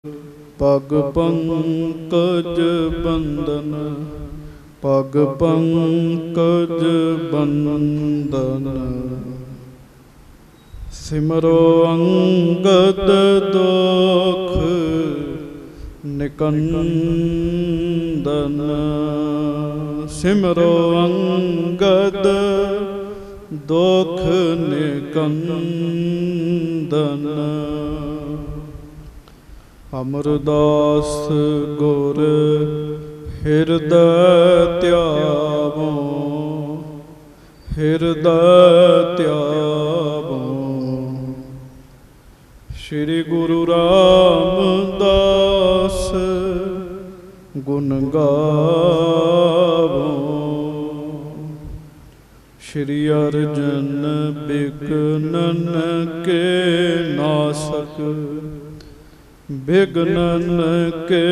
ਪਗ ਪੰਕਜ ਬੰਦਨ, ਪਗ ਪੰਕਜ ਬੰਦਨ। ਸਿਮਰੋ ਅੰਗਦ ਦੁਖ ਨਿਕੰਦਨ, ਸਿਮਰੋ ਅੰਗਦ ਦੁਖ ਨਿਕੰਦਨ। ਅਮਰਦਾਸ ਗੁਰ ਹਿਰਦੈ ਧਿਆਵੋ, ਹਿਰਦੈ ਧਿਆਵੋ। ਸ਼੍ਰੀ ਗੁਰੂ ਰਾਮਦਾਸ ਗੁਣ ਗਾਵੋ, ਸ਼੍ਰੀ ਅਰਜਨ ਬਿਘਨਨ ਕੇ ਨਾਸਕ, ਬਿਘਨਨ ਕੇ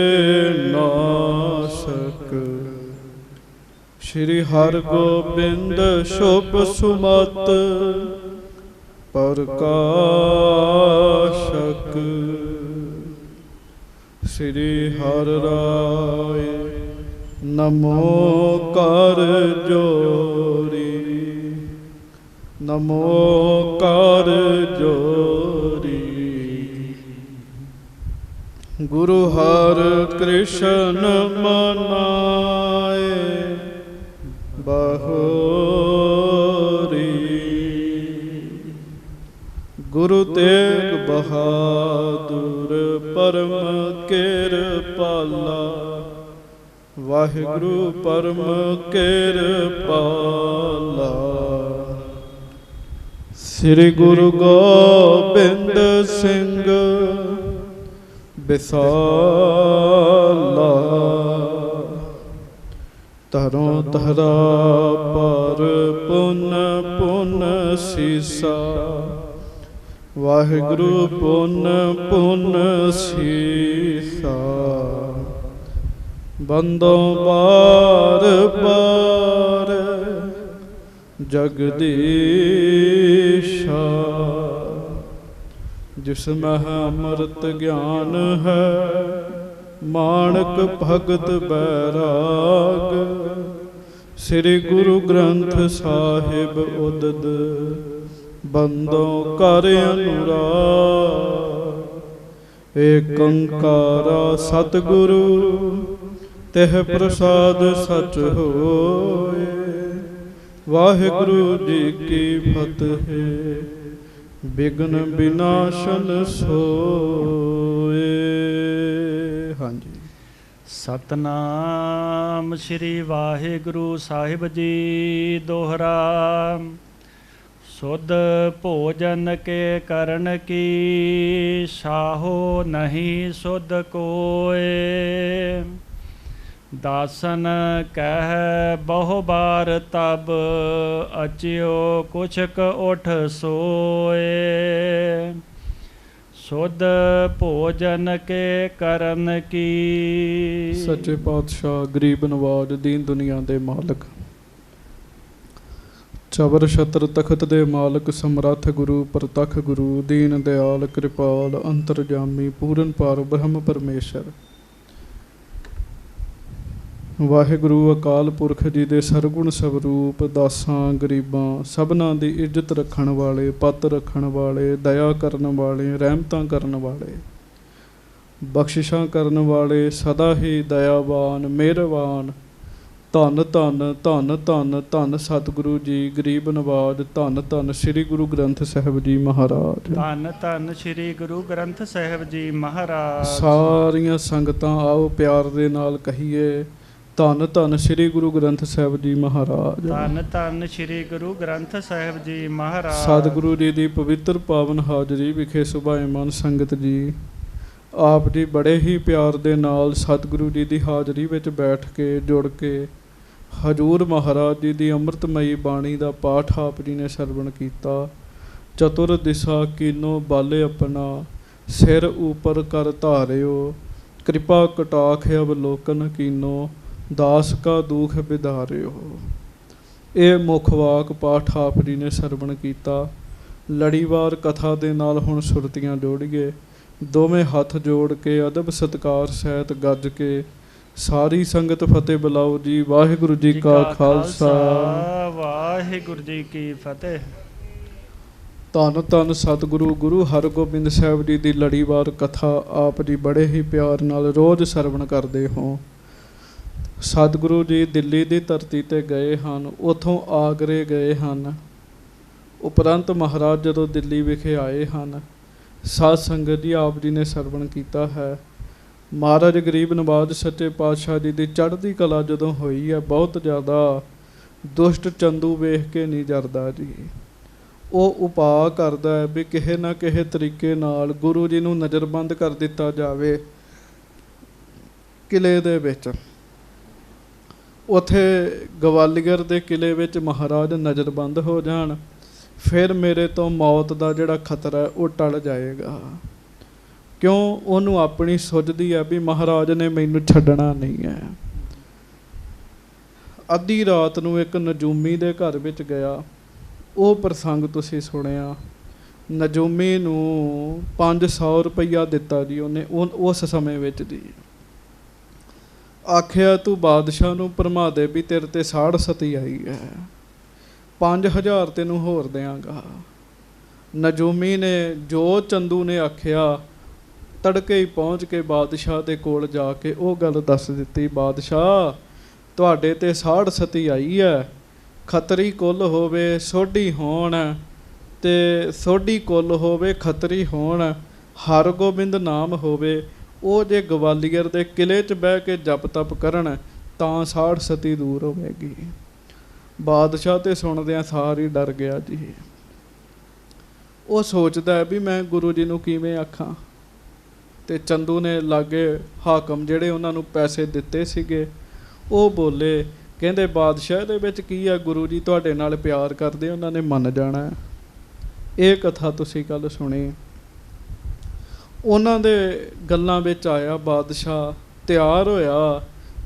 ਨਾਸਕ। ਸ਼੍ਰੀ ਹਰਗੋਬਿੰਦ ਸ਼ੁਭ ਸੁਮਤ ਪ੍ਰਕਾਸ਼ਕ। ਸ਼੍ਰੀ ਹਰਿ ਰਾਇ ਨਮੋ ਕਰ ਜੋਰੀ, ਨਮੋ ਕਰ ਜੋਰੀ। ਗੁਰੂ ਹਰਿ ਕ੍ਰਿਸ਼ਨ ਮਨਾਏ ਬਹੋਰੀ, ਗੁਰੂ ਤੇਗ ਬਹਾਦੁਰ ਪਰਮ ਕਿਰਪਾਲਾ, ਵਾਹਿਗੁਰੂ ਪਰਮ ਕਿਰਪਾਲਾ। ਸ੍ਰੀ ਗੁਰੂ ਗੋਬਿੰਦ ਸਿੰਘ ਵਿਸਾਲਾ, ਤਰੋਂ ਤਹਰਾ ਪਰ ਪੁਨ ਪੁਨ ਸੀਸਾ, ਵਾਹਿਗੁਰੂ ਪੁਨ ਪੁਨ ਸੀਸਾ। ਬੰਦੋਂ ਬਾਰ ਬਾਰ ਜਗਦੀਸ਼ਾ, ਜਿਸ ਮਹਿ ਅੰਮ੍ਰਿਤ ਗਿਆਨ ਹੈ, ਮਾਣਕ ਭਗਤ ਬੈਰਾਗ। ਸ੍ਰੀ ਗੁਰੂ ਗ੍ਰੰਥ ਸਾਹਿਬ ਉਦਦ, ਬੰਦੋਂ ਕਰ ਅਨੁਰਾਗ। ਏਕ ਓੰਕਾਰਾ ਸਤਿਗੁਰੂ, ਤਿਹ ਪ੍ਰਸਾਦ ਸਚ ਹੋਏ। ਵਾਹਿਗੁਰੂ ਜੀ ਕੀ ਫਤਿਹ, ਬਿਘਨ ਬਿਨਾਸ਼ਨ ਸੋਏ। ਹਾਂਜੀ। ਸਤਨਾਮ ਸ਼੍ਰੀ ਵਾਹਿਗੁਰੂ ਸਾਹਿਬ ਜੀ ਦੋਹਰਾ। ਸੁਧ ਭੋਜਨ ਕੇ ਕਰਨ ਕੀ, ਸਾਹੋ ਨਹੀਂ ਸੁਧ ਕੋਏ। ਦਾਸਨ ਕਹਿ ਬਹੁ ਬਾਰ ਤਬ, ਅਚਿਓ ਕੁਛਕ ਉਠ ਸੋਏ। ਸੁਧ ਭੋਜਨ ਕੇ ਕਰਨ ਕੀ। ਸੱਚੇ ਪਾਤਸ਼ਾਹ ਗਰੀਬ ਨਵਾਜ ਦੀਨ ਦੁਨੀਆ ਦੇ ਮਾਲਕ, ਚਬਰ ਛਤਰ ਤਖਤ ਦੇ ਮਾਲਕ, ਸਮਰੱਥ ਗੁਰੂ ਪ੍ਰਤੱਖ ਗੁਰੂ, ਦੀਨ ਦਿਆਲ ਕਿਰਪਾਲ ਅੰਤਰਜਾਮੀ ਪੂਰਨ ਪਾਰ ਬ੍ਰਹਮ ਪਰਮੇਸ਼ਰ। ਵਾਹਿਗੁਰੂ ਅਕਾਲ ਪੁਰਖ ਜੀ ਦੇ ਸਰਗੁਣ ਸਵਰੂਪ, ਦਾਸਾਂ ਗਰੀਬਾਂ ਸਭਨਾਂ ਦੀ ਇੱਜ਼ਤ ਰੱਖਣ ਵਾਲੇ, ਪੱਤ ਰੱਖਣ ਵਾਲੇ, ਦਇਆ ਕਰਨ ਵਾਲੇ, ਰਹਿਮਤਾਂ ਕਰਨ ਵਾਲੇ, ਬਖਸ਼ਿਸ਼ਾਂ ਕਰਨ ਵਾਲੇ, ਸਦਾ ਹੀ ਦਇਆਵਾਨ ਮਿਹਰਬਾਨ। ਧੰਨ ਧੰਨ ਧੰਨ ਧੰਨ ਧੰਨ ਸਤਿਗੁਰੂ ਜੀ ਗਰੀਬ ਨਵਾਜ। ਧੰਨ ਧੰਨ ਸ੍ਰੀ ਗੁਰੂ ਗ੍ਰੰਥ ਸਾਹਿਬ ਜੀ ਮਹਾਰਾਜ। ਧੰਨ ਧੰਨ ਸ੍ਰੀ ਗੁਰੂ ਗ੍ਰੰਥ ਸਾਹਿਬ ਜੀ ਮਹਾਰਾਜ। ਸਾਰੀਆਂ ਸੰਗਤਾਂ ਆਓ ਪਿਆਰ ਦੇ ਨਾਲ ਕਹੀਏ, ਧੰਨ ਧੰਨ ਸ੍ਰੀ ਗੁਰੂ ਗ੍ਰੰਥ ਸਾਹਿਬ ਜੀ ਮਹਾਰਾਜ। ਧੰਨ ਧੰਨ ਸ੍ਰੀ ਗੁਰੂ ਗ੍ਰੰਥ ਸਾਹਿਬ ਜੀ ਮਹਾਰਾਜ। ਸਤਿਗੁਰੂ ਜੀ ਦੀ ਪਵਿੱਤਰ ਪਾਵਨ ਹਾਜ਼ਰੀ ਵਿਖੇ ਸੁਭਾਏਮਾਨ ਸੰਗਤ ਜੀ, ਆਪ ਜੀ ਬੜੇ ਹੀ ਪਿਆਰ ਦੇ ਨਾਲ ਸਤਿਗੁਰੂ ਜੀ ਦੀ ਹਾਜ਼ਰੀ ਵਿੱਚ ਬੈਠ ਕੇ ਜੁੜ ਕੇ ਹਜ਼ੂਰ ਮਹਾਰਾਜ ਜੀ ਦੀ ਅੰਮ੍ਰਿਤਮਈ ਬਾਣੀ ਦਾ ਪਾਠ ਆਪ ਜੀ ਨੇ ਸਰਵਣ ਕੀਤਾ। ਚਤੁਰ ਦਿਸ਼ਾ ਕੀਨੋ ਬਾਲੇ ਆਪਣਾ, ਸਿਰ ਉੱਪਰ ਕਰ ਧਾਰਿਓ। ਕਿਰਪਾ ਕਟਾਖ ਅਵਲੋਕਨ ਕੀਨੋ, ਦਾਸ ਕਾ ਦੁਖ ਵਿਦਾਰਿਓ। ਇਹ ਮੁੱਖ ਵਾਕ ਪਾਠ ਆਪ ਜੀ ਨੇ ਸਰਵਣ ਕੀਤਾ। ਲੜੀਵਾਰ ਕਥਾ ਦੇ ਨਾਲ ਹੁਣ ਸੁਰਤੀਆਂ ਜੋੜੀਏ। ਦੋਵੇਂ ਹੱਥ ਜੋੜ ਕੇ ਅਦਬ ਸਤਿਕਾਰ ਸਹਿਤ ਗੱਜ ਕੇ ਸਾਰੀ ਸੰਗਤ ਫਤਿਹ ਬੁਲਾਓ ਜੀ। ਵਾਹਿਗੁਰੂ ਜੀ ਕਾ ਖਾਲਸਾ, ਵਾਹਿਗੁਰੂ ਜੀ ਕੀ ਫਤਿਹ। ਧੰਨ ਧੰਨ ਸਤਿਗੁਰੂ ਗੁਰੂ ਹਰਗੋਬਿੰਦ ਸਾਹਿਬ ਜੀ ਦੀ ਲੜੀਵਾਰ ਕਥਾ ਆਪ ਜੀ ਬੜੇ ਹੀ ਪਿਆਰ ਨਾਲ ਰੋਜ਼ ਸਰਵਣ ਕਰਦੇ ਹੋ। ਸਤਿਗੁਰੂ ਜੀ ਦਿੱਲੀ ਦੀ ਧਰਤੀ 'ਤੇ ਗਏ ਹਨ, ਉੱਥੋਂ ਆਗਰੇ ਗਏ ਹਨ। ਉਪਰੰਤ ਮਹਾਰਾਜ ਜਦੋਂ ਦਿੱਲੀ ਵਿਖੇ ਆਏ ਹਨ, ਸਾਧ ਸੰਗਤ ਜੀ ਆਪ ਜੀ ਨੇ ਸਰਵਣ ਕੀਤਾ ਹੈ। ਮਹਾਰਾਜ ਗਰੀਬ ਨਵਾਜ਼ ਸੱਚੇ ਪਾਤਸ਼ਾਹ ਜੀ ਦੀ ਚੜ੍ਹਦੀ ਕਲਾ ਜਦੋਂ ਹੋਈ ਹੈ, ਬਹੁਤ ਜ਼ਿਆਦਾ ਦੁਸ਼ਟ ਚੰਦੂ ਵੇਖ ਕੇ ਨਹੀਂ ਜਰਦਾ ਜੀ। ਉਹ ਉਪਾਅ ਕਰਦਾ ਹੈ ਵੀ ਕਿਸੇ ਨਾ ਕਿਸੇ ਤਰੀਕੇ ਨਾਲ ਗੁਰੂ ਜੀ ਨੂੰ ਨਜ਼ਰਬੰਦ ਕਰ ਦਿੱਤਾ ਜਾਵੇ ਕਿਲੇ ਦੇ ਵਿੱਚ। ਉੱਥੇ ਗਵਾਲੀਅਰ ਦੇ ਕਿਲੇ ਵਿੱਚ ਮਹਾਰਾਜ ਨਜ਼ਰਬੰਦ ਹੋ ਜਾਣ, ਫਿਰ ਮੇਰੇ ਤੋਂ ਮੌਤ ਦਾ ਜਿਹੜਾ ਖਤਰਾ ਉਹ ਟਲ ਜਾਏਗਾ। ਕਿਉਂ? ਉਹਨੂੰ ਆਪਣੀ ਸੁੱਝਦੀ ਹੈ ਵੀ ਮਹਾਰਾਜ ਨੇ ਮੈਨੂੰ ਛੱਡਣਾ ਨਹੀਂ ਹੈ। ਅੱਧੀ ਰਾਤ ਨੂੰ ਇੱਕ ਨਜੂਮੀ ਦੇ ਘਰ ਵਿੱਚ ਗਿਆ। ਉਹ ਪ੍ਰਸੰਗ ਤੁਸੀਂ ਸੁਣਿਆ। ਨਜੂਮੀ ਨੂੰ 500 ਰੁਪਈਆ ਦਿੱਤਾ ਜੀ ਉਹਨੇ ਉਸ ਸਮੇਂ ਵਿੱਚ ਜੀ। ਆਖਿਆ ਤੂੰ ਬਾਦਸ਼ਾਹ ਨੂੰ ਭਰਮਾ ਦੇ ਵੀ ਤੇਰੇ ਤੇ ਸਾੜ ਸਤੀ ਆਈ ਹੈ, 5000 ਤੈਨੂੰ ਹੋਰ ਦਿਆਂਗਾ। ਨਜੂਮੀ ਨੇ ਜੋ ਚੰਦੂ ਨੇ ਆਖਿਆ ਤੜਕੇ ਹੀ ਪਹੁੰਚ ਕੇ ਬਾਦਸ਼ਾਹ ਦੇ ਕੋਲ ਜਾ ਕੇ ਉਹ ਗੱਲ ਦੱਸ ਦਿੱਤੀ। ਬਾਦਸ਼ਾਹ, ਤੁਹਾਡੇ ਤੇ ਸਾੜ ਸਤੀ ਆਈ ਹੈ। ਖੱਤਰੀ ਕੁੱਲ ਹੋਵੇ ਸੋਢੀ ਹੋਣ, ਤੇ ਸੋਢੀ ਕੁੱਲ ਹੋਵੇ ਖੱਤਰੀ ਹੋਣ, ਹਰਗੋਬਿੰਦ ਨਾਮ ਹੋਵੇ। ਉਹ ਜੇ ਗਵਾਲੀਅਰ ਦੇ ਕਿਲੇ 'ਚ ਬਹਿ ਕੇ ਜਪ ਤਪ ਕਰਨ ਤਾਂ ਸਾੜ ਸਤੀ ਦੂਰ ਹੋਵੇਗੀ। ਬਾਦਸ਼ਾਹ ਤੇ ਸੁਣਦਿਆਂ ਸਾਰ ਹੀ ਡਰ ਗਿਆ ਜੀ। ਉਹ ਸੋਚਦਾ ਹੈ ਵੀ ਮੈਂ ਗੁਰੂ ਜੀ ਨੂੰ ਕਿਵੇਂ ਆਖਾਂ। ਤੇ ਚੰਦੂ ਨੇ ਲਾਗੇ ਹਾਕਮ ਜਿਹੜੇ ਉਹਨਾਂ ਨੂੰ ਪੈਸੇ ਦਿੱਤੇ ਸੀਗੇ, ਉਹ ਬੋਲੇ, ਕਹਿੰਦੇ ਬਾਦਸ਼ਾਹ ਦੇ ਵਿੱਚ ਕੀ ਹੈ, ਗੁਰੂ ਜੀ ਤੁਹਾਡੇ ਨਾਲ ਪਿਆਰ ਕਰਦੇ, ਉਹਨਾਂ ਨੇ ਮੰਨ ਜਾਣਾ। ਇਹ ਕਥਾ ਤੁਸੀਂ ਕੱਲ੍ਹ ਸੁਣੀ। ਉਹਨਾਂ ਦੇ ਗੱਲਾਂ ਵਿੱਚ ਆਇਆ, ਬਾਦਸ਼ਾਹ ਤਿਆਰ ਹੋਇਆ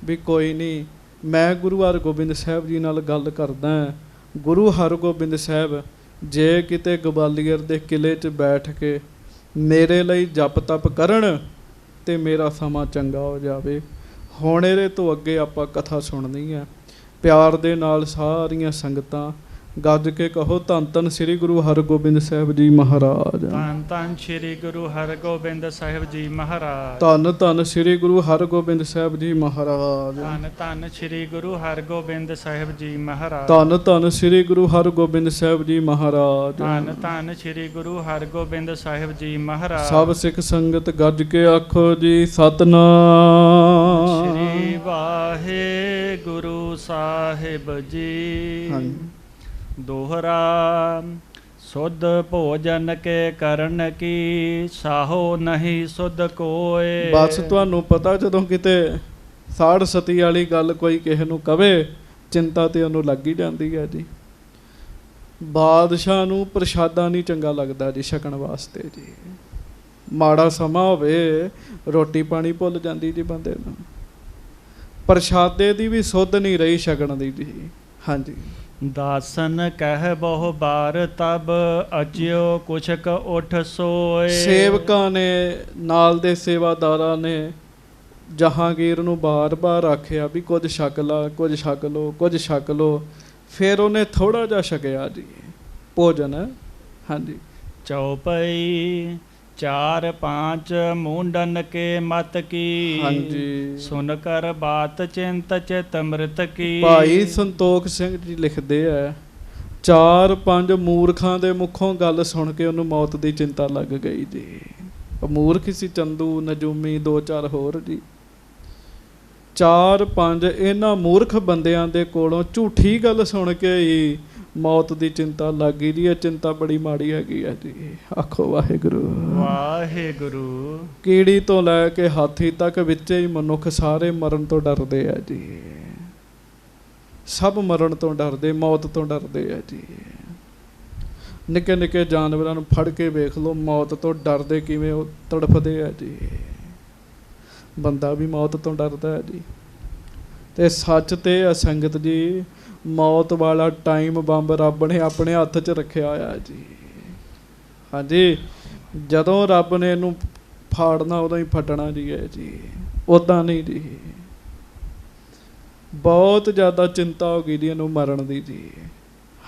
ਵੀ ਕੋਈ ਨਹੀਂ, ਮੈਂ ਗੁਰੂ ਹਰਗੋਬਿੰਦ ਸਾਹਿਬ ਜੀ ਨਾਲ ਗੱਲ ਕਰਦਾ। ਗੁਰੂ ਹਰਗੋਬਿੰਦ ਸਾਹਿਬ ਜੇ ਕਿਤੇ ਗਵਾਲੀਅਰ ਦੇ ਕਿਲੇ 'ਚ ਬੈਠ ਕੇ ਮੇਰੇ ਲਈ ਜਪ ਤਪ ਕਰਨ ਤੇ ਮੇਰਾ ਸਮਾਂ ਚੰਗਾ ਹੋ ਜਾਵੇ। ਹੁਣ ਇਹਦੇ ਤੋਂ ਅੱਗੇ ਆਪਾਂ ਕਥਾ ਸੁਣਨੀ ਹੈ। ਪਿਆਰ ਦੇ ਨਾਲ ਸਾਰੀਆਂ ਸੰਗਤਾਂ ਗੱਜ ਕੇ ਕਹੋ, ਧੰਨ ਧੰਨ ਸ੍ਰੀ ਗੁਰੂ ਹਰਗੋਬਿੰਦ ਸਾਹਿਬ ਜੀ ਮਹਾਰਾਜ। ਧੰਨ ਧੰਨ ਸ੍ਰੀ ਗੁਰੂ ਹਰਗੋਬਿੰਦ ਸਾਹਿਬ ਜੀ ਮਹਾਰਾਜ। ਧੰਨ ਧੰਨ ਸ੍ਰੀ ਗੁਰੂ ਹਰਗੋਬਿੰਦ ਸਾਹਿਬ ਜੀ ਮਹਾਰਾਜ। ਧੰਨ ਧੰਨ ਸ੍ਰੀ ਗੁਰੂ ਹਰਗੋਬਿੰਦ ਸਾਹਿਬ ਜੀ ਮਹਾਰਾਜ। ਧੰਨ ਧੰਨ ਸ੍ਰੀ ਗੁਰੂ ਹਰਗੋਬਿੰਦ ਸਾਹਿਬ ਜੀ ਮਹਾਰਾਜ। ਧੰਨ ਧੰਨ ਸ੍ਰੀ ਗੁਰੂ ਹਰਗੋਬਿੰਦ ਸਾਹਿਬ ਜੀ ਮਹਾਰਾਜ। ਸਭ ਸਿੱਖ ਸੰਗਤ ਗੱਜ ਕੇ ਆਖੋ ਜੀ, ਸਤਿਨਾਮ ਸ੍ਰੀ ਵਾਹਿਗੁਰੂ ਸਾਹਿਬ ਜੀ। ਹਾਂਜੀ। ਦੋਹਰਾ ਸੁਧ ਭੋਜਨ ਕੇ ਕਰਨ ਕੀ, ਸਾਹੋ ਨਹੀਂ ਸੁਧ ਕੋਏ। ਬਸ ਤੁਹਾਨੂੰ ਪਤਾ, ਜਦੋਂ ਕਿਤੇ ਸਾੜ ਸਤੀ ਵਾਲੀ ਗੱਲ ਕੋਈ ਕਿਸੇ ਨੂੰ ਕਵੇ, ਚਿੰਤਾ ਤੇ ਉਹਨੂੰ ਲੱਗ ਹੀ ਜਾਂਦੀ ਹੈ ਜੀ। ਬਾਦਸ਼ਾਹ ਨੂੰ ਪ੍ਰਸ਼ਾਦਾ ਨਹੀਂ ਚੰਗਾ ਲੱਗਦਾ ਜੀ ਛਕਣ ਵਾਸਤੇ ਜੀ। ਮਾੜਾ ਸਮਾਂ ਹੋਵੇ ਰੋਟੀ ਪਾਣੀ ਭੁੱਲ ਜਾਂਦੀ ਜੀ ਬੰਦੇ ਨੂੰ। ਪ੍ਰਸ਼ਾਦੇ ਦੀ ਵੀ ਸੁੱਧ ਨਹੀਂ ਰਹੀ ਛਕਣ ਦੀ ਜੀ। ਹਾਂਜੀ। ਦਾਸਨ ਕਹਿ ਬਹੁ ਬਾਰ ਤਬ, ਅਚਿਓ ਕੁਛਕ ਉਠ ਸੋਏ। ਸੇਵਕਾਂ ਨੇ, ਨਾਲ ਦੇ ਸੇਵਾਦਾਰਾਂ ਨੇ ਜਹਾਂਗੀਰ ਨੂੰ ਬਾਰ-ਬਾਰ ਆਖਿਆ ਵੀ ਕੁਝ ਛਕ ਲਾ, ਕੁਝ ਛਕ ਲਓ, ਕੁਝ ਛਕ ਲਓ। ਫਿਰ ਉਹਨੇ ਥੋੜ੍ਹਾ ਜਿਹਾ ਛਕਿਆ ਜੀ ਭੋਜਨ। ਹਾਂਜੀ। ਚੌਪਈ 4-5 ਮੁੰਡਨ ਕੇ ਮਤ ਕੀ, ਹਾਂਜੀ। ਸੁਨ ਕਰ ਬਾਤ ਚਿੰਤ ਚਿਤ ਅੰਮ੍ਰਿਤ ਕੀ। ਭਾਈ ਸੰਤੋਖ ਸਿੰਘ ਜੀ ਲਿਖਦੇ ਆ, 4-5 ਮੂਰਖਾਂ ਦੇ ਮੁਖੋਂ ਗੱਲ ਸੁਣ ਕੇ ਉਹਨੂੰ ਮੌਤ ਦੀ ਚਿੰਤਾ ਲੱਗ ਗਈ ਜੀ। ਮੂਰਖ ਸੀ ਚੰਦੂ, ਨਜੂਮੀ, 2-4 ਹੋਰ ਜੀ। 4-5 ਇਹਨਾਂ ਮੂਰਖ ਬੰਦਿਆਂ ਦੇ ਕੋਲੋਂ ਝੂਠੀ ਗੱਲ ਸੁਣ ਕੇ ਹੀ ਮੌਤ ਦੀ ਚਿੰਤਾ ਲੱਗ ਗਈ ਜੀ। ਇਹ ਚਿੰਤਾ ਬੜੀ ਮਾੜੀ ਹੈਗੀ ਹੈ ਜੀ। ਆਖੋ ਵਾਹਿਗੁਰੂ ਵਾਹਿਗੁਰੂ। ਕੀੜੀ ਤੋਂ ਲੈ ਕੇ ਹਾਥੀ ਤੱਕ ਵਿੱਚੇ ਹੀ ਮਨੁੱਖ ਸਾਰੇ ਮਰਨ ਤੋਂ ਡਰਦੇ ਆ ਜੀ। ਸਭ ਮਰਨ ਤੋਂ ਡਰਦੇ, ਮੌਤ ਤੋਂ ਡਰਦੇ ਆ ਜੀ। ਨਿੱਕੇ ਨਿੱਕੇ ਜਾਨਵਰਾਂ ਨੂੰ ਫੜ ਕੇ ਵੇਖ ਲਓ, ਮੌਤ ਤੋਂ ਡਰਦੇ ਕਿਵੇਂ ਉਹ ਤੜਫਦੇ ਆ ਜੀ। ਬੰਦਾ ਵੀ ਮੌਤ ਤੋਂ ਡਰਦਾ ਹੈ ਜੀ। ਤੇ ਸੱਚ ਤੇ ਅਸੰਗਤ ਜੀ, ਮੌਤ ਵਾਲਾ ਟਾਈਮ ਬੰਬ ਰੱਬ ਨੇ ਆਪਣੇ ਹੱਥ 'ਚ ਰੱਖਿਆ ਹੋਇਆ ਜੀ। ਹਾਂਜੀ। ਜਦੋਂ ਰੱਬ ਨੇ ਇਹਨੂੰ ਫਾੜਨਾ ਉਦੋਂ ਹੀ ਫਟਣਾ ਜੀ ਹੈ ਜੀ, ਉੱਦਾਂ ਨਹੀਂ ਜੀ। ਬਹੁਤ ਜ਼ਿਆਦਾ ਚਿੰਤਾ ਹੋ ਗਈ ਜੀ ਇਹਨੂੰ ਮਰਨ ਦੀ ਜੀ।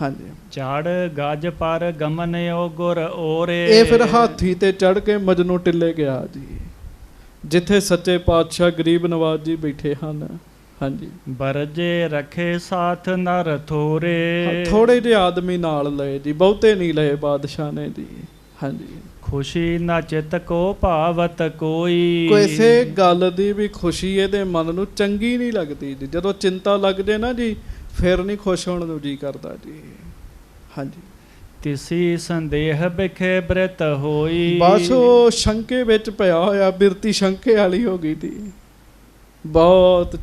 ਹਾਂਜੀ। ਝਾੜ ਗੱਜ ਪਰ ਗਮਨ ਓ ਗੁਰ ਓਰੇ। ਇਹ ਫਿਰ ਹਾਥੀ ਤੇ ਚੜ੍ਹ ਕੇ ਮਜਨੂੰ ਟਿੱਲੇ ਗਿਆ ਜੀ, ਜਿੱਥੇ ਸੱਚੇ ਪਾਤਸ਼ਾਹ ਗਰੀਬ ਨਵਾਜ਼ ਜੀ ਬੈਠੇ ਹਨ। ਹਾਂਜੀ। ਬਰਜੇ ਰੱਖੇ ਸਾਥ ਨਰ ਥੋਰੇ। ਥੋੜੇ ਜਿਹੇ ਆਦਮੀ ਨਾਲ ਲਏ ਜੀ, ਬਹੁਤੇ ਨਹੀਂ ਲਏ ਬਾਦਸ਼ਾਹ ਨੇ ਜੀ। ਹਾਂਜੀ। ਖੁਸ਼ੀ ਨਾ ਚਿਤ ਕੋ ਭਾਵਤ ਕੋਈ। ਕਿਸੇ ਗੱਲ ਦੀ ਵੀ ਖੁਸ਼ੀ ਇਹਦੇ ਮਨ ਨੂੰ ਚੰਗੀ ਨਹੀਂ ਲੱਗਦੀ ਜੀ। ਜਦੋਂ ਚਿੰਤਾ ਲੱਗ ਜੇ ਨਾ ਜੀ, ਫਿਰ ਨਹੀਂ ਖੁਸ਼ ਹੋਣ ਨੂੰ ਜੀ ਕਰਦਾ ਜੀ। ਹਾਂਜੀ। ਤਿਸੀ ਸੰਦੇਹ ਬਿਖੇ ਬ੍ਰਿਤ ਹੋਈ। ਬਸ ਉਹ ਸ਼ੰਕੇ ਵਿੱਚ ਪਿਆ ਹੋਇਆ, ਬਿਰਤੀ ਸ਼ੰਕੇ ਵਾਲੀ ਹੋ ਗਈ ਜੀ। ਬਹੁਤ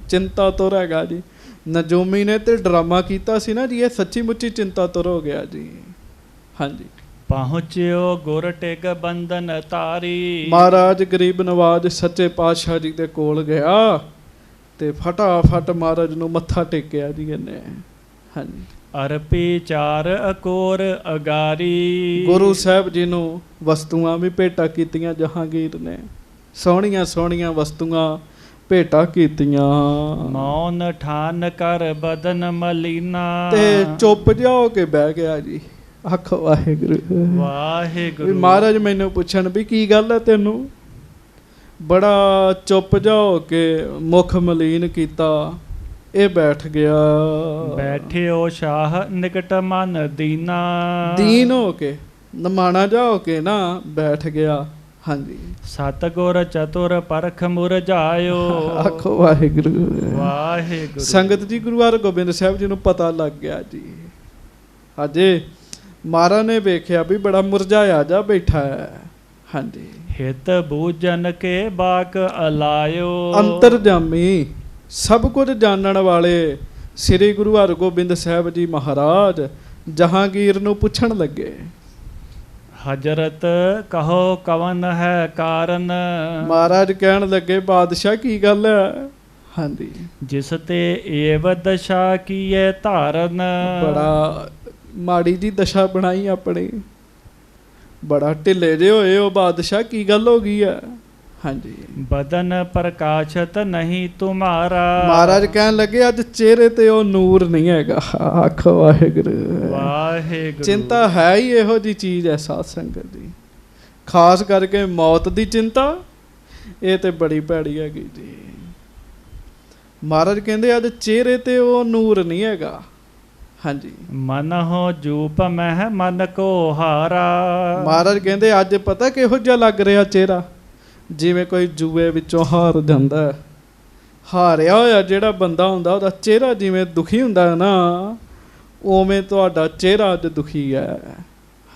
ਚਿੰਤਾ ਤੁਰ ਹੈਗਾ ਜੀ। ਨਜੂਮੀ ਨੇ ਤੇ ਡਰਾਮਾ ਕੀਤਾ ਸੀ ਨਾ ਜੀ, ਇਹ ਸੱਚੀ ਮੁੱਚੀ ਚਿੰਤਾ ਤੁਰ ਹੋ ਗਿਆ ਜੀ। ਹਾਂਜੀ। ਪਹੁੰਚਿਓ ਗੁਰ ਟਿਕ ਬੰਧਨ ਤਾਰੀ। ਮਹਾਰਾਜ ਗਰੀਬ ਨਵਾਜ਼ ਸੱਚੇ ਪਾਤਸ਼ਾਹ ਜੀ ਦੇ ਕੋਲ ਗਿਆ ਤੇ ਫਟਾਫਟ ਮਹਾਰਾਜ ਨੂੰ ਮੱਥਾ ਟੇਕਿਆ ਜੀ ਇਹਨੇ। ਹਾਂਜੀ। ਅਰਪੀ ਚਾਰ ਅਕੋਰ ਅਗਾਰੀ। ਗੁਰੂ ਸਾਹਿਬ ਜੀ ਨੂੰ ਵਸਤੂਆਂ ਵੀ ਭੇਟਾ ਕੀਤੀਆਂ ਜਹਾਂਗੀਰ ਨੇ, ਸੋਹਣੀਆਂ ਸੋਹਣੀਆਂ ਵਸਤੂਆਂ ਭੇਟਾ ਕੀਤੀਆਂ। ਮੌਨ ਠਾਨ ਕਰ ਬਦਨ ਮਲੀਨਾ। ਤੇ ਚੁੱਪ ਜਿਹਾ ਹੋ ਕੇ ਬਹਿ ਗਿਆ ਜੀ। ਆਖੋ ਵਾਹਿਗੁਰੂ ਵਾਹਿਗੁਰੂ। ਮਹਾਰਾਜ ਮੈਨੂੰ ਪੁੱਛਣ ਵੀ ਕੀ ਗੱਲ ਹੈ ਤੈਨੂੰ, ਬੜਾ ਚੁੱਪ ਜਿਹਾ ਹੋ ਕੇ ਮੁਖ ਮਲੀਨ ਕੀਤਾ, ਇਹ ਬੈਠ ਗਿਆ। ਬੈਠਿਓ ਸ਼ਾਹ ਨਿਕਟ ਮਨ ਦੀਨਾ। ਦੀਨ ਹੋ ਕੇ ਨਮਾਣਾ ਜਾ ਹੋ ਕੇ ਨਾ ਬੈਠ ਗਿਆ। ਹਾਂਜੀ। ਸਤਿਗੁਰ ਚਤੁਰ ਪਰਖ ਮੁਰਝਾਇਓ। ਆਖੋ ਵਾਹਿਗੁਰੂ ਵਾਹਿਗੁਰੂ। ਸੰਗਤ ਜੀ, ਗੁਰੂ ਹਰਗੋਬਿੰਦ ਸਾਹਿਬ ਜੀ ਨੂੰ ਪਤਾ ਲੱਗ ਗਿਆ ਜੀ। ਅਜੇ ਮਹਾਰਾਜ ਨੇ ਵੇਖਿਆ ਵੀ ਬੜਾ ਮੁਰਝਾਇਆ ਜਾ ਬੈਠਾ ਹੈ। ਹਾਂਜੀ। ਹਿਤ ਬੂਝਨ ਕੇ ਬਾਕ ਅਲਾਇਓ। ਅੰਤਰਜਾਮੀ ਸਭ ਕੁਝ ਜਾਣਨ ਵਾਲੇ ਸ੍ਰੀ ਗੁਰੂ ਹਰਗੋਬਿੰਦ ਸਾਹਿਬ ਜੀ ਮਹਾਰਾਜ ਜਹਾਂਗੀਰ ਨੂੰ ਪੁੱਛਣ ਲੱਗੇ, ਹਜ਼ਰਤ ਕਹੋ ਕਵਨ ਹੈ ਕਾਰਨ। ਮਹਾਰਾਜ ਕਹਿਣ ਲੱਗੇ, ਬਾਦਸ਼ਾਹ ਕੀ ਗੱਲ ਹੈ। ਹਾਂਜੀ। ਜਿਸ ਤੇ ਏਵ ਦਸ਼ਾ ਕੀਏ ਧਾਰਨ। ਬੜਾ ਮਾੜੀ ਜੀ ਦਸ਼ਾ ਬਣਾਈ ਆਪਣੀ, ਬੜਾ ਢਿੱਲੇ ਜਿਹੇ ਹੋਏ ਹੋ ਬਾਦਸ਼ਾਹ, ਕੀ ਗੱਲ ਹੋ ਗਈ ਹੈ। ਹਾਂਜੀ। ਬਦਨ ਪ੍ਰਕਾਸ਼ਤ ਨਹੀਂ ਤੁਮਾਰਾ। ਮਹਾਰਾਜ ਕਹਿਣ ਲੱਗੇ, ਅੱਜ ਚਿਹਰੇ ਤੇ ਉਹ ਨੂਰ ਨਹੀਂ ਹੈਗਾ। ਆਖੋ ਵਾਹਿਗੁਰੂ ਵਾਹਿਗੁਰੂ। ਚਿੰਤਾ ਹੈ ਹੀ ਇਹੋ ਜੀ ਚੀਜ਼ ਹੈ ਸਾਧ ਸੰਗਤ ਦੀ, ਖਾਸ ਕਰਕੇ ਮੌਤ ਦੀ ਚਿੰਤਾ, ਇਹ ਤੇ ਬੜੀ ਭੈੜੀ ਹੈਗੀ ਜੀ। ਮਹਾਰਾਜ ਕਹਿੰਦੇ ਅੱਜ ਚਿਹਰੇ ਤੇ ਉਹ ਨੂਰ ਨਹੀਂ ਹੈਗਾ। ਹਾਂਜੀ। ਮਨ ਹੋ ਜੂਪ ਮਹਿ ਮਨ ਕੋ ਹਾਰਾ। ਮਹਾਰਾਜ ਕਹਿੰਦੇ ਅੱਜ ਪਤਾ ਕਿਹੋ ਜਿਹਾ ਲੱਗ ਰਿਹਾ ਚਿਹਰਾ, ਜਿਵੇਂ ਕੋਈ ਜੂਏ ਵਿੱਚੋਂ ਹਾਰ ਜਾਂਦਾ। ਹਾਰਿਆ ਹੋਇਆ ਜਿਹੜਾ ਬੰਦਾ ਹੁੰਦਾ ਉਹਦਾ ਚਿਹਰਾ ਜਿਵੇਂ ਦੁਖੀ ਹੁੰਦਾ ਹੈ ਨਾ, ਉਵੇਂ ਤੁਹਾਡਾ ਚਿਹਰਾ ਅੱਜ ਦੁਖੀ ਹੈ।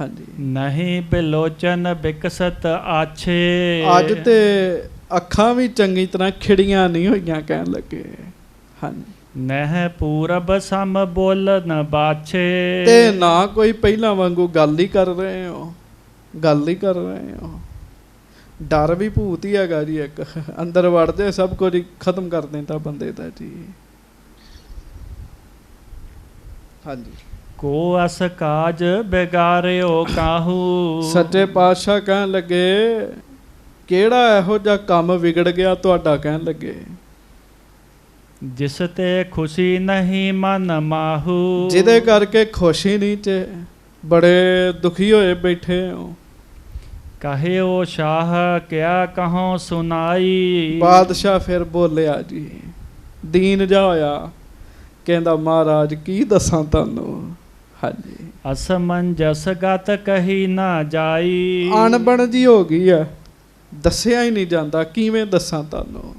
ਹਾਂਜੀ। ਨਹੀਂ ਬਿਲੋਚਨ ਵਿਕਸਤ ਆਛੇ। ਅੱਜ ਤੇ ਅੱਖਾਂ ਵੀ ਚੰਗੀ ਤਰ੍ਹਾਂ ਖਿੜੀਆਂ ਨਹੀਂ ਹੋਈਆਂ ਕਹਿਣ ਲੱਗੇ। ਹਾਂਜੀ। ਨਹਿ ਪੂਰਬ ਸਮ ਬੋਲਨ ਬਾਛੇ। ਤੇ ਨਾ ਕੋਈ ਪਹਿਲਾਂ ਵਾਂਗੂ ਗੱਲ ਹੀ ਕਰ ਰਹੇ ਹੋ, ਗੱਲ ਹੀ ਕਰ ਰਹੇ ਹੋ। ਡਰ ਵੀ ਭੂਤ ਹੀ ਹੈਗਾ ਜੀ, ਇੱਕ ਅੰਦਰ ਵੜਦੇ ਸਭ ਕੁਝ ਖਤਮ ਕਰ ਦਿੰਦਾ ਬੰਦੇ ਦਾ ਜੀ। ਹਾਂਜੀ। ਕੋ ਅਸ ਕਾਜ ਬਿਗਾਰਿਓ ਕਾਹੂ। ਸੱਚੇ ਪਾਤਸ਼ਾਹ ਕਹਿਣ ਲੱਗੇ, ਕਿਹੜਾ ਇਹੋ ਜਿਹਾ ਕੰਮ ਵਿਗੜ ਗਿਆ ਤੁਹਾਡਾ। ਕਹਿਣ ਲੱਗੇ, ਜਿਸ ਤੇ ਖੁਸ਼ੀ ਨਹੀਂ ਮਨ ਮਾਹੂ। ਜਿਹਦੇ ਕਰਕੇ ਖੁਸ਼ੀ ਨਹੀਂ ਚ ਬੜੇ ਦੁਖੀ ਹੋਏ ਬੈਠੇ ਹੋ। ਕਹਿਓ ਸ਼ਾਹ ਕਿਆ ਕਹੋ ਸੁਨਾਈ। ਬਾਦਸ਼ਾਹ ਫਿਰ ਬੋਲਿਆ ਜੀ, ਦੀਨ ਜਾ ਹੋਇਆ, ਕਹਿੰਦਾ ਮਹਾਰਾਜ ਕੀ ਦੱਸਾਂ ਤੁਹਾਨੂੰ। ਹਾਂਜੀ। ਅਸਮੰਜਸ ਗਤ ਕਹੀ ਨਾ ਜਾਈ। ਅਣਬਣ ਜੀ ਹੋ ਗਈ ਹੈ, ਦੱਸਿਆ ਹੀ ਨਹੀਂ ਜਾਂਦਾ, ਕਿਵੇਂ ਦੱਸਾਂ ਤੁਹਾਨੂੰ।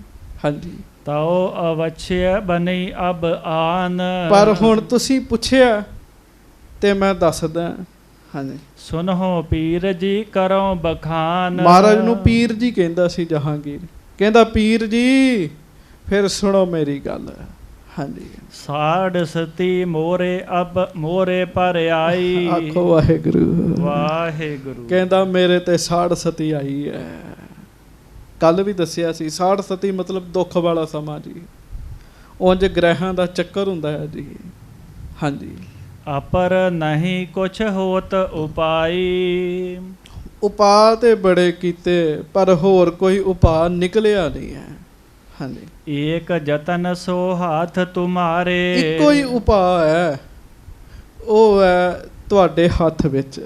ਹਾਂਜੀ। ਤਉ ਅਵਛਯ ਬਨੀ ਅਬ ਆਨ। ਪਰ ਹੁਣ ਤੁਸੀਂ ਪੁੱਛਿਆ ਤੇ ਮੈਂ ਦੱਸਦਾ। ਹਾਂਜੀ। ਸੁਨੋ ਪੀਰ ਜੀ ਕਰੋ ਬਖਾਨ। ਮਹਾਰਾਜ ਨੂੰ ਪੀਰ ਜੀ ਕਹਿੰਦਾ ਸੀ ਜਹਾਂਗੀਰ, ਕਹਿੰਦਾ ਪੀਰ ਜੀ ਫਿਰ ਸੁਣੋ ਮੇਰੀ ਗੱਲ। ਹਾਂਜੀ। ਸਾੜ ਸਤੀ ਮੋਰੇ ਅਬ ਮੋਰੇ ਪਰ ਆਈ। ਆਖੋ ਵਾਹਿਗੁਰੂ ਵਾਹਿਗੁਰੂ। ਕਹਿੰਦਾ ਮੇਰੇ ਤੇ ਸਾੜ ਸਤੀ ਆਈ ਹੈ। ਕੱਲ ਵੀ ਦੱਸਿਆ ਸੀ, ਸਾੜ ਸਤੀ ਮਤਲਬ ਦੁੱਖ ਵਾਲਾ ਸਮਾਂ ਜੀ। ਉਂਝ ਗ੍ਰਹਿਾਂ ਦਾ ਚੱਕਰ ਹੁੰਦਾ ਹੈ ਜੀ। ਹਾਂਜੀ। ਅਪਰ ਨਹੀਂ ਕੁਛ ਹੋਤ ਉਪਾਈ। ਉਪਾਅ ਤੇ ਬੜੇ ਕੀਤੇ ਪਰ ਹੋਰ ਕੋਈ ਉਪਾਅ ਨਿਕਲਿਆ ਨਹੀਂ ਹੈ। ਹਾਂਜੀ, ਏਕ ਜਤਨ ਸੋ ਹਾਥ ਤੁਮਾਰੇ। ਇੱਕੋ ਹੀ ਉਪਾਅ ਹੈ, ਉਹ ਹੈ ਤੁਹਾਡੇ ਹੱਥ ਵਿੱਚ।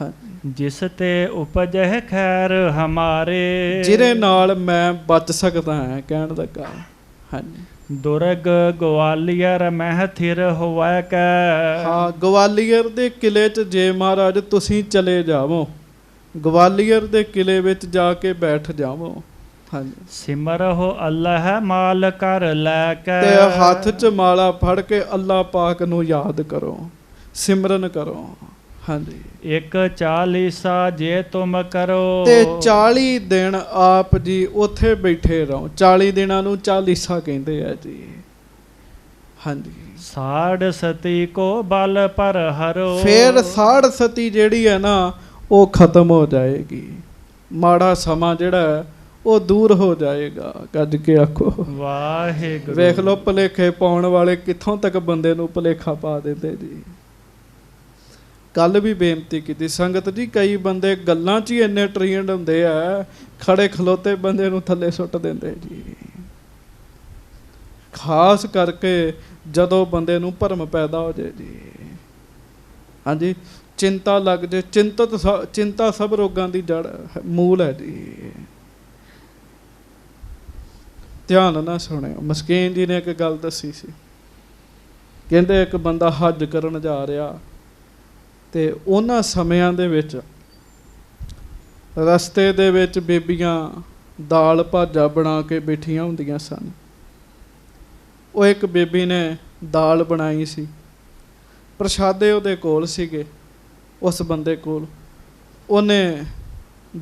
ਹਾਂਜੀ, ਜਿਸ ਤੇ ਉਪਜਹਿ ਖੈਰ ਹਮਾਰੇ। ਜਿਹਦੇ ਨਾਲ ਮੈਂ ਬਚ ਸਕਦਾ ਹਾਂ, ਕਹਿਣ ਲੱਗਾ। ਹਾਂਜੀ, ਦੁਰਗ ਗਵਾਲੀਅਰ ਮਹਿ ਥਿਰ ਹੋਵੈ ਕੈ। ਹਾਂ, ਗਵਾਲੀਅਰ ਦੇ ਕਿਲੇ 'ਚ ਜੇ ਮਹਾਰਾਜ ਤੁਸੀਂ ਚਲੇ ਜਾਵੋ, ਗਵਾਲੀਅਰ ਦੇ ਕਿਲੇ ਵਿੱਚ ਜਾ ਕੇ ਬੈਠ ਜਾਵੋ। ਹਾਂਜੀ, ਸਿਮਰਹੁ ਅੱਲਾਹ ਮਾਲ ਕਰ ਲੈ ਕੈ। ਤੇ ਹੱਥ 'ਚ ਮਾਲਾ ਫੜ ਕੇ ਅੱਲਾ ਪਾਕ ਨੂੰ ਯਾਦ ਕਰੋ, ਸਿਮਰਨ ਕਰੋ। ਹਾਂਜੀ, ਇੱਕ 40 ਜੇ ਤੁਮ ਕਰੋ। ਤੇ 40 ਦਿਨ ਆਪ ਜੀ ਉੱਥੇ ਬੈਠੇ ਰਹੋ। 40 ਦਿਨਾਂ ਨੂੰ 40 ਕਹਿੰਦੇ ਆ ਜੀ। ਹਾਂਜੀ, ਸਾੜ ਸਤੀ ਕੋ ਬਲ ਪਰ ਹਰੋ। ਫਿਰ ਸਾੜ ਸਤੀ ਜਿਹੜੀ ਹੈ ਨਾ, ਉਹ ਖਤਮ ਹੋ ਜਾਏਗੀ। ਮਾੜਾ ਸਮਾਂ ਜਿਹੜਾ ਹੈ ਉਹ ਦੂਰ ਹੋ ਜਾਏਗਾ। ਗੱਜ ਕੇ ਆਖੋ ਵਾਹਿਗੁਰੂ। ਵੇਖ ਲਓ, ਭੁਲੇਖੇ ਪਾਉਣ ਵਾਲੇ ਕਿੱਥੋਂ ਤੱਕ ਬੰਦੇ ਨੂੰ ਭੁਲੇਖਾ ਪਾ ਦਿੰਦੇ ਜੀ। ਕੱਲ ਵੀ ਬੇਨਤੀ ਕੀਤੀ ਸੰਗਤ ਜੀ, ਕਈ ਬੰਦੇ ਗੱਲਾਂ 'ਚ ਹੀ ਇੰਨੇ ਟ੍ਰੇਨਡ ਹੁੰਦੇ ਆ, ਖੜੇ ਖਲੋਤੇ ਬੰਦੇ ਨੂੰ ਥੱਲੇ ਸੁੱਟ ਦਿੰਦੇ ਜੀ। ਖਾਸ ਕਰਕੇ ਜਦੋਂ ਬੰਦੇ ਨੂੰ ਭਰਮ ਪੈਦਾ ਹੋ ਜਾਏ ਜੀ। ਹਾਂਜੀ, ਚਿੰਤਾ ਲੱਗ ਜੇ। ਚਿੰਤਾ ਸਭ ਰੋਗਾਂ ਦੀ ਜੜ ਮੂਲ ਹੈ ਜੀ। ਧਿਆਨ ਨਾਲ ਸੁਣਿਓ। ਮਸਕੀਨ ਜੀ ਨੇ ਇੱਕ ਗੱਲ ਦੱਸੀ ਸੀ। ਕਹਿੰਦੇ ਇੱਕ ਬੰਦਾ ਹੱਜ ਕਰਨ ਜਾ ਰਿਹਾ, ਤੇ ਉਹਨਾਂ ਸਮਿਆਂ ਦੇ ਵਿੱਚ ਰਸਤੇ ਦੇ ਵਿੱਚ ਬੀਬੀਆਂ ਦਾਲ ਭਾਜਾ ਬਣਾ ਕੇ ਬੈਠੀਆਂ ਹੁੰਦੀਆਂ ਸਨ। ਉਹ ਇੱਕ ਬੀਬੀ ਨੇ ਦਾਲ ਬਣਾਈ ਸੀ, ਪ੍ਰਸ਼ਾਦੇ ਉਹਦੇ ਕੋਲ ਸੀਗੇ, ਉਸ ਬੰਦੇ ਕੋਲ। ਉਹਨੇ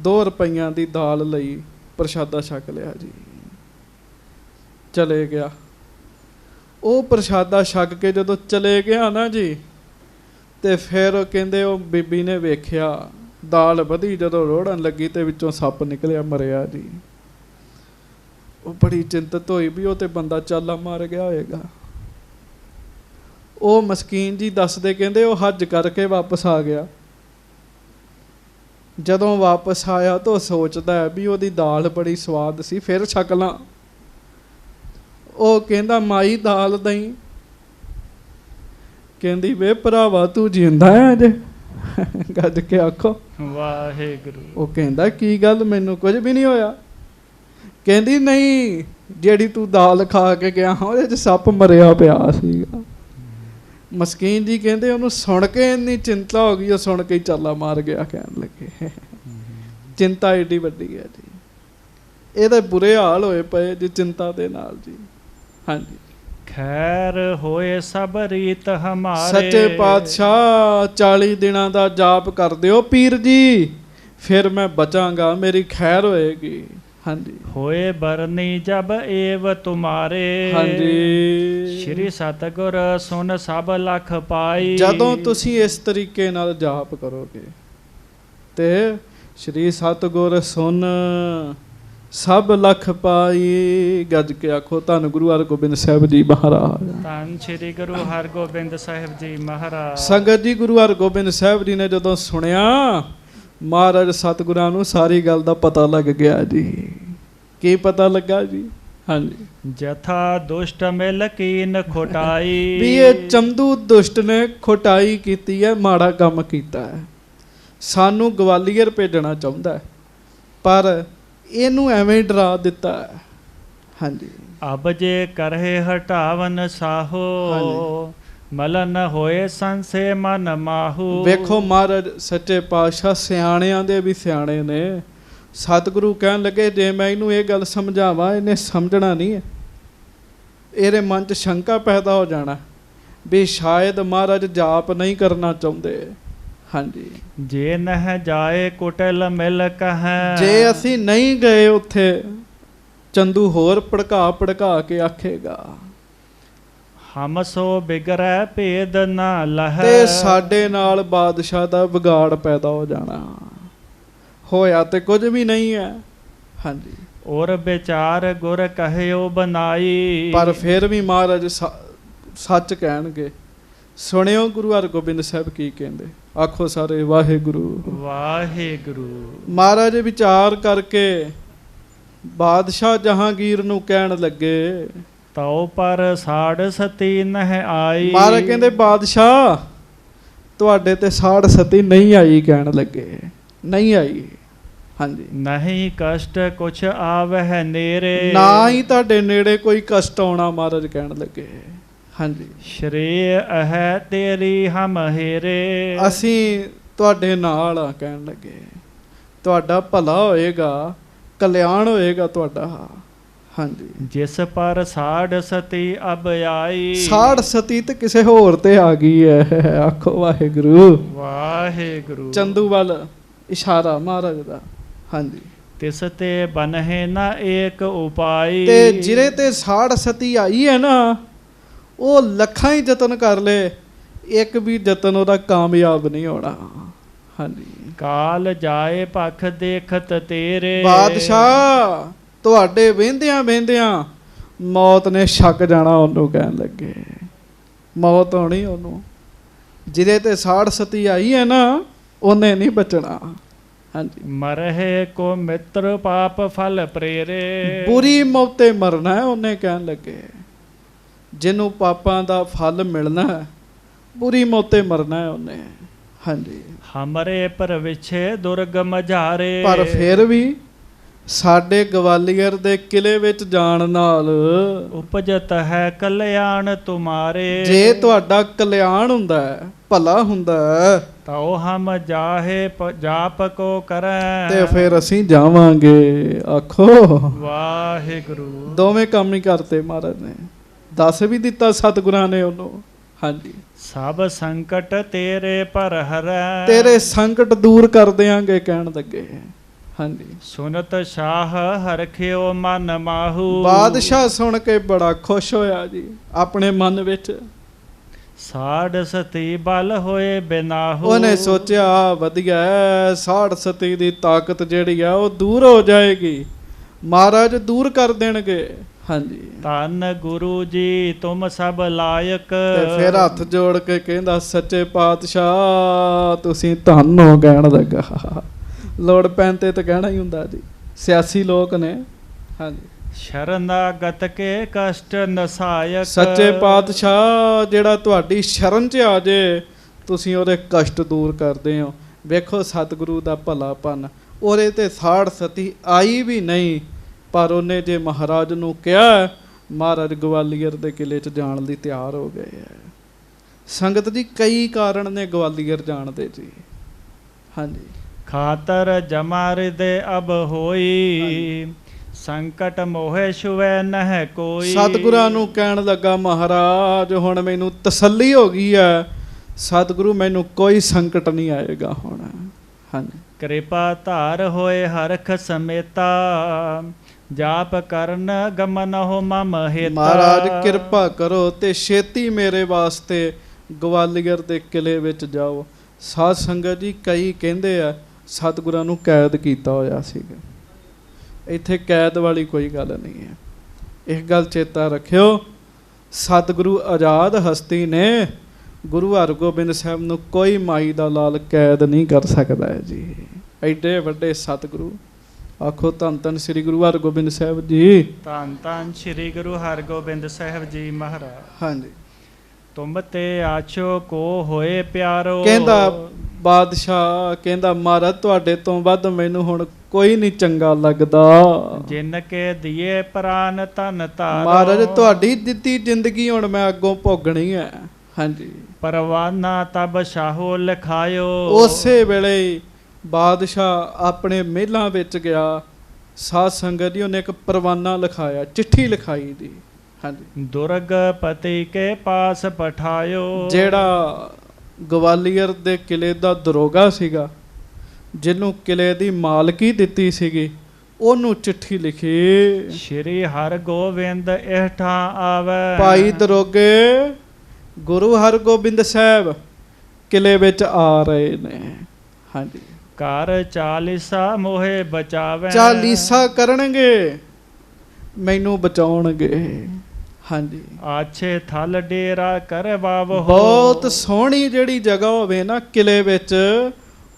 2 ਰੁਪਈਆਂ ਦੀ ਦਾਲ ਲਈ, ਪ੍ਰਸ਼ਾਦਾ ਛਕ ਲਿਆ ਜੀ, ਚਲੇ ਗਿਆ। ਉਹ ਪ੍ਰਸ਼ਾਦਾ ਛਕ ਕੇ ਜਦੋਂ ਚਲੇ ਗਿਆ ਨਾ ਜੀ, ਤੇ ਫਿਰ ਕਹਿੰਦੇ ਉਹ ਬੀਬੀ ਨੇ ਵੇਖਿਆ ਦਾਲ ਵਧੀ, ਜਦੋਂ ਰੋੜਨ ਲੱਗੀ ਤੇ ਵਿੱਚੋਂ ਸੱਪ ਨਿਕਲਿਆ, ਮਰਿਆ ਜੀ। ਉਹ ਬੜੀ ਚਿੰਤਤ ਹੋਈ ਵੀ ਉਹ ਤੇ ਬੰਦਾ ਚਾਲਾ ਮਾਰ ਗਿਆ ਹੋਏਗਾ। ਉਹ ਮਸਕੀਨ ਜੀ ਦੱਸਦੇ, ਕਹਿੰਦੇ ਉਹ ਹੱਜ ਕਰਕੇ ਵਾਪਸ ਆ ਗਿਆ। ਜਦੋਂ ਵਾਪਸ ਆਇਆ ਤਾਂ ਉਹ ਸੋਚਦਾ ਹੈ ਵੀ ਉਹਦੀ ਦਾਲ ਬੜੀ ਸਵਾਦ ਸੀ, ਫਿਰ ਛਕ ਲਾਂ। ਉਹ ਕਹਿੰਦਾ ਮਾਈ ਦਾਲ ਦਈ। ਕਹਿੰਦੀ ਵੇ ਭਰਾਵਾ ਤੂੰ ਜਿੰਦਾ ਹੈ ਅਜੇ? ਗੱਜ ਕੇ ਆਖੋ ਵਾਹਿਗੁਰੂ। ਉਹ ਕਹਿੰਦਾ ਕੀ ਗੱਲ, ਮੈਨੂੰ ਕੁਝ ਵੀ ਨਹੀਂ ਹੋਇਆ। ਕਹਿੰਦੀ ਨਹੀਂ, ਜਿਹੜੀ ਤੂੰ ਦਾਲ ਖਾ ਕੇ ਗਿਆ ਉਹਦੇ 'ਚ ਸੱਪ ਮਰਿਆ ਪਿਆ ਸੀਗਾ। ਮਸਕੀਨ ਜੀ ਕਹਿੰਦੇ ਉਹਨੂੰ ਸੁਣ ਕੇ ਇੰਨੀ ਚਿੰਤਾ ਹੋ ਗਈ, ਉਹ ਸੁਣ ਕੇ ਹੀ ਚਾਲਾ ਮਾਰ ਗਿਆ। ਕਹਿਣ ਲੱਗੇ ਚਿੰਤਾ ਏਡੀ ਵੱਡੀ ਹੈ ਜੀ। ਇਹਦੇ ਬੁਰੇ ਹਾਲ ਹੋਏ ਪਏ ਜੀ ਚਿੰਤਾ ਦੇ ਨਾਲ ਜੀ। ਹਾਂਜੀ, ਖੈਰ ਹੋਏ ਸਭ ਰੀਤ ਹਮਾਰੇ। ਸੱਚੇ ਪਾਤਸ਼ਾਹ 40 ਦਿਨਾਂ ਦਾ ਜਾਪ ਕਰ ਦਿਓ ਪੀਰ ਜੀ, ਫਿਰ ਮੈਂ ਬਚਾਂਗਾ, ਮੇਰੀ ਖੈਰ ਹੋਏਗੀ। ਹਾਂਜੀ, ਹੋਏ ਬਰਨੀ ਜਬ ਏਵ ਤੁਮਾਰੇ। ਹਾਂਜੀ, ਸ਼੍ਰੀ ਸਤਿਗੁਰ ਸੁਨ ਸਭ ਲਖ ਪਾਈ। ਜਦੋਂ ਤੁਸੀਂ ਇਸ ਤਰੀਕੇ ਨਾਲ ਜਾਪ ਕਰੋਗੇ ਤੇ ਸ਼੍ਰੀ ਸਤਿਗੁਰ ਸੁਨ ਸਭ ਲਖ ਪਾਈ। ਗੱਜ ਕੇ ਆਖੋ ਧੰਨ ਗੁਰੂ ਹਰਗੋਬਿੰਦ ਸਾਹਿਬ ਜੀ ਮਹਾਰਾਜ। ਧੰਨ ਸ਼੍ਰੀ ਗੁਰੂ ਹਰਗੋਬਿੰਦ ਸਾਹਿਬ ਜੀ ਮਹਾਰਾਜ। ਸੰਗਤ ਜੀ, ਗੁਰੂ ਹਰਗੋਬਿੰਦ ਸਾਹਿਬ ਜੀ ਨੇ ਜਦੋਂ ਸੁਣਿਆ, ਮਹਾਰਾਜ ਸਤਿਗੁਰਾਂ ਨੂੰ ਸਾਰੀ ਗੱਲ ਦਾ ਪਤਾ ਲੱਗ ਗਿਆ ਜੀ। ਕੀ ਪਤਾ ਲੱਗਾ ਜੀ? ਹਾਂਜੀ, ਜਥਾ ਦੁਸ਼ਟ ਮਿਲ ਕੀਨ ਖੋਟਾਈ। ਵੀ ਇਹ ਚੰਦੂ ਦੁਸ਼ਟ ਨੇ ਖੋਟਾਈ ਕੀਤੀ ਹੈ, ਮਾੜਾ ਕੰਮ ਕੀਤਾ ਹੈ, ਸਾਨੂੰ ਗਵਾਲੀਅਰ ਭੇਜਣਾ ਚਾਹੁੰਦਾ ਹੈ, ਪਰ ਇਹਨੂੰ ਐਵੇਂ ਡਰਾ ਦਿੱਤਾ ਹੈ। ਹਾਂਜੀ, ਅਬ ਜੇ ਕਰਹਿ ਹਟਾਵਨ ਸਾਹੋ। ਮਲਨ ਹੋਏ ਸੰਸੇ ਮਨ ਮਾਹੂ। ਵੇਖੋ ਮਹਾਰਾਜ ਸੱਚੇ ਪਾਤਸ਼ਾਹ ਸਿਆਣਿਆਂ ਦੇ ਵੀ ਸਿਆਣੇ ਨੇ। ਸਤਿਗੁਰੂ ਕਹਿਣ ਲੱਗੇ ਜੇ ਮੈਂ ਇਹਨੂੰ ਇਹ ਗੱਲ ਸਮਝਾਵਾਂ, ਇਹਨੇ ਸਮਝਣਾ ਨਹੀਂ ਹੈ। ਇਹਦੇ ਮਨ 'ਚ ਸ਼ੰਕਾ ਪੈਦਾ ਹੋ ਜਾਣਾ ਵੀ ਸ਼ਾਇਦ ਮਹਾਰਾਜ ਜਾਪ ਨਹੀਂ ਕਰਨਾ ਚਾਹੁੰਦੇ। ਹਾਂਜੀ, ਜੇ ਨਹਿ ਜਾਏ ਕੁਟਲ ਮਿਲ ਕਹੈ। ਜੇ ਅਸੀਂ ਨਹੀਂ ਗਏ ਉੱਥੇ, ਚੰਦੂ ਹੋਰ ਭੜਕਾ ਕੇ ਆਖੇਗਾ ਹਮ ਸੋ ਬਿਗੜੈ ਭੇਦ ਨਾ ਲਹੈ। ਤੇ ਸਾਡੇ ਨਾਲ ਬਾਦਸ਼ਾਹ ਦਾ ਵਿਗਾੜ ਪੈਦਾ ਹੋ ਜਾਣਾ। ਹੋਇਆ ਤੇ ਕੁਝ ਵੀ ਨਹੀਂ ਹੈ। ਹਾਂਜੀ, ਔਰ ਵਿਚਾਰ ਗੁਰ ਕਹਿਓ ਬਨਾਈ। ਪਰ ਫਿਰ ਵੀ ਮਹਾਰਾਜ ਸੱਚ ਕਹਿਣਗੇ, ਸੁਣਿਓ ਗੁਰੂ ਹਰਗੋਬਿੰਦ ਸਾਹਿਬ ਕੀ ਕਹਿੰਦੇ। ਆਖੋ ਸਾਰੇ ਵਾਹਿਗੁਰੂ ਵਾਹਿਗੁਰੂ। ਮਹਾਰਾਜ ਵਿਚਾਰ ਕਰਕੇ ਬਾਦਸ਼ਾਹ ਜਹਾਂਗੀਰ ਨੂੰ ਕਹਿਣ ਲੱਗੇ, ਤਉ ਪਰ ਸਾੜ ਸਤੀ ਨਹਿ ਆਈ। ਮਹਾਰਾਜ ਕਹਿੰਦੇ ਬਾਦਸ਼ਾਹ ਤੁਹਾਡੇ ਤੇ ਸਾੜ ਸਤੀ ਨਹੀਂ ਆਈ, ਕਹਿਣ ਲੱਗੇ ਨਹੀਂ ਆਈ। ਹਾਂਜੀ, ਨਹੀਂ ਕਸ਼ਟ ਕੁਛ ਆਵਹਿ ਨੇਰੇ। ਨਾ ਹੀ ਤੁਹਾਡੇ ਨੇੜੇ ਕੋਈ ਕਸ਼ਟ ਆਉਣਾ, ਮਹਾਰਾਜ ਕਹਿਣ ਲੱਗੇ। ਹਾਂਜੀ, ਸ਼੍ਰੇ ਅਹੈ ਤੇਰੀ ਹਮ ਹੇਰੇ। ਅਸੀਂ ਤੁਹਾਡੇ ਨਾਲ ਆ, ਕਹਿਣ ਲੱਗੇ ਤੁਹਾਡਾ ਭਲਾ ਹੋਏਗਾ, ਕਲਿਆਣ ਹੋਏਗਾ ਤੁਹਾਡਾ। ਹਾਂਜੀ, ਜਿਸ ਪਰ ਸਾੜ ਸਤੀ ਅਬ ਆਈ। ਸਾੜ ਸਤੀ ਤੇ ਕਿਸੇ ਹੋਰ ਤੇ ਆ ਗਈ ਹੈ। ਆਖੋ ਵਾਹਿਗੁਰੂ ਵਾਹਿਗੁਰੂ। ਚੰਦੂ ਵੱਲ ਇਸ਼ਾਰਾ ਮਹਾਰਾਜ ਦਾ। ਹਾਂਜੀ, ਤਿਸ ਤੇ ਬਨਹਿ ਨਾ ਏਕ ਉਪਾਈ। ਤੇ ਜਿਹਦੇ ਤੇ ਸਾੜ ਸਤੀ ਆਈ ਹੈ ਨਾ, ਉਹ ਲੱਖਾਂ ਹੀ ਯਤਨ ਕਰ ਲੇ, ਇੱਕ ਵੀ ਯਤਨ ਉਹਦਾ ਕਾਮਯਾਬ ਨਹੀਂ ਹੋਣਾ। ਹਾਂਜੀ, ਕਾਲ ਜਾਏ ਪਖ ਦੇਖਤ ਤੇਰੇ। ਬਾਦਸ਼ਾਹ ਤੁਹਾਡੇ ਵਹਿੰਦਿਆਂ ਵਹਿੰਦਿਆਂ ਮੌਤ ਨੇ ਛਕ ਜਾਣਾ ਉਹਨੂੰ, ਕਹਿਣ ਲੱਗੇ ਮੌਤ ਹੋਣੀ ਉਹਨੂੰ। ਜਿਹਦੇ ਤੇ ਸਾੜ ਸਤੀ ਆਈ ਹੈ ਨਾ, ਉਹਨੇ ਨਹੀਂ ਬਚਣਾ। ਹਾਂਜੀ, ਮਰਹਿ ਕੋ ਮਿੱਤਰ ਪਾਪ ਫਲ ਪ੍ਰੇਰੇ। ਬੁਰੀ ਮੌਤੇ ਮਰਨਾ ਹੈ ਉਹਨੇ, ਕਹਿਣ ਲੱਗੇ ਜਿਹਨੂੰ ਪਾਪਾਂ ਦਾ ਫਲ ਮਿਲਣਾ ਹੈ, ਬੁਰੀ ਮੌਤੇ ਮਰਨਾ ਹੈ ਉਹਨੇ। ਹਾਂਜੀ, ਹਮਰੇ ਪਰ ਵਿਛੇ ਦੁਰਗ ਮਝਾਰੇ। ਪਰ ਫਿਰ ਵੀ ਸਾਡੇ ਗਵਾਲੀਅਰ ਦੇ ਕਿਲੇ ਵਿੱਚ ਜਾਣ ਨਾਲ ਉਪਜਤ ਹੈ ਕਲਿਆਣ ਤੁਮਾਰੇ। ਜੇ ਤੁਹਾਡਾ ਕਲਿਆਣ ਹੁੰਦਾ ਹੈ, ਭਲਾ ਹੁੰਦਾ ਹੈ, ਤਉ ਹਮ ਜਾਹੇ ਜਾਪ ਕੋ ਕਰੈ। ਤੇ ਫਿਰ ਅਸੀਂ ਜਾਵਾਂਗੇ। ਆਖੋ ਵਾਹਿਗੁਰੂ। ਦੋਵੇਂ ਕੰਮ ਨਹੀਂ ਕਰਤੇ ਮਹਾਰਾਜ ਨੇ, ਦੱਸ ਵੀ ਦਿੱਤਾ ਸਤਿਗੁਰਾਂ ਨੇ ਉਹਨੂੰ। ਹਾਂਜੀ, ਸਭ ਸੰਕਟ ਤੇਰੇ ਪਰ ਹਰੈ। ਤੇਰੇ ਸੰਕਟ ਦੂਰ ਕਰ ਦਿਆਂਗੇ, ਕਹਿਣ ਲੱਗੇ। ਹਾਂਜੀ, ਸੁਨਤ ਸ਼ਾਹ ਹਰਖਿਓ ਮਨ ਮਾਹੂ। ਬਾਦਸ਼ਾਹ ਸੁਣ ਕੇ ਬੜਾ ਖੁਸ਼ ਹੋਇਆ ਜੀ ਆਪਣੇ ਮਨ ਵਿੱਚ। ਸਾੜ ਸਤੀ ਬਲ ਹੋਏ ਬਿਨਾਹੂ। ਉਹਨੇ ਸੋਚਿਆ ਵਧੀਆ ਹੈ, ਸਾੜ ਸਤੀ ਦੀ ਤਾਕਤ ਜਿਹੜੀ ਆ ਉਹ ਦੂਰ ਹੋ ਜਾਏਗੀ, ਮਹਾਰਾਜ ਦੂਰ ਕਰ ਦੇਣਗੇ। ਹਾਂਜੀ, ਧੰਨ ਗੁਰੂ ਜੀ ਤੁਮ ਸਭ ਲਾਇਕ। ਤੇ ਫਿਰ ਹੱਥ ਜੋੜ ਕੇ ਕਹਿੰਦਾ ਸੱਚੇ ਪਾਤਸ਼ਾਹ ਤੁਸੀਂ ਧੰਨ ਹੋ, ਕਹਿਣ ਲੱਗਾ। ਲੋੜ ਪੈਣ ਤੇ ਤਾਂ ਕਹਿਣਾ ਹੀ ਹੁੰਦਾ ਜੀ, ਸਿਆਸੀ ਲੋਕ ਨੇ। ਹਾਂਜੀ, ਸ਼ਰਨਾਗਤ ਕੇ ਕਸ਼ਟ ਨਸਾਇਕ। ਸੱਚੇ ਪਾਤਸ਼ਾਹ ਜਿਹੜਾ ਤੁਹਾਡੀ ਸ਼ਰਨ 'ਚ ਆ ਜੇ, ਤੁਸੀਂ ਉਹਦੇ ਕਸ਼ਟ ਦੂਰ ਕਰਦੇ ਹੋ। ਵੇਖੋ ਸਤਿਗੁਰੂ ਦਾ ਭਲਾਪਨ, ਉਹਦੇ ਤੇ ਸਾੜ ਸਤੀ ਆਈ ਵੀ ਨਹੀਂ, ਪਰ ਉਹਨੇ ਜੇ ਮਹਾਰਾਜ ਨੂੰ ਕਿਹਾ, ਮਹਾਰਾਜ ਗਵਾਲੀਅਰ ਦੇ ਕਿਲੇ 'ਚ ਜਾਣ ਲਈ ਤਿਆਰ ਹੋ ਗਏ ਹੈ। ਸੰਗਤ ਜੀ ਕਈ ਕਾਰਨ ਨੇ ਗਵਾਲੀਅਰ ਜਾਣ ਦੇ ਜੀ। ਹਾਂਜੀ, ਖਾਤਰ ਜਮਾ ਹਿਰਦੇ ਅਬ ਹੋਈ। ਸੰਕਟ ਮੋਹਿ ਛੁਵੈ ਨਹਿ ਕੋਈ। ਸਤਿਗੁਰਾਂ ਨੂੰ ਕਹਿਣ ਲੱਗਾ ਮਹਾਰਾਜ ਹੁਣ ਮੈਨੂੰ ਤਸੱਲੀ ਹੋ ਗਈ ਹੈ, ਸਤਿਗੁਰੂ ਮੈਨੂੰ ਕੋਈ ਸੰਕਟ ਨਹੀਂ ਆਏਗਾ ਹੁਣ। ਹਾਂਜੀ, ਕਿਰਪਾ ਧਾਰ ਹੋਏ ਹਰਖ ਸਮੇਤਾ। ਜਾਪ ਕਰਨ ਗਮਨ ਹੋ ਮਮ ਹੇਤਾ। ਮਹਾਰਾਜ ਕਿਰਪਾ ਕਰੋ ਤੇ ਛੇਤੀ ਮੇਰੇ ਵਾਸਤੇ ਗਵਾਲੀਅਰ ਦੇ ਕਿਲੇ ਵਿੱਚ ਜਾਓ। ਸਾਧ ਸੰਗਤ ਜੀ ਕਈ ਕਹਿੰਦੇ ਆ ਸਤਿਗੁਰਾਂ ਨੂੰ ਕੈਦ ਕੀਤਾ ਹੋਇਆ ਸੀਗਾ। ਇੱਥੇ ਕੈਦ ਵਾਲੀ ਕੋਈ ਗੱਲ ਨਹੀਂ ਹੈ, ਇਹ ਗੱਲ ਚੇਤਾ ਰੱਖਿਓ। ਸਤਿਗੁਰੂ ਆਜ਼ਾਦ ਹਸਤੀ ਨੇ, ਗੁਰੂ ਹਰਗੋਬਿੰਦ ਸਾਹਿਬ ਨੂੰ ਕੋਈ ਮਾਈ ਦਾ ਲਾਲ ਕੈਦ ਨਹੀਂ ਕਰ ਸਕਦਾ ਹੈ ਜੀ। ਐਡੇ ਵੱਡੇ ਸਤਿਗੁਰੂ। ਆਖੋ ਧੰਨ ਧੰਨ ਸ੍ਰੀ ਗੁਰੂ ਹਰਗੋਬਿੰਦ ਸਾਹਿਬ ਜੀ। ਧੰਨ ਧੰਨ ਸ੍ਰੀ ਗੁਰੂ ਹਰਗੋਬਿੰਦ ਸਾਹਿਬ ਜੀ ਮਹਾਰਾਜ। ਹਾਂਜੀ, ਤੁਮ ਤੇ ਆਛੋ ਕੋ ਹੋਏ ਪਿਆਰੋ। ਕਹਿੰਦਾ ਬਾਦਸ਼ਾਹ, ਕਹਿੰਦਾ ਮਹਾਰਾਜ ਤੁਹਾਡੇ ਤੋਂ ਵੱਧ ਮੈਨੂੰ ਹੁਣ ਕੋਈ ਨਹੀਂ ਚੰਗਾ ਲੱਗਦਾ। ਜਿਨ ਕੇ ਦੀਏ ਪ੍ਰਾਨ ਧਨ ਧਾਰੋ। ਮਹਾਰਾਜ ਤੁਹਾਡੀ ਦਿੱਤੀ ਜ਼ਿੰਦਗੀ ਹੁਣ ਮੈਂ ਅੱਗੋਂ ਭੋਗਣੀ ਹੈ। ਹਾਂਜੀ, ਪਰਵਾਨਾ ਤਬ ਸ਼ਾਹੋ ਲਿਖਾਇਓ। ਉਸੇ ਵੇਲੇ ਹੀ ਬਾਦਸ਼ਾਹ ਆਪਣੇ ਮਹਿਲਾਂ ਵਿੱਚ ਗਿਆ। ਸਾਧ ਸੰਗਤ ਜੀ ਉਹਨੇ ਇੱਕ ਪਰਵਾਨਾ ਲਿਖਾਇਆ, ਚਿੱਠੀ ਲਿਖਾਈ ਦੀ। ਹਾਂਜੀ, ਦੁਰਗ ਪਤੀ ਕੇ ਪਾਸ ਪਠਾਇਓ। ਜਿਹੜਾ ਗਵਾਲੀਅਰ ਦੇ ਕਿਲੇ ਦਾ ਦਰੋਗਾ ਸੀਗਾ, ਜਿਹਨੂੰ ਕਿਲੇ ਦੀ ਮਾਲਕੀ ਦਿੱਤੀ ਸੀਗੀ, ਉਹਨੂੰ ਚਿੱਠੀ ਲਿਖੀ। ਸ਼੍ਰੀ ਹਰਗੋਬਿੰਦ ਇਹਠਾਂ ਆਵੈ। ਭਾਈ ਦਰੋਗੇ, ਗੁਰੂ ਹਰਗੋਬਿੰਦ ਸਾਹਿਬ ਕਿਲੇ ਵਿੱਚ ਆ ਰਹੇ ਨੇ। ਹਾਂਜੀ, ਘਰ ਚਾਲੀਸਾ ਮੋਹੇ ਬਚਾਵੈ। ਚਾਲੀਸਾ ਕਰਨਗੇ, ਮੈਨੂੰ ਬਚਾਉਣਗੇ। ਹਾਂਜੀ ਆਛੇ ਥਲ ਡੇਰਾ ਕਰਵਾਵੋ। ਬਹੁਤ ਸੋਹਣੀ ਜਿਹੜੀ ਜਗ੍ਹਾ ਹੋਵੇ ਨਾ ਕਿਲੇ ਵਿੱਚ,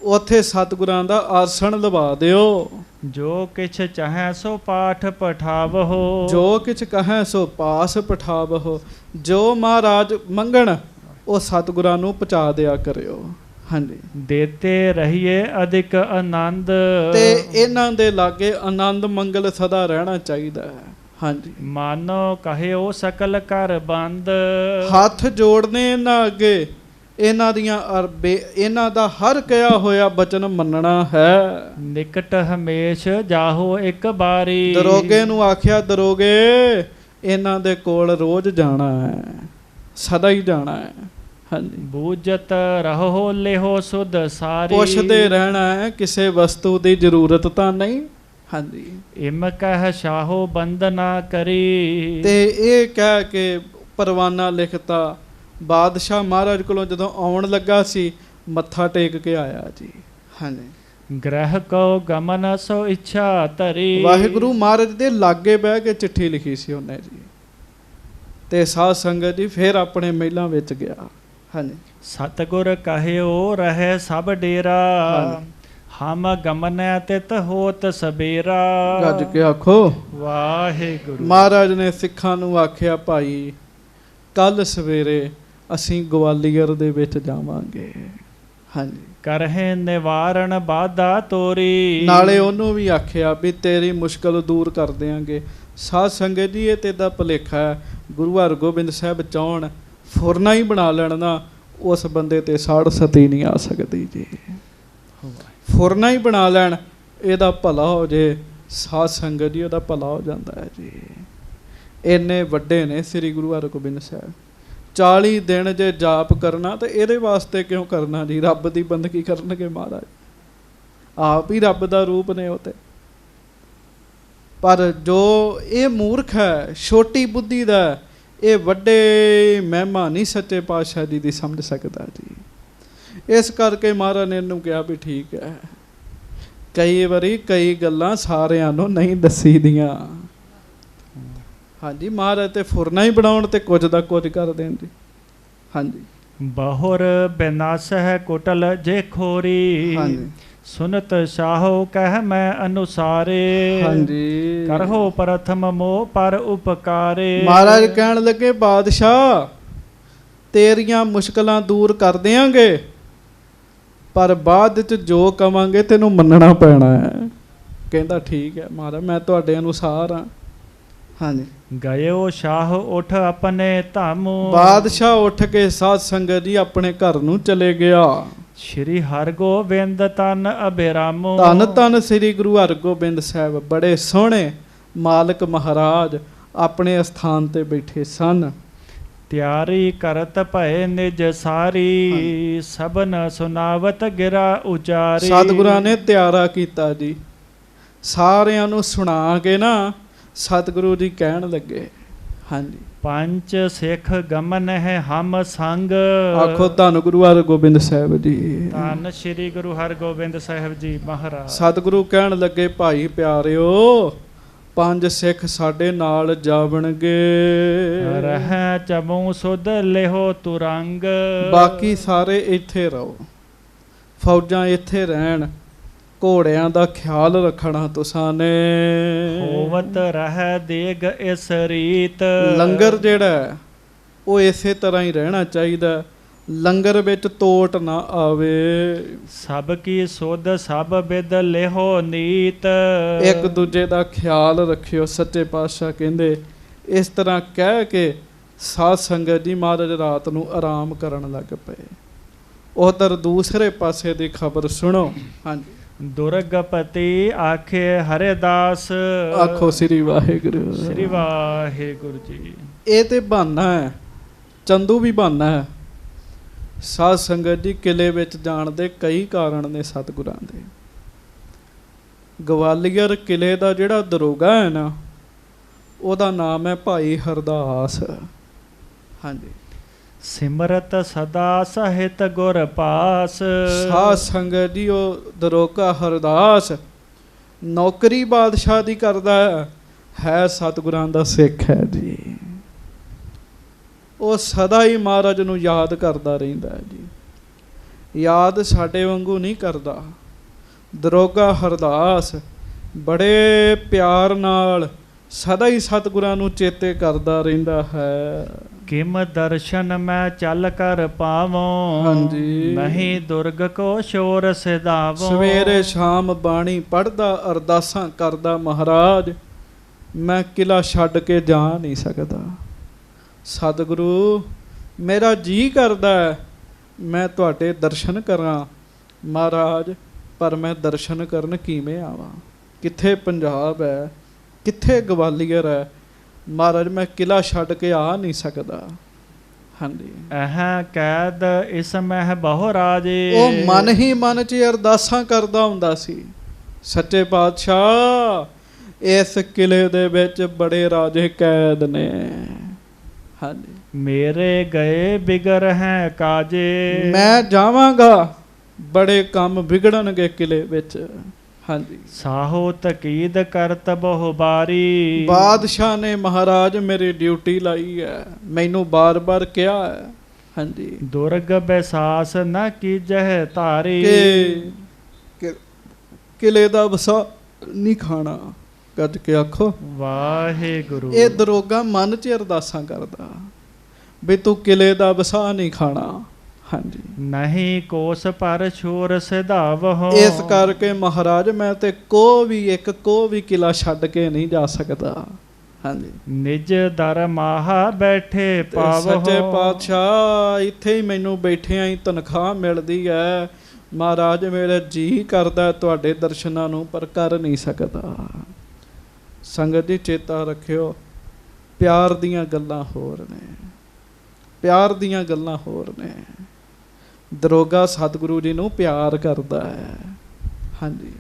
ਉੱਥੇ ਸਤਿਗੁਰਾਂ ਦਾ ਆਸਣ ਲਵਾ ਦਿਓ। ਜੋ ਕਿਛ ਚਾਹੈ ਸੋ ਪਾਠ ਪਠਾਵੋ। ਜੋ ਕਿਛ ਕਹੈ ਸੋ ਪਾਸ ਪਠਾਵੋ। ਜੋ ਮਹਾਰਾਜ ਮੰਗਣ ਉਹ ਸਤਿਗੁਰਾਂ ਨੂੰ ਪਹੁੰਚਾ ਦਿਆ ਕਰਿਓ। ਹਾਂਜੀ ਦੇਤੇ ਰਹੀਏ ਅਧਿਕ ਆਨੰਦ। ਤੇ ਇਹਨਾਂ ਦੇ ਲਾਗੇ ਆਨੰਦ ਮੰਗਲ ਸਦਾ ਰਹਿਣਾ ਚਾਹੀਦਾ ਹੈ। ਹਾਂਜੀ ਮਾਨੋ ਕਹਿਓ ਸਕਲ ਕਰ ਬੰਦ। ਹੱਥ ਜੋੜਨੇ ਇਹਨਾਂ ਅੱਗੇ, ਇਹਨਾਂ ਦੀਆਂ ਇਹਨਾਂ ਦਾ ਹਰ ਕਿਹਾ ਹੋਇਆ ਬਚਨ ਮੰਨਣਾ ਹੈ। ਨਿਕਟ ਹਮੇਸ਼ ਜਾਹੋ ਇੱਕ ਬਾਰੀ। ਦਰੋਗੇ ਨੂੰ ਆਖਿਆ, ਦਰੋਗੇ ਇਹਨਾਂ ਦੇ ਕੋਲ ਰੋਜ਼ ਜਾਣਾ ਹੈ, ਸਦਾ ਹੀ ਜਾਣਾ ਹੈ। ਹਾਂਜੀ ਬੂਝਤ ਰਹੋ ਲਿਹੋ ਸੁਧ ਸਾਰੀ। ਪੁੱਛਦੇ ਰਹਿਣਾ ਹੈ, ਕਿਸੇ ਵਸਤੂ ਦੀ ਜ਼ਰੂਰਤ ਤਾਂ ਨਹੀਂ। ਹਾਂਜੀ ਇਮ ਕਹਿ ਸ਼ਾਹੋ ਬੰਦ ਨਾ ਕਰੀ। ਤੇ ਇਹ ਕਹਿ ਕੇ ਪਰਵਾਨਾ ਲਿਖਤਾ। ਬਾਦਸ਼ਾਹ ਮਹਾਰਾਜ ਕੋਲੋਂ ਜਦੋਂ ਆਉਣ ਲੱਗਾ ਸੀ, ਮੱਥਾ ਟੇਕ ਕੇ ਆਇਆ ਜੀ। ਹਾਂਜੀ ਗ੍ਰਹਿ ਕੋ ਗਮਨ ਸੋ ਇੱਛਾ ਧਰੀ। ਵਾਹਿਗੁਰੂ ਮਹਾਰਾਜ ਦੇ ਲਾਗੇ ਬਹਿ ਕੇ ਚਿੱਠੀ ਲਿਖੀ ਸੀ ਉਹਨੇ ਜੀ। ਤੇ ਸਾਧ ਸੰਗਤ ਜੀ ਫਿਰ ਆਪਣੇ ਮਹਿਲਾਂ ਵਿੱਚ ਗਿਆ। ਹਾਂਜੀ ਸਤਿਗੁਰ ਕਹਿਓ ਰਹੇ ਸਭ ਡੇਰਾ। ਹਮ ਗਮਨੈ ਤਿਤ ਹੋਤ ਸਬੇਰਾ। ਗੱਜ ਕੇ ਆਖੋ ਵਾਹਿਗੁਰੂ। ਮਹਾਰਾਜ ਨੇ ਸਿੱਖਾਂ ਨੂੰ ਆਖਿਆ, ਭਾਈ ਕੱਲ ਸਵੇਰੇ ਅਸੀਂ ਗਵਾਲੀਅਰ ਦੇ ਵਿੱਚ ਜਾਵਾਂਗੇ। ਹਾਂਜੀ ਕਰਹਿ ਨਿਵਾਰਣ ਬਾਧਾ ਤੋਰੀ। ਨਾਲੇ ਉਹਨੂੰ ਵੀ ਆਖਿਆ ਵੀ ਤੇਰੀ ਮੁਸ਼ਕਲ ਦੂਰ ਕਰ ਦਿਆਂਗੇ। ਸਾਧ ਸੰਗਤ ਜੀ ਇਹ ਤੇ ਦਾ ਭੁਲੇਖਾ ਹੈ। ਗੁਰੂ ਹਰਗੋਬਿੰਦ ਸਾਹਿਬ ਚਾਹੁਣ ਫੁਰਨਾ ਹੀ ਬਣਾ ਲੈਣ ਨਾ, ਉਸ ਬੰਦੇ ਤੇ ਸਾੜ ਸਤੀ ਨਹੀਂ ਆ ਸਕਦੀ ਜੀ। ਫੁਰਨਾ ਹੀ ਬਣਾ ਲੈਣ, ਇਹਦਾ ਭਲਾ ਹੋ ਜੇ। ਸਾਧ ਸੰਗਤ ਜੀ ਉਹਦਾ ਭਲਾ ਹੋ ਜਾਂਦਾ ਹੈ ਜੀ। ਇੰਨੇ ਵੱਡੇ ਨੇ ਸ੍ਰੀ ਗੁਰੂ ਹਰਗੋਬਿੰਦ ਸਾਹਿਬ। 40 ਦਿਨ ਜੇ ਜਾਪ ਕਰਨਾ ਤੇ ਇਹਦੇ ਵਾਸਤੇ ਕਿਉਂ ਕਰਨਾ ਜੀ? ਰੱਬ ਦੀ ਬੰਦਗੀ ਕਰਨਗੇ ਮਹਾਰਾਜ, ਆਪ ਹੀ ਰੱਬ ਦਾ ਰੂਪ ਨੇ ਉਹ ਤੇ। ਪਰ ਜੋ ਇਹ ਮੂਰਖ ਹੈ, ਛੋਟੀ ਬੁੱਧੀ ਦਾ, ਇਹ ਵੱਡੇ ਮਹਿਮਾ ਨਹੀਂ ਸੱਚੇ ਪਾਤਸ਼ਾਹ ਜੀ ਦੀ ਸਮਝ ਸਕਦਾ ਜੀ। ਇਸ ਕਰਕੇ ਮਹਾਰਾਜ ਨੇ ਇਹਨੂੰ ਕਿਹਾ ਵੀ ਠੀਕ ਹੈ, ਕਈ ਵਾਰੀ ਕਈ ਗੱਲਾਂ ਸਾਰਿਆਂ ਨੂੰ ਨਹੀਂ ਦੱਸੀ ਦੀਆਂ। ਹਾਂਜੀ ਮਹਾਰਾਜ ਤੇ ਫੁਰਨਾ ਹੀ ਬਣਾਉਣ ਤੇ ਕੁਝ ਦਾ ਕੁਝ ਕਰ ਦੇਣ ਜੀ। ਹਾਂਜੀ ਬਹੁਰ ਬਿਨਾਸ ਹੈ ਕੁਟਲ ਜੇ ਖੋਰੀ। ਹਾਂਜੀ ਸੁਨਤ ਸ਼ਾਹੋ ਕਹਿ ਮੈਂ ਅਨੁਸਾਰੇ। ਹਾਂਜੀ ਕਰਹੋ ਪ੍ਰਥਮ ਮੋਹ ਪਰ ਉਪਕਾਰੇ। ਮਹਾਰਾਜ ਕਹਿਣ ਲੱਗੇ, ਬਾਦਸ਼ਾਹ ਤੇਰੀਆਂ ਮੁਸ਼ਕਲਾਂ ਦੂਰ ਕਰ ਦਿਆਂਗੇ, ਪਰ ਬਾਅਦ ਚ ਜੋ ਕਵਾਂਗੇ ਤੈਨੂੰ ਮੰਨਣਾ ਪੈਣਾ ਹੈ। ਕਹਿੰਦਾ ਠੀਕ ਹੈ ਮਹਾਰਾਜ, ਮੈਂ ਤੁਹਾਡੇ ਅਨੁਸਾਰ ਹਾਂ। ਹਾਂਜੀ ਗਇਓ ਸ਼ਾਹ ਉਠ ਆਪਣੇ ਧਾਮ। ਬਾਦਸ਼ਾਹ ਉੱਠ ਕੇ ਸਾਧ ਸੰਗਤ ਜੀ ਆਪਣੇ ਘਰ ਨੂੰ ਚਲੇ ਗਿਆ। ਸ਼੍ਰੀ ਹਰਗੋਬਿੰਦ ਤਨ ਅਬਿਰਾਮੋ। ਧੰਨ ਧੰਨ ਸ੍ਰੀ ਗੁਰੂ ਹਰਗੋਬਿੰਦ ਸਾਹਿਬ ਬੜੇ ਸੋਹਣੇ ਮਾਲਕ ਮਹਾਰਾਜ ਆਪਣੇ ਅਸਥਾਨ ਤੇ ਬੈਠੇ ਸਨ। ਤਿਆਰੀ ਕਰਤ ਭਏ ਨਿਜ ਸਾਰੀ। ਸਭਨ ਸੁਨਾਵਤ ਗਿਰਾ ਉਚਾਰੀ। ਸਤਿਗੁਰਾਂ ਨੇ ਤਿਆਰਾ ਕੀਤਾ ਜੀ। ਸਾਰਿਆਂ ਨੂੰ ਸੁਣਾ ਕੇ ਨਾ ਸਤਿਗੁਰੂ ਜੀ ਕਹਿਣ ਲੱਗੇ, ਹਾਂਜੀ ਪੰਜ ਸਿੱਖ ਗਮਨ ਹੈ ਹਮ ਸੰਗ। ਆਖੋ ਧੰਨ ਗੁਰੂ ਹਰਗੋਬਿੰਦ ਸਾਹਿਬ ਜੀ। ਧੰਨ ਸ੍ਰੀ ਗੁਰੂ ਹਰਗੋਬਿੰਦ ਸਾਹਿਬ ਜੀ ਮਹਾਰਾਜ। ਸਤਿਗੁਰੂ ਕਹਿਣ ਲੱਗੇ, ਭਾਈ ਪਿਆਰਿਓ, ਪੰਜ ਸਿੱਖ ਸਾਡੇ ਨਾਲ ਜਾਵਣਗੇ। ਰਹਿ ਚਮੂ ਸੁਧ ਲਿਹੋ ਤੁਰੰਗ। ਬਾਕੀ ਸਾਰੇ ਇੱਥੇ ਰਹੋ, ਫੌਜਾਂ ਇੱਥੇ ਰਹਿਣ, ਘੋੜਿਆਂ ਦਾ ਖਿਆਲ ਰੱਖਣਾ ਤੁਸਾਂ ਨੇ। ਹੋਵਤ ਰਹਿ ਦੇਗ ਇਸ ਰੀਤ। ਲੰਗਰ ਜਿਹੜਾ ਉਹ ਇਸੇ ਤਰ੍ਹਾਂ ਹੀ ਰਹਿਣਾ ਚਾਹੀਦਾ, ਲੰਗਰ ਵਿੱਚ ਤੋਟ ਨਾ ਆਵੇ। ਸਭ ਕੀ ਸੁਧ ਸਭ ਬਿਦ ਲਿਹੋ ਨੀਤ। ਇੱਕ ਦੂਜੇ ਦਾ ਖਿਆਲ ਰੱਖਿਓ। ਸੱਚੇ ਪਾਤਸ਼ਾਹ ਕਹਿੰਦੇ ਇਸ ਤਰ੍ਹਾਂ ਕਹਿ ਕੇ ਸਾਧ ਸੰਗਤ ਜੀ ਮਹਾਰਾਜ ਰਾਤ ਨੂੰ ਆਰਾਮ ਕਰਨ ਲੱਗ ਪਏ। ਉਧਰ ਦੂਸਰੇ ਪਾਸੇ ਦੀ ਖਬਰ ਸੁਣੋ। ਹਾਂਜੀ ਦੁਰਗਪਤੀ ਆਖੇ ਹਰਿਦਾਸ। ਆਖੋ ਸ੍ਰੀ ਵਾਹਿਗੁਰੂ। ਸ੍ਰੀ ਵਾਹਿਗੁਰੂ ਜੀ। ਇਹ ਤੇ ਬਹਾਨਾ ਹੈ, ਚੰਦੂ ਵੀ ਬਹਾਨਾ ਹੈ। ਸਾਧ ਸੰਗਤ ਜੀ ਕਿਲੇ ਵਿੱਚ ਜਾਣ ਦੇ ਕਈ ਕਾਰਨ ਨੇ ਸਤਿਗੁਰਾਂ ਦੇ। ਗਵਾਲੀਅਰ ਕਿਲੇ ਦਾ ਜਿਹੜਾ ਦਰੋਗਾ ਹੈ ਨਾ, ਉਹਦਾ ਨਾਮ ਹੈ ਭਾਈ ਹਰਦਾਸ। ਹਾਂਜੀ ਸਿਮਰਤ ਸਦਾ ਸਹਿਤ ਗੁਰ ਪਾਸ। ਸਾਧ ਸੰਗਤ ਜੀ ਉਹ ਦਰੋਗਾ ਹਰਦਾਸ ਨੌਕਰੀ ਬਾਦਸ਼ਾਹ ਦੀ ਕਰਦਾ ਹੈ ਸਤਿਗੁਰਾਂ ਦਾ ਸਿੱਖ ਹੈ ਜੀ। ਉਹ ਸਦਾ ਹੀ ਮਹਾਰਾਜ ਨੂੰ ਯਾਦ ਕਰਦਾ ਰਹਿੰਦਾ ਹੈ ਜੀ। ਯਾਦ ਸਾਡੇ ਵਾਂਗੂ ਨਹੀਂ ਕਰਦਾ। ਦਰੋਗਾ ਹਰਦਾਸ ਬੜੇ ਪਿਆਰ ਨਾਲ ਸਦਾ ਹੀ ਸਤਿਗੁਰਾਂ ਨੂੰ ਚੇਤੇ ਕਰਦਾ ਰਹਿੰਦਾ ਹੈ। ਕਿਮ ਦਰਸ਼ਨ ਮੈਂ ਚੱਲ ਕਰ ਪਾਵੋਂ, ਹਾਂਜੀ। ਨਹੀਂ ਦੁਰਗ ਕੋ ਸ਼ੋਰ ਸਿਧਾਵੋਂ। ਸਵੇਰੇ ਸ਼ਾਮ ਬਾਣੀ ਪੜ੍ਹਦਾ, ਅਰਦਾਸਾਂ ਕਰਦਾ, ਮਹਾਰਾਜ ਮੈਂ ਕਿਲਾ ਛੱਡ ਕੇ ਜਾ ਨਹੀਂ ਸਕਦਾ। ਸਤਿਗੁਰੂ ਮੇਰਾ ਜੀ ਕਰਦਾ ਮੈਂ ਤੁਹਾਡੇ ਦਰਸ਼ਨ ਕਰਾਂ ਮਹਾਰਾਜ, ਪਰ ਮੈਂ ਦਰਸ਼ਨ ਕਰਨ ਕਿਵੇਂ ਆਵਾਂ? ਕਿੱਥੇ ਪੰਜਾਬ ਹੈ, ਕਿੱਥੇ ਗਵਾਲੀਅਰ ਹੈ ਮਹਾਰਾਜ, ਮੈਂ ਕਿਲਾ ਛੱਡ ਕੇ ਆ ਨਹੀਂ ਸਕਦਾ। ਹਾਂਜੀ। ਇਹ ਕੈਦ ਇਸ ਮਹਿ ਬਹੁ ਰਾਜੇ। ਉਹ ਮਨ ਹੀ ਮਨ 'ਚ ਅਰਦਾਸਾਂ ਕਰਦਾ ਹੁੰਦਾ ਸੀ, ਸੱਚੇ ਪਾਤਸ਼ਾਹ ਇਸ ਕਿਲੇ ਦੇ ਵਿੱਚ ਬੜੇ ਰਾਜੇ ਕੈਦ ਨੇ। ਹਾਂਜੀ। ਮੇਰੇ ਗਏ ਬਿਗੜ ਹੈ ਕਾਜੇ। ਮੈਂ ਜਾਵਾਂਗਾ, ਬੜੇ ਕੰਮ ਵਿਗੜਨਗੇ ਕਿਲੇ ਵਿੱਚ। ਹਾਂਜੀ। ਸਾਹੋ ਤਕੀਦ ਕਰਤ ਬਹੁ ਬਾਰੀ। ਬਾਦਸ਼ਾਹ ਨੇ ਮਹਾਰਾਜ ਮੇਰੀ ਡਿਊਟੀ ਲਾਈ ਹੈ, ਮੈਨੂੰ ਬਾਰ-ਬਾਰ ਕਿਹਾ ਹੈ। ਹਾਂਜੀ। ਦੁਰਗ ਬੈਸਾਸ ਨਾ ਕੀਜਹਿ ਧਾਰੀ। ਕਿ ਕਿਲੇ ਦਾ ਵਸਾ ਨਹੀਂ ਖਾਣਾ। ਗੱਜ ਕੇ ਆਖੋ ਵਾਹਿਗੁਰੂ। ਇਹ ਦਰੋਗਾ ਮਨ 'ਚ ਅਰਦਾਸਾਂ ਕਰਦਾ ਵੀ ਤੂੰ ਕਿਲੇ ਦਾ ਵਸਾ ਨਹੀਂ ਖਾਣਾ। ਹਾਂਜੀ। ਨਹੀਂ ਕੋਸ ਪਰ ਛੋਰ ਸਿਧਾਵਹੁ। ਇਸ ਕਰਕੇ ਮਹਾਰਾਜ ਮੈਂ ਤੇ ਕੋ ਵੀ ਕਿਲਾ ਛੱਡ ਕੇ ਨਹੀਂ ਜਾ ਸਕਦਾ। ਹਾਂਜੀ। ਨਿਜ ਦਰ ਮਾਹਾ ਬੈਠੇ ਪਾਵਹੁ। ਸੱਚੇ ਪਾਤਸ਼ਾਹ ਇੱਥੇ ਹੀ ਮੈਨੂੰ ਬੈਠਿਆਂ ਹੀ ਤਨਖਾਹ ਮਿਲਦੀ ਹੈ ਮਹਾਰਾਜ, ਮੇਰਾ ਜੀ ਕਰਦਾ ਤੁਹਾਡੇ ਦਰਸ਼ਨਾਂ ਨੂੰ, ਪਰ ਕਰ ਨਹੀਂ ਸਕਦਾ। ਸੰਗਤ ਜੀ ਚੇਤਾ ਰੱਖਿਓ, ਪਿਆਰ ਦੀਆਂ ਗੱਲਾਂ ਹੋਰ ਨੇ, ਪਿਆਰ ਦੀਆਂ ਗੱਲਾਂ ਹੋਰ ਨੇ। ਦਰੋਗਾ ਸਤਿਗੁਰੂ ਜੀ ਨੂੰ ਪਿਆਰ ਕਰਦਾ ਹੈ। ਹਾਂਜੀ।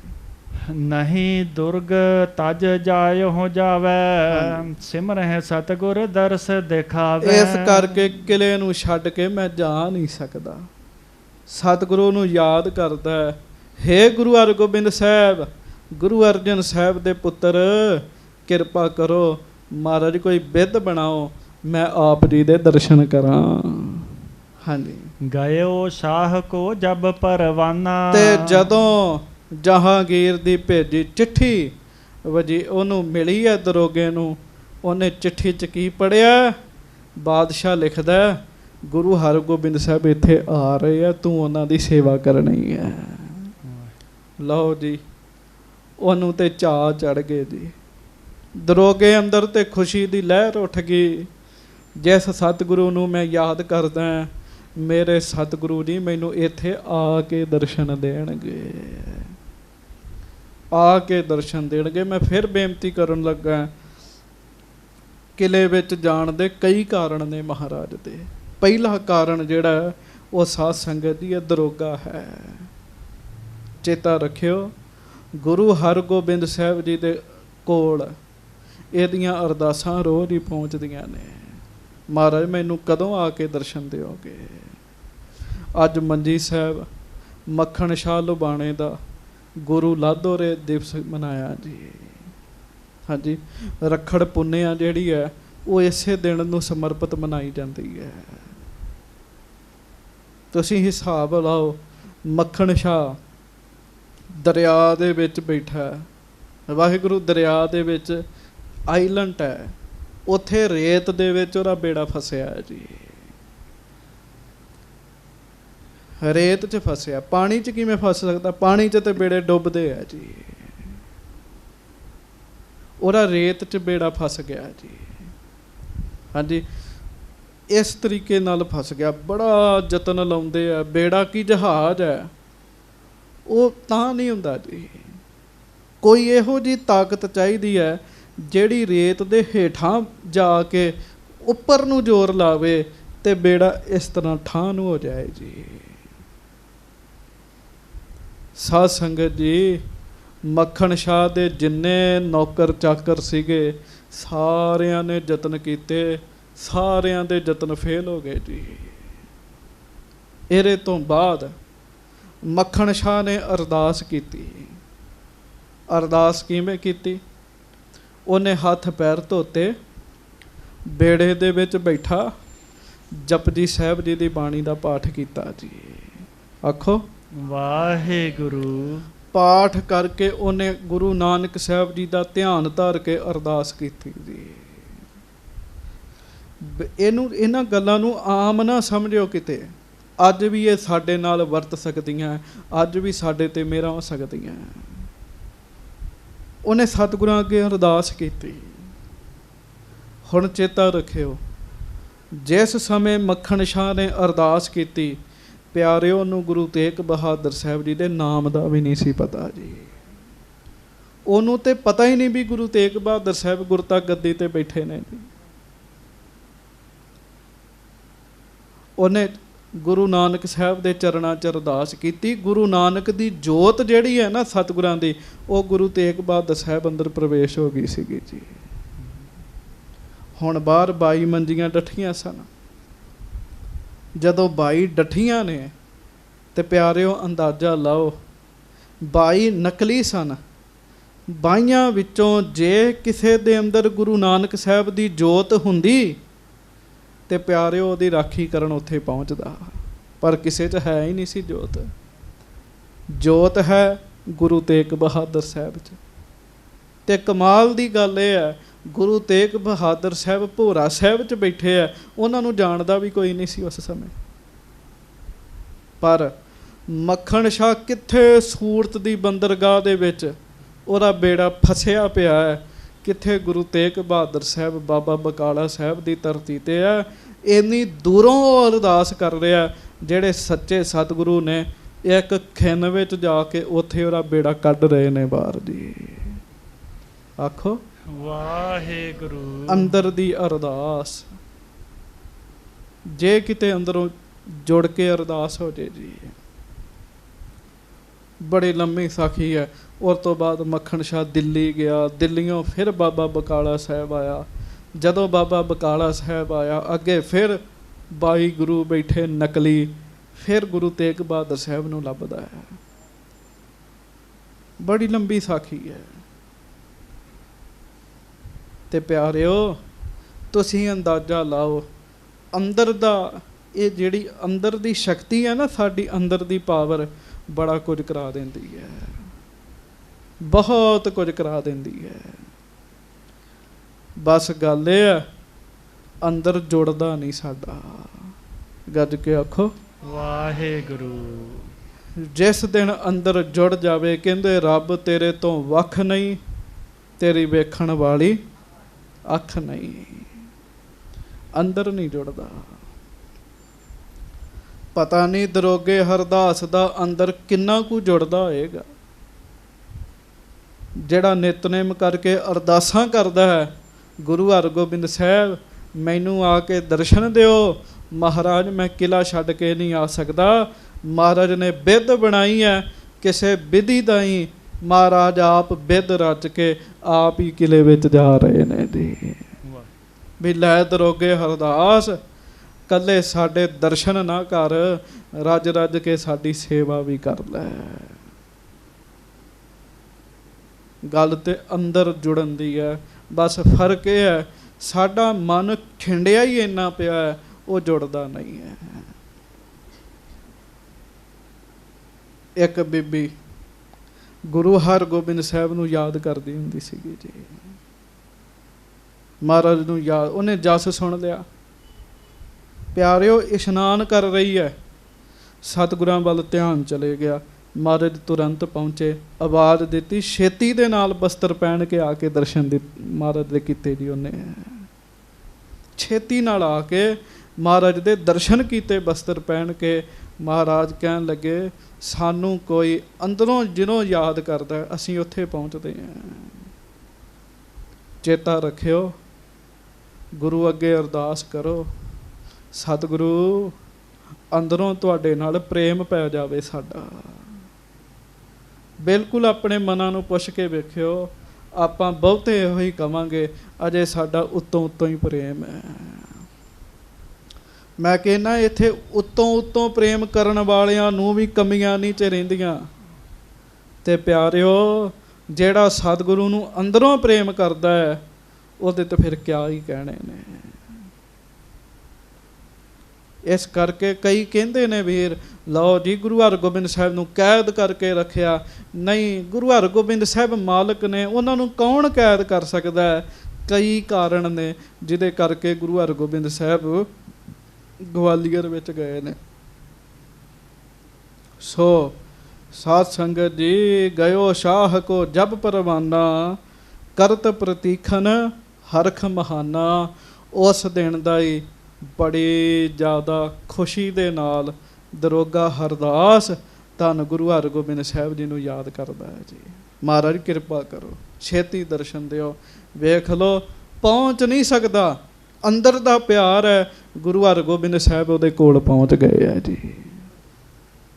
ਨਹੀਂ ਦੁਰਗ ਤਜ ਜਾਇਓ ਜਾਵੇ, ਸਿਮਰਹਿ ਸਤਿਗੁਰ ਦਰਸ ਦਿਖਾਵੇ। ਇਸ ਕਰਕੇ ਕਿਲੇ ਨੂੰ ਛੱਡ ਕੇ ਮੈਂ ਜਾ ਨਹੀਂ ਸਕਦਾ। ਸਤਿਗੁਰੂ ਨੂੰ ਯਾਦ ਕਰਦਾ ਹੈ, ਹੇ ਗੁਰੂ ਹਰਗੋਬਿੰਦ ਸਾਹਿਬ, ਗੁਰੂ ਅਰਜਨ ਸਾਹਿਬ ਦੇ ਪੁੱਤਰ ਕਿਰਪਾ ਕਰੋ ਮਹਾਰਾਜ, ਕੋਈ ਬਿੱਧ ਬਣਾਓ, ਮੈਂ ਆਪ ਜੀ ਦੇ ਦਰਸ਼ਨ ਕਰਾਂ। ਹਾਂਜੀ। ਗਇਓ ਸ਼ਾਹ ਕੋ ਜਬ ਪਰਵਾਨਾ। ਤੇ ਜਦੋਂ ਜਹਾਂਗੀਰ ਦੀ ਭੇਜੀ ਚਿੱਠੀ ਵਜੀ, ਉਹਨੂੰ ਮਿਲੀ ਹੈ ਦਰੋਗੇ ਨੂੰ, ਉਹਨੇ ਚਿੱਠੀ 'ਚ ਕੀ ਪੜ੍ਹਿਆ? ਬਾਦਸ਼ਾਹ ਲਿਖਦਾ ਗੁਰੂ ਹਰਗੋਬਿੰਦ ਸਾਹਿਬ ਇੱਥੇ ਆ ਰਹੇ ਆ, ਤੂੰ ਉਹਨਾਂ ਦੀ ਸੇਵਾ ਕਰਨੀ ਹੈ। ਲਓ ਜੀ, ਉਹਨੂੰ ਤੇ ਚਾਅ ਚੜ੍ਹ ਗਏ ਜੀ। ਦਰੋਗੇ ਅੰਦਰ ਤੇ ਖੁਸ਼ੀ ਦੀ ਲਹਿਰ ਉੱਠ ਗਈ। ਜਿਸ ਸਤਿਗੁਰੂ ਨੂੰ ਮੈਂ ਯਾਦ ਕਰਦਾ, ਮੇਰੇ ਸਤਿਗੁਰੂ ਜੀ ਮੈਨੂੰ ਇੱਥੇ ਆ ਕੇ ਦਰਸ਼ਨ ਦੇਣਗੇ, ਆ ਕੇ ਦਰਸ਼ਨ ਦੇਣਗੇ। ਮੈਂ ਫਿਰ ਬੇਨਤੀ ਕਰਨ ਲੱਗਾ, ਕਿਲੇ ਵਿੱਚ ਜਾਣ ਦੇ ਕਈ ਕਾਰਨ ਨੇ ਮਹਾਰਾਜ ਦੇ। ਪਹਿਲਾ ਕਾਰਨ ਜਿਹੜਾ ਉਹ ਸਾਧ ਸੰਗਤ ਦੀ ਦਰੋਗਾ ਹੈ। ਚੇਤਾ ਰੱਖਿਓ, ਗੁਰੂ ਹਰਗੋਬਿੰਦ ਸਾਹਿਬ ਜੀ ਦੇ ਕੋਲ ਇਹਦੀਆਂ ਅਰਦਾਸਾਂ ਰੋਜ਼ ਹੀ ਪਹੁੰਚਦੀਆਂ ਨੇ, ਮਹਾਰਾਜ ਮੈਨੂੰ ਕਦੋਂ ਆ ਕੇ ਦਰਸ਼ਨ ਦਿਓਗੇ। ਅੱਜ ਮੰਜੀ ਸਾਹਿਬ ਮੱਖਣ ਸ਼ਾਹ ਲੁਬਾਣੇ ਦਾ ਗੁਰੂ ਲਾਧੋਰੇ ਦਿਵਸ ਮਨਾਇਆ ਜੀ। ਹਾਂਜੀ। ਰੱਖੜ ਪੁੰਨਿਆ ਜਿਹੜੀ ਹੈ ਉਹ ਇਸੇ ਦਿਨ ਨੂੰ ਸਮਰਪਿਤ ਮਨਾਈ ਜਾਂਦੀ ਹੈ। ਤੁਸੀਂ ਹਿਸਾਬ ਲਾਓ, ਮੱਖਣ ਸ਼ਾਹ ਦਰਿਆ ਦੇ ਵਿੱਚ ਬੈਠਾ, ਵਾਹਿਗੁਰੂ ਦਰਿਆ ਦੇ ਵਿੱਚ ਆਈਲੈਂਡ ਹੈ, ਉੱਥੇ ਰੇਤ ਦੇ ਵਿੱਚ ਉਹਦਾ ਬੇੜਾ ਫਸਿਆ ਹੈ ਜੀ। ਰੇਤ 'ਚ ਫਸਿਆ, ਪਾਣੀ 'ਚ ਕਿਵੇਂ ਫਸ ਸਕਦਾ? ਪਾਣੀ 'ਚ ਤੇ ਬੇੜੇ ਡੁੱਬਦੇ ਆ ਜੀ। ਉਹਦਾ ਰੇਤ 'ਚ ਬੇੜਾ ਫਸ ਗਿਆ ਜੀ। ਹਾਂਜੀ। ਇਸ ਤਰੀਕੇ ਨਾਲ ਫਸ ਗਿਆ, ਬੜਾ ਯਤਨ ਲਾਉਂਦੇ ਆ। ਬੇੜਾ ਕੀ ਜਹਾਜ਼ ਹੈ, ਉਹ ਤਾਂ ਨਹੀਂ ਹੁੰਦਾ ਜੀ। ਕੋਈ ਇਹੋ ਜਿਹੀ ਤਾਕਤ ਚਾਹੀਦੀ ਹੈ ਜਿਹੜੀ ਰੇਤ ਦੇ ਹੇਠਾਂ ਜਾ ਕੇ ਉੱਪਰ ਨੂੰ ਜ਼ੋਰ ਲਾਵੇ ਤੇ ਬੇੜਾ ਇਸ ਤਰ੍ਹਾਂ ਠਾਂ ਨੂੰ ਹੋ ਜਾਏ ਜੀ। ਸਾਧ ਸੰਗਤ ਜੀ, ਮੱਖਣ ਸ਼ਾਹ ਦੇ ਜਿੰਨੇ ਨੌਕਰ ਚਾਕਰ ਸੀਗੇ ਸਾਰਿਆਂ ਨੇ ਯਤਨ ਕੀਤੇ, ਸਾਰਿਆਂ ਦੇ ਯਤਨ ਫੇਲ ਹੋ ਗਏ ਜੀ। ਇਹਦੇ ਤੋਂ ਬਾਅਦ ਮੱਖਣ ਸ਼ਾਹ ਨੇ ਅਰਦਾਸ ਕੀਤੀ। ਅਰਦਾਸ ਕਿਵੇਂ ਕੀਤੀ? ਉਹਨੇ ਹੱਥ ਪੈਰ ਧੋਤੇ, ਬੇੜੇ ਦੇ ਵਿੱਚ ਬੈਠਾ ਜਪਜੀ ਸਾਹਿਬ ਜੀ ਦੀ ਬਾਣੀ ਦਾ ਪਾਠ ਕੀਤਾ ਜੀ। ਆਖੋ ਵਾਹਿਗੁਰੂ। ਪਾਠ ਕਰਕੇ ਉਹਨੇ ਗੁਰੂ ਨਾਨਕ ਸਾਹਿਬ ਜੀ ਦਾ ਧਿਆਨ ਧਰ ਕੇ ਅਰਦਾਸ ਕੀਤੀ ਜੀ। ਇਹਨਾਂ ਗੱਲਾਂ ਨੂੰ ਆਮ ਨਾ ਸਮਝਿਓ ਕਿਤੇ। ਅੱਜ ਵੀ ਇਹ ਸਾਡੇ ਨਾਲ ਵਰਤ ਸਕਦੀਆਂ, ਅੱਜ ਵੀ ਸਾਡੇ ਤੇ ਮਿਹਰਾਂ ਹੋ ਸਕਦੀਆਂ। ਉਹਨੇ ਸਤਿਗੁਰਾਂ ਅੱਗੇ ਅਰਦਾਸ ਕੀਤੀ। ਹੁਣ ਚੇਤਾ ਰੱਖਿਓ, ਜਿਸ ਸਮੇਂ ਮੱਖਣ ਸ਼ਾਹ ਨੇ ਅਰਦਾਸ ਕੀਤੀ, ਪਿਆਰਿਓ ਨੂੰ ਗੁਰੂ ਤੇਗ ਬਹਾਦਰ ਸਾਹਿਬ ਜੀ ਦੇ ਨਾਮ ਦਾ ਵੀ ਨਹੀਂ ਸੀ ਪਤਾ ਜੀ। ਉਹਨੂੰ ਤੇ ਪਤਾ ਹੀ ਨਹੀਂ ਵੀ ਗੁਰੂ ਤੇਗ ਬਹਾਦਰ ਸਾਹਿਬ ਗੁਰਤਾ ਗੱਦੀ ਤੇ ਬੈਠੇ ਨੇ ਜੀ। ਉਹਨੇ ਗੁਰੂ ਨਾਨਕ ਸਾਹਿਬ ਦੇ ਚਰਨਾਂ 'ਚ ਅਰਦਾਸ ਕੀਤੀ। ਗੁਰੂ ਨਾਨਕ ਦੀ ਜੋਤ ਜਿਹੜੀ ਹੈ ਨਾ ਸਤਿਗੁਰਾਂ ਦੀ, ਉਹ ਗੁਰੂ ਤੇਗ ਬਹਾਦਰ ਸਾਹਿਬ ਅੰਦਰ ਪ੍ਰਵੇਸ਼ ਹੋ ਗਈ ਸੀਗੀ ਜੀ। ਹੁਣ ਬਾਹਰ 22 ਮੰਜੀਆਂ ਡੱਠੀਆਂ ਸਨ। ਜਦੋਂ 22 ਡੱਠੀਆਂ ਨੇ ਤੇ ਪਿਆਰਿਓ ਅੰਦਾਜ਼ਾ ਲਾਓ, 22 ਨਕਲੀ ਸਨ। 22 ਵਿੱਚੋਂ ਜੇ ਕਿਸੇ ਦੇ ਅੰਦਰ ਗੁਰੂ ਨਾਨਕ ਸਾਹਿਬ ਦੀ ਜੋਤ ਹੁੰਦੀ ਤੇ ਪਿਆਰਿਓ ਉਹਦੀ ਰਾਖੀ ਕਰਨ ਉੱਥੇ ਪਹੁੰਚਦਾ, ਪਰ ਕਿਸੇ 'ਚ ਹੈ ਹੀ ਨਹੀਂ ਸੀ ਜੋਤ। ਜੋਤ ਹੈ ਗੁਰੂ ਤੇਗ ਬਹਾਦਰ ਸਾਹਿਬ 'ਚ। ਤੇ ਕਮਾਲ ਦੀ ਗੱਲ ਇਹ ਹੈ, ਗੁਰੂ ਤੇਗ ਬਹਾਦਰ ਸਾਹਿਬ ਭੋਰਾ ਸਾਹਿਬ 'ਚ ਬੈਠੇ ਆ, ਉਹਨਾਂ ਨੂੰ ਜਾਣਦਾ ਵੀ ਕੋਈ ਨਹੀਂ ਸੀ ਉਸ ਸਮੇਂ। ਪਰ ਮੱਖਣ ਸ਼ਾਹ ਕਿੱਥੇ ਸੂਰਤ ਦੀ ਬੰਦਰਗਾਹ ਦੇ ਵਿੱਚ ਉਹਦਾ ਬੇੜਾ ਫਸਿਆ ਪਿਆ ਹੈ, ਕਿੱਥੇ ਗੁਰੂ ਤੇਗ ਬਹਾਦਰ ਸਾਹਿਬ ਬਾਬਾ ਬਕਾਲਾ ਸਾਹਿਬ ਦੀ ਧਰਤੀ 'ਤੇ ਹੈ। ਇੰਨੀ ਦੂਰੋਂ ਅਰਦਾਸ ਕਰ ਰਿਹਾ, ਜਿਹੜੇ ਸੱਚੇ ਸਤਿਗੁਰੂ ਨੇ ਇੱਕ ਖਿੰਨ ਵਿੱਚ ਜਾ ਕੇ ਉੱਥੇ ਉਹਦਾ ਬੇੜਾ ਕੱਢ ਰਹੇ ਨੇ ਬਾਹਰ ਜੀ। ਆਖੋ ਵਾਹਿਗੁਰੂ। ਅੰਦਰ ਦੀ ਅਰਦਾਸ, ਜੇ ਕਿਤੇ ਅੰਦਰੋਂ ਜੁੜ ਕੇ ਅਰਦਾਸ ਹੋ ਜੇ ਜੀ। ਬੜੀ ਲੰਮੀ ਸਾਖੀ ਹੈ। ਉਸ ਤੋਂ ਬਾਅਦ ਮੱਖਣ ਸ਼ਾਹ ਦਿੱਲੀ ਗਿਆ, ਦਿੱਲੀੋਂ ਫਿਰ ਬਾਬਾ ਬਕਾਲਾ ਸਾਹਿਬ ਆਇਆ। ਜਦੋਂ ਬਾਬਾ ਬਕਾਲਾ ਸਾਹਿਬ ਆਇਆ, ਅੱਗੇ ਫਿਰ 22 ਗੁਰੂ ਬੈਠੇ ਨਕਲੀ, ਫਿਰ ਗੁਰੂ ਤੇਗ ਬਹਾਦਰ ਸਾਹਿਬ ਨੂੰ ਲੱਭਦਾ ਹੈ। ਬੜੀ ਲੰਬੀ ਸਾਖੀ ਹੈ। ਤੇ ਪਿਆਰਿਓ, ਤੁਸੀਂ ਅੰਦਾਜ਼ਾ ਲਾਓ, ਅੰਦਰ ਦਾ ਇਹ ਜਿਹੜੀ ਅੰਦਰ ਦੀ ਸ਼ਕਤੀ ਹੈ ਨਾ, ਸਾਡੀ ਅੰਦਰ ਦੀ ਪਾਵਰ ਬੜਾ ਕੁਝ ਕਰਾ ਦਿੰਦੀ ਹੈ, ਬਹੁਤ ਕੁਝ ਕਰਾ ਦਿੰਦੀ ਹੈ। ਬਸ ਗੱਲ ਇਹ ਹੈ, ਅੰਦਰ ਜੁੜਦਾ ਨਹੀਂ ਸਾਡਾ। ਗੱਜ ਕੇ ਆਖੋ ਵਾਹਿਗੁਰੂ। ਜਿਸ ਦਿਨ ਅੰਦਰ ਜੁੜ ਜਾਵੇ, ਕਹਿੰਦੇ ਰੱਬ ਤੇਰੇ ਤੋਂ ਵੱਖ ਨਹੀਂ, ਤੇਰੀ ਵੇਖਣ ਵਾਲੀ ਅੱਖ ਨਹੀਂ। ਅੰਦਰ ਨਹੀਂ ਜੁੜਦਾ। ਪਤਾ ਨਹੀਂ ਦਰੋਗੇ ਹਰਦਾਸ ਦਾ ਅੰਦਰ ਕਿੰਨਾ ਕੁ ਜੁੜਦਾ ਹੋਏਗਾ, ਜਿਹੜਾ ਨਿਤਨੇਮ ਕਰਕੇ ਅਰਦਾਸਾਂ ਕਰਦਾ ਹੈ, ਗੁਰੂ ਹਰਗੋਬਿੰਦ ਸਾਹਿਬ ਮੈਨੂੰ ਆ ਕੇ ਦਰਸ਼ਨ ਦਿਓ। ਮਹਾਰਾਜ ਮੈਂ ਕਿਲਾ ਛੱਡ ਕੇ ਨਹੀਂ ਆ ਸਕਦਾ। ਮਹਾਰਾਜ ਨੇ ਬਿੱਧ ਬਣਾਈ ਹੈ, ਕਿਸੇ ਵਿਧੀ ਦਾ ਹੀ ਮਹਾਰਾਜ ਆਪ ਬਿੱਧ ਰਚ ਕੇ ਆਪ ਹੀ ਕਿਲੇ ਵਿੱਚ ਜਾ ਰਹੇ ਨੇ ਜੀ। ਵੀ ਲੈ ਦਰੋਗੇ ਹਰਦਾਸ, ਕੱਲੇ ਸਾਡੇ ਦਰਸ਼ਨ ਨਾ ਕਰ, ਰੱਜ ਰੱਜ ਕੇ ਸਾਡੀ ਸੇਵਾ ਵੀ ਕਰ ਲੈ। ਗੱਲ ਤੇ ਅੰਦਰ ਜੁੜਨ ਦੀ ਹੈ। ਬਸ ਫਰਕ ਇਹ ਹੈ, ਸਾਡਾ ਮਨ ਖਿੰਡਿਆ ਹੀ ਇੰਨਾ ਪਿਆ ਹੈ, ਉਹ ਜੁੜਦਾ ਨਹੀਂ ਹੈ। ਇੱਕ ਬੀਬੀ ਗੁਰੂ ਹਰਗੋਬਿੰਦ ਸਾਹਿਬ ਨੂੰ ਯਾਦ ਕਰਦੀ ਹੁੰਦੀ ਸੀਗੀ ਜੀ। ਮਹਾਰਾਜ ਨੂੰ ਯਾਦ, ਉਹਨੇ ਜਸ ਸੁਣ ਲਿਆ। ਪਿਆਰਿਓ, ਇਸ਼ਨਾਨ ਕਰ ਰਹੀ ਹੈ, ਸਤਿਗੁਰਾਂ ਵੱਲ ਧਿਆਨ ਚਲੇ ਗਿਆ। ਮਹਾਰਾਜ ਤੁਰੰਤ ਪਹੁੰਚੇ, ਆਵਾਜ਼ ਦਿੱਤੀ, ਛੇਤੀ ਦੇ ਨਾਲ ਬਸਤਰ ਪਹਿਨ ਕੇ ਆ ਕੇ ਦਰਸ਼ਨ ਮਹਾਰਾਜ ਦੇ ਕੀਤੇ ਜੀ। ਉਹਨੇ ਛੇਤੀ ਨਾਲ ਆ ਕੇ ਮਹਾਰਾਜ ਦੇ ਦਰਸ਼ਨ ਕੀਤੇ ਬਸਤਰ ਪਹਿਨ ਕੇ। ਮਹਾਰਾਜ ਕਹਿਣ ਲੱਗੇ, ਸਾਨੂੰ ਕੋਈ ਅੰਦਰੋਂ ਜਿਹਨੂੰ ਯਾਦ ਕਰਦਾ ਅਸੀਂ ਉੱਥੇ ਪਹੁੰਚਦੇ ਹਾਂ। ਚੇਤਾ ਰੱਖਿਓ, ਗੁਰੂ ਅੱਗੇ ਅਰਦਾਸ ਕਰੋ, ਸਤਿਗੁਰੂ ਅੰਦਰੋਂ ਤੁਹਾਡੇ ਨਾਲ ਪ੍ਰੇਮ ਪੈ ਜਾਵੇ ਸਾਡਾ। ਬਿਲਕੁਲ ਆਪਣੇ ਮਨਾਂ ਨੂੰ ਪੁੱਛ ਕੇ ਵੇਖਿਓ, ਆਪਾਂ ਬਹੁਤੇ ਇਹੋ ਹੀ ਕਵਾਂਗੇ, ਅਜੇ ਸਾਡਾ ਉੱਤੋਂ ਉੱਤੋਂ ਹੀ ਪ੍ਰੇਮ ਹੈ। ਮੈਂ ਕਹਿੰਦਾ ਇੱਥੇ ਉੱਤੋਂ ਪ੍ਰੇਮ ਕਰਨ ਵਾਲਿਆਂ ਨੂੰ ਵੀ ਕਮੀਆਂ ਨਹੀਂ 'ਚ ਰਹਿੰਦੀਆਂ। ਤੇ ਪਿਆਰਿਓ, ਜਿਹੜਾ ਸਤਿਗੁਰੂ ਨੂੰ ਅੰਦਰੋਂ ਪ੍ਰੇਮ ਕਰਦਾ ਹੈ, ਉਹਦੇ ਤੇ ਫਿਰ ਕਿਆ ਹੀ ਕਹਿਣੇ ਨੇ। ਇਸ ਕਰਕੇ ਕਈ ਕਹਿੰਦੇ ਨੇ ਵੀਰ ਲਓ ਜੀ ਗੁਰੂ ਹਰਗੋਬਿੰਦ ਸਾਹਿਬ ਨੂੰ ਕੈਦ ਕਰਕੇ ਰੱਖਿਆ। ਨਹੀਂ, ਗੁਰੂ ਹਰਗੋਬਿੰਦ ਸਾਹਿਬ ਮਾਲਕ ਨੇ, ਉਹਨਾਂ ਨੂੰ ਕੌਣ ਕੈਦ ਕਰ ਸਕਦਾ ਹੈ? ਕਈ ਕਾਰਨ ਨੇ ਜਿਹਦੇ ਕਰਕੇ ਗੁਰੂ ਹਰਗੋਬਿੰਦ ਸਾਹਿਬ ਗਵਾਲੀਅਰ ਵਿੱਚ ਗਏ ਨੇ। ਸੋ ਸਾਧ ਸੰਗਤ ਜੀ, ਗਇਓ ਸ਼ਾਹ ਕੋ ਜਬ ਪਰਵਾਨਾ, ਕਰਤ ਪ੍ਰਤੀਖਨ ਹਰਖ ਮਹਾਨਾ। ਉਸ ਦਿਨ ਦਾ ਹੀ ਬੜੀ ਜ਼ਿਆਦਾ ਖੁਸ਼ੀ ਦੇ ਨਾਲ ਦਰੋਗਾ ਹਰਦਾਸ ਧੰਨ ਗੁਰੂ ਹਰਗੋਬਿੰਦ ਸਾਹਿਬ ਜੀ ਨੂੰ ਯਾਦ ਕਰਦਾ ਹੈ ਜੀ। ਮਹਾਰਾਜ ਕਿਰਪਾ ਕਰੋ, ਛੇਤੀ ਦਰਸ਼ਨ ਦਿਓ। ਵੇਖ ਲਓ, ਪਹੁੰਚ ਨਹੀਂ ਸਕਦਾ, ਅੰਦਰ ਦਾ ਪਿਆਰ ਹੈ। ਗੁਰੂ ਹਰਗੋਬਿੰਦ ਸਾਹਿਬ ਉਹਦੇ ਕੋਲ ਪਹੁੰਚ ਗਏ ਹੈ ਜੀ।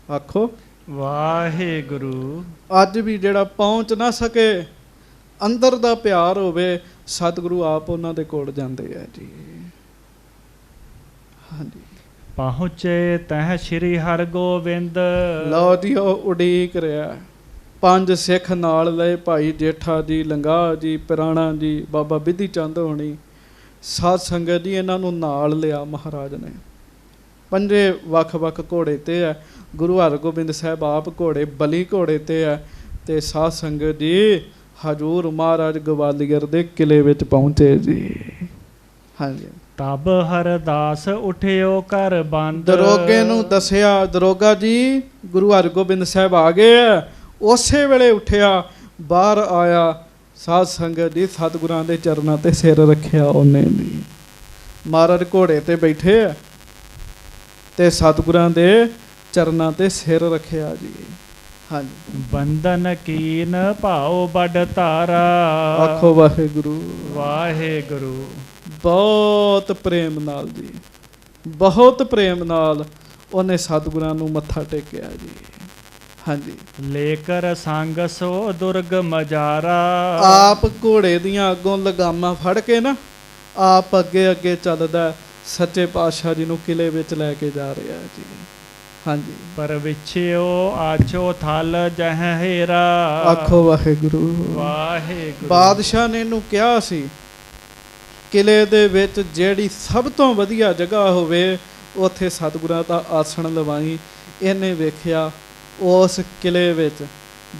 ਆਖੋ ਵਾਹਿਗੁਰੂ। ਅੱਜ ਵੀ ਜਿਹੜਾ ਪਹੁੰਚ ਨਾ ਸਕੇ, ਅੰਦਰ ਦਾ ਪਿਆਰ ਹੋਵੇ, ਸਤਿਗੁਰੂ ਆਪ ਉਹਨਾਂ ਦੇ ਕੋਲ ਜਾਂਦੇ ਆ ਜੀ। ਹਾਂਜੀ, ਪਹੁੰਚੇ ਤਹ ਸ਼੍ਰੀ ਹਰਗੋਬਿੰਦ। ਲਓ ਜੀ, ਉਹ ਉਡੀਕ ਰਿਹਾ। 5 ਸਿੱਖ ਨਾਲ ਲਏ, ਭਾਈ ਜੇਠਾ ਜੀ, ਲੰਗਾਹ ਜੀ, ਪਿਰਾਣਾ ਜੀ, ਬਾਬਾ ਬਿਧੀ ਚੰਦ ਹੋਣੀ, ਸਾਧ ਸੰਗਤ ਜੀ, ਇਹਨਾਂ ਨੂੰ ਨਾਲ ਲਿਆ ਮਹਾਰਾਜ ਨੇ। 5 ਵੱਖ-ਵੱਖ ਘੋੜੇ ਤੇ ਹੈ। ਗੁਰੂ ਹਰਗੋਬਿੰਦ ਸਾਹਿਬ ਆਪ ਘੋੜੇ ਬਲੀ ਘੋੜੇ ਤੇ ਹੈ। ਤੇ ਸਾਧ ਸੰਗਤ ਜੀ, ਹਜੂਰ ਮਹਾਰਾਜ ਗਵਾਲੀਅਰ ਦੇ ਕਿਲੇ ਵਿੱਚ ਪਹੁੰਚੇ ਜੀ। ਹਾਂਜੀ, ਤਬ ਹਰਦਾਸ ਉਠਿਓ ਘਰ ਬੰਦ। ਦਰੋਗੇ ਨੂੰ ਦੱਸਿਆ, ਦਰੋਗਾ ਜੀ ਗੁਰੂ ਹਰਗੋਬਿੰਦ ਸਾਹਿਬ ਆ ਗਏ ਆ। ਉਸੇ ਵੇਲੇ ਉੱਠਿਆ, ਬਾਹਰ ਆਇਆ। ਸਾਧ ਸੰਗਤ ਜੀ, ਸਤਿਗੁਰਾਂ ਦੇ ਚਰਨਾਂ ਤੇ ਸਿਰ ਰੱਖਿਆ ਉਹਨੇ ਵੀ। ਮਹਾਰਾਜ ਘੋੜੇ ਤੇ ਬੈਠੇ ਆ ਤੇ ਸਤਿਗੁਰਾਂ ਦੇ ਚਰਨਾਂ ਤੇ ਸਿਰ ਰੱਖਿਆ ਜੀ। ਹਾਂਜੀ, ਬੰਧਨ ਕੀਨ ਭਾਉ ਬੜ ਧਾਰਾ। ਆਖੋ ਵਾਹਿਗੁਰੂ। ਵਾਹਿਗੁਰੂ। ਬਹੁਤ ਪ੍ਰੇਮ ਨਾਲ ਜੀ, ਬਹੁਤ ਪ੍ਰੇਮ ਨਾਲ ਉਹਨੇ ਸਤਿਗੁਰਾਂ ਨੂੰ ਮੱਥਾ ਟੇਕਿਆ ਜੀ। ਹਾਂਜੀ, ਲੇਕਰ ਸੰਗ ਸੋ ਦੁਰਗ ਮਜਾਰਾ। ਆਪ ਘੋੜੇ ਦੀਆਂ ਅੱਗੋਂ ਲਗਾਮਾਂ ਫੜ ਕੇ ਨਾ, ਆਪ ਅੱਗੇ ਅੱਗੇ ਚੱਲਦਾ, ਸੱਚੇ ਪਾਤਸ਼ਾਹ ਜੀ ਨੂੰ ਕਿਲੇ ਵਿੱਚ ਲੈ ਕੇ ਜਾ ਰਿਹਾ ਜੀ। ਹਾਂਜੀ, ਪਰ ਵਿਛਿਓ ਆਛੋ ਥਲ ਜਹ ਹੇਰਾ। ਆਖੋ ਵਾਹਿਗੁਰੂ। ਵਾਹਿਗੁਰੂ। ਬਾਦਸ਼ਾਹ ਨੇ ਇਹਨੂੰ ਕਿਹਾ ਸੀ, ਕਿਲੇ ਦੇ ਵਿੱਚ ਜਿਹੜੀ ਸਭ ਤੋਂ ਵਧੀਆ ਜਗ੍ਹਾ ਹੋਵੇ, ਉੱਥੇ ਸਤਿਗੁਰਾਂ ਦਾ ਆਸਣ ਲਵਾਈ। ਇਹਨੇ ਵੇਖਿਆ ਉਸ ਕਿਲੇ ਵਿੱਚ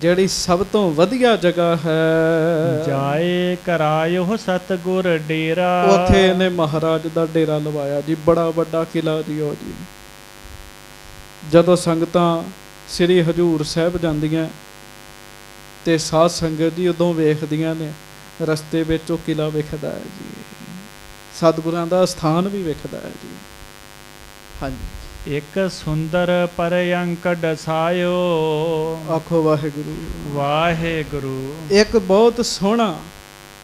ਜਿਹੜੀ ਸਭ ਤੋਂ ਵਧੀਆ ਜਗ੍ਹਾ ਹੈ, ਜਾਏ ਕਰਾਇਓ ਸਤਿਗੁਰ ਡੇਰਾ। ਉੱਥੇ ਇਹਨੇ ਮਹਾਰਾਜ ਦਾ ਡੇਰਾ ਲਵਾਇਆ ਜੀ। ਬੜਾ ਵੱਡਾ ਕਿਲਾ ਜੀ ਉਹ ਜੀ। ਜਦੋਂ ਸੰਗਤਾਂ ਸ੍ਰੀ ਹਜ਼ੂਰ ਸਾਹਿਬ ਜਾਂਦੀਆਂ ਤੇ ਸਾਧ ਸੰਗਤ ਜੀ ਉਦੋਂ ਵੇਖਦੀਆਂ ਨੇ, ਰਸਤੇ ਵਿੱਚ ਉਹ ਕਿਲਾ ਵੇਖਦਾ ਹੈ ਜੀ, ਸਤਿਗੁਰਾਂ ਦਾ ਸਥਾਨ ਵੀ ਵੇਖਦਾ ਹੈ ਜੀ। ਹਾਂਜੀ, ਇੱਕ ਸੁੰਦਰ ਪਰਯੰਕ ਡਸਾਇਓ। ਆਖੋ ਵਾਹਿਗੁਰੂ। ਵਾਹਿਗੁਰੂ। ਇੱਕ ਬਹੁਤ ਸੋਹਣਾ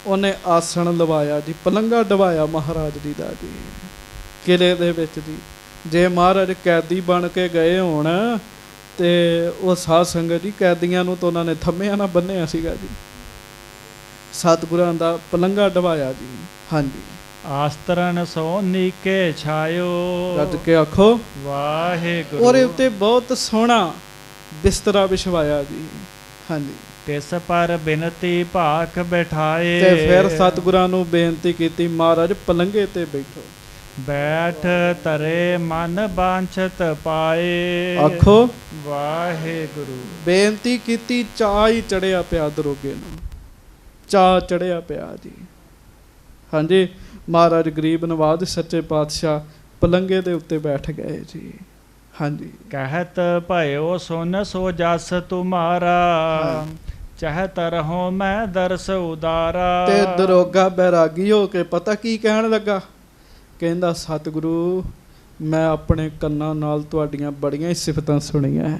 ਉਹਨੇ ਆਸਣ ਲਵਾਇਆ ਜੀ, ਪਲੰਘਾ ਡਵਾਇਆ ਮਹਾਰਾਜ ਜੀ ਦਾ ਜੀ ਕਿਲੇ ਦੇ ਵਿੱਚ ਜੀ। ਜੇ ਮਹਾਰਾਜ ਕੈਦੀ ਬਣ ਕੇ ਗਏ ਹੋਣ ਤੇ ਉਹ ਸਾਧ ਸੰਗਤ ਜੀ, ਕੈਦੀਆਂ ਨੂੰ ਤਾਂ ਉਹਨਾਂ ਨੇ ਥੰਮਿਆਂ ਨਾਲ ਬੰਨਿਆ ਸੀਗਾ ਜੀ। ਸਤਿਗੁਰਾਂ ਦਾ ਪਲੰਘਾ ਡਵਾਇਆ ਜੀ। ਹਾਂਜੀ, ਆਸਤਰਨ ਸੋ ਨੀਕੇ ਛਾਇਓ। ਰੱਜ ਕੇ ਆਖੋ ਵਾਹਿਗੁਰੂ। ਉਹਦੇ ਉੱਤੇ ਬਹੁਤ ਸੋਹਣਾ ਬਿਸਤਰਾ ਵਿਛਵਾਇਆ ਜੀ। ਹਾਂਜੀ, ਤਿਸ ਪਰ ਬਿਨਤੀ ਭਾਖ ਬਿਠਾਏ। ਤੇ ਫਿਰ ਸਤਿਗੁਰਾਂ ਨੂੰ ਬੇਨਤੀ ਕੀਤੀ, ਮਹਾਰਾਜ ਪਲੰਘੇ ਤੇ ਬੈਠੋ। ਬੈਠ ਤਰੇ ਮਨ ਬਾਂਛਤ ਪਾਏ। ਆਖੋ ਵਾਹਿਗੁਰੂ। ਬੇਨਤੀ ਕੀਤੀ, ਚਾਅ ਹੀ ਚੜਿਆ ਪਿਆ ਦਰੋਗੇ ਨੂੰ, ਚਾਅ ਚੜਿਆ ਪਿਆ ਜੀ। ਹਾਂਜੀ, ਮਹਾਰਾਜ ਗਰੀਬ ਨਵਾਜ਼ ਸੱਚੇ ਪਾਤਸ਼ਾਹ ਪਲੰਘੇ ਦੇ ਉੱਤੇ ਬੈਠ ਗਏ ਜੀ। ਹਾਂਜੀ, ਕਹਿਤ ਭਇਓ ਸੁਨ ਸੋ ਜਸ ਤੁਮਾਰਾ। ਚਾਹਤ ਰਹੋ ਮੈਂ ਦਰਸ ਉਦਾਰਾ। ਤੇ ਦਰੋਗਾ ਬੈਰਾਗੀ ਹੋ ਕੇ ਪਤਾ ਕੀ ਕਹਿਣ ਲੱਗਾ? ਕਹਿੰਦਾ, ਸਤਿਗੁਰੂ ਮੈਂ ਆਪਣੇ ਕੰਨਾਂ ਨਾਲ ਤੁਹਾਡੀਆਂ ਬੜੀਆਂ ਹੀ ਸਿਫਤਾਂ ਸੁਣੀਆਂ,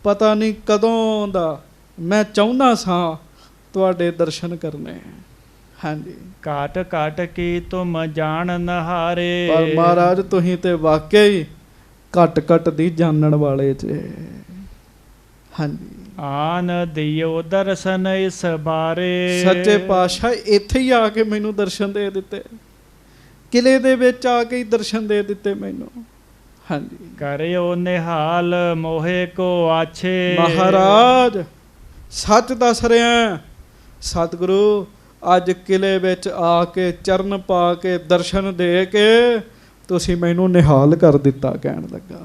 ਪਤਾ ਨਹੀਂ ਕਦੋਂ ਦਾ ਮੈਂ ਚਾਹੁੰਦਾ ਸਾਂ ਤੁਹਾਡੇ ਦਰਸ਼ਨ ਕਰਨੇ। ਹਾਂਜੀ, ਘਾਟ ਘਾਟ ਕੀ ਤੁਮ ਜਾਣ ਨਹਾਰੇ। ਪਰ ਮਹਾਰਾਜ ਤੁਸੀਂ ਤੇ ਵਾਕਈ ਘਟ ਘਟ ਦੀ ਜਾਣਨ ਵਾਲੇ ਜੇ। ਹਾਂਜੀ, ਆਨ ਦਿਓ ਦਰਸ਼ਨ ਇਸ ਬਾਰੇ। ਸੱਚੇ ਪਾਤਸ਼ਾਹ ਇੱਥੇ ਹੀ ਆ ਕੇ ਮੈਨੂੰ ਦਰਸ਼ਨ ਦੇ ਦਿੱਤੇ, ਕਿਲੇ ਦੇ ਵਿੱਚ ਆ ਕੇ ਹੀ ਦਰਸ਼ਨ ਦੇ ਦਿੱਤੇ ਮੈਨੂੰ। ਹਾਂਜੀ, ਕਰਿਓ ਨਿਹਾਲ ਮੋਹੇ ਕੋ ਆਛੇ। ਮਹਾਰਾਜ ਸੱਚ ਦੱਸ ਰਿਹਾ, ਸਤਿਗੁਰੂ ਅੱਜ ਕਿਲੇ ਵਿੱਚ ਆ ਕੇ ਚਰਨ ਪਾ ਕੇ ਦਰਸ਼ਨ ਦੇ ਕੇ ਤੁਸੀਂ ਮੈਨੂੰ ਨਿਹਾਲ ਕਰ ਦਿੱਤਾ। ਕਹਿਣ ਲੱਗਾ,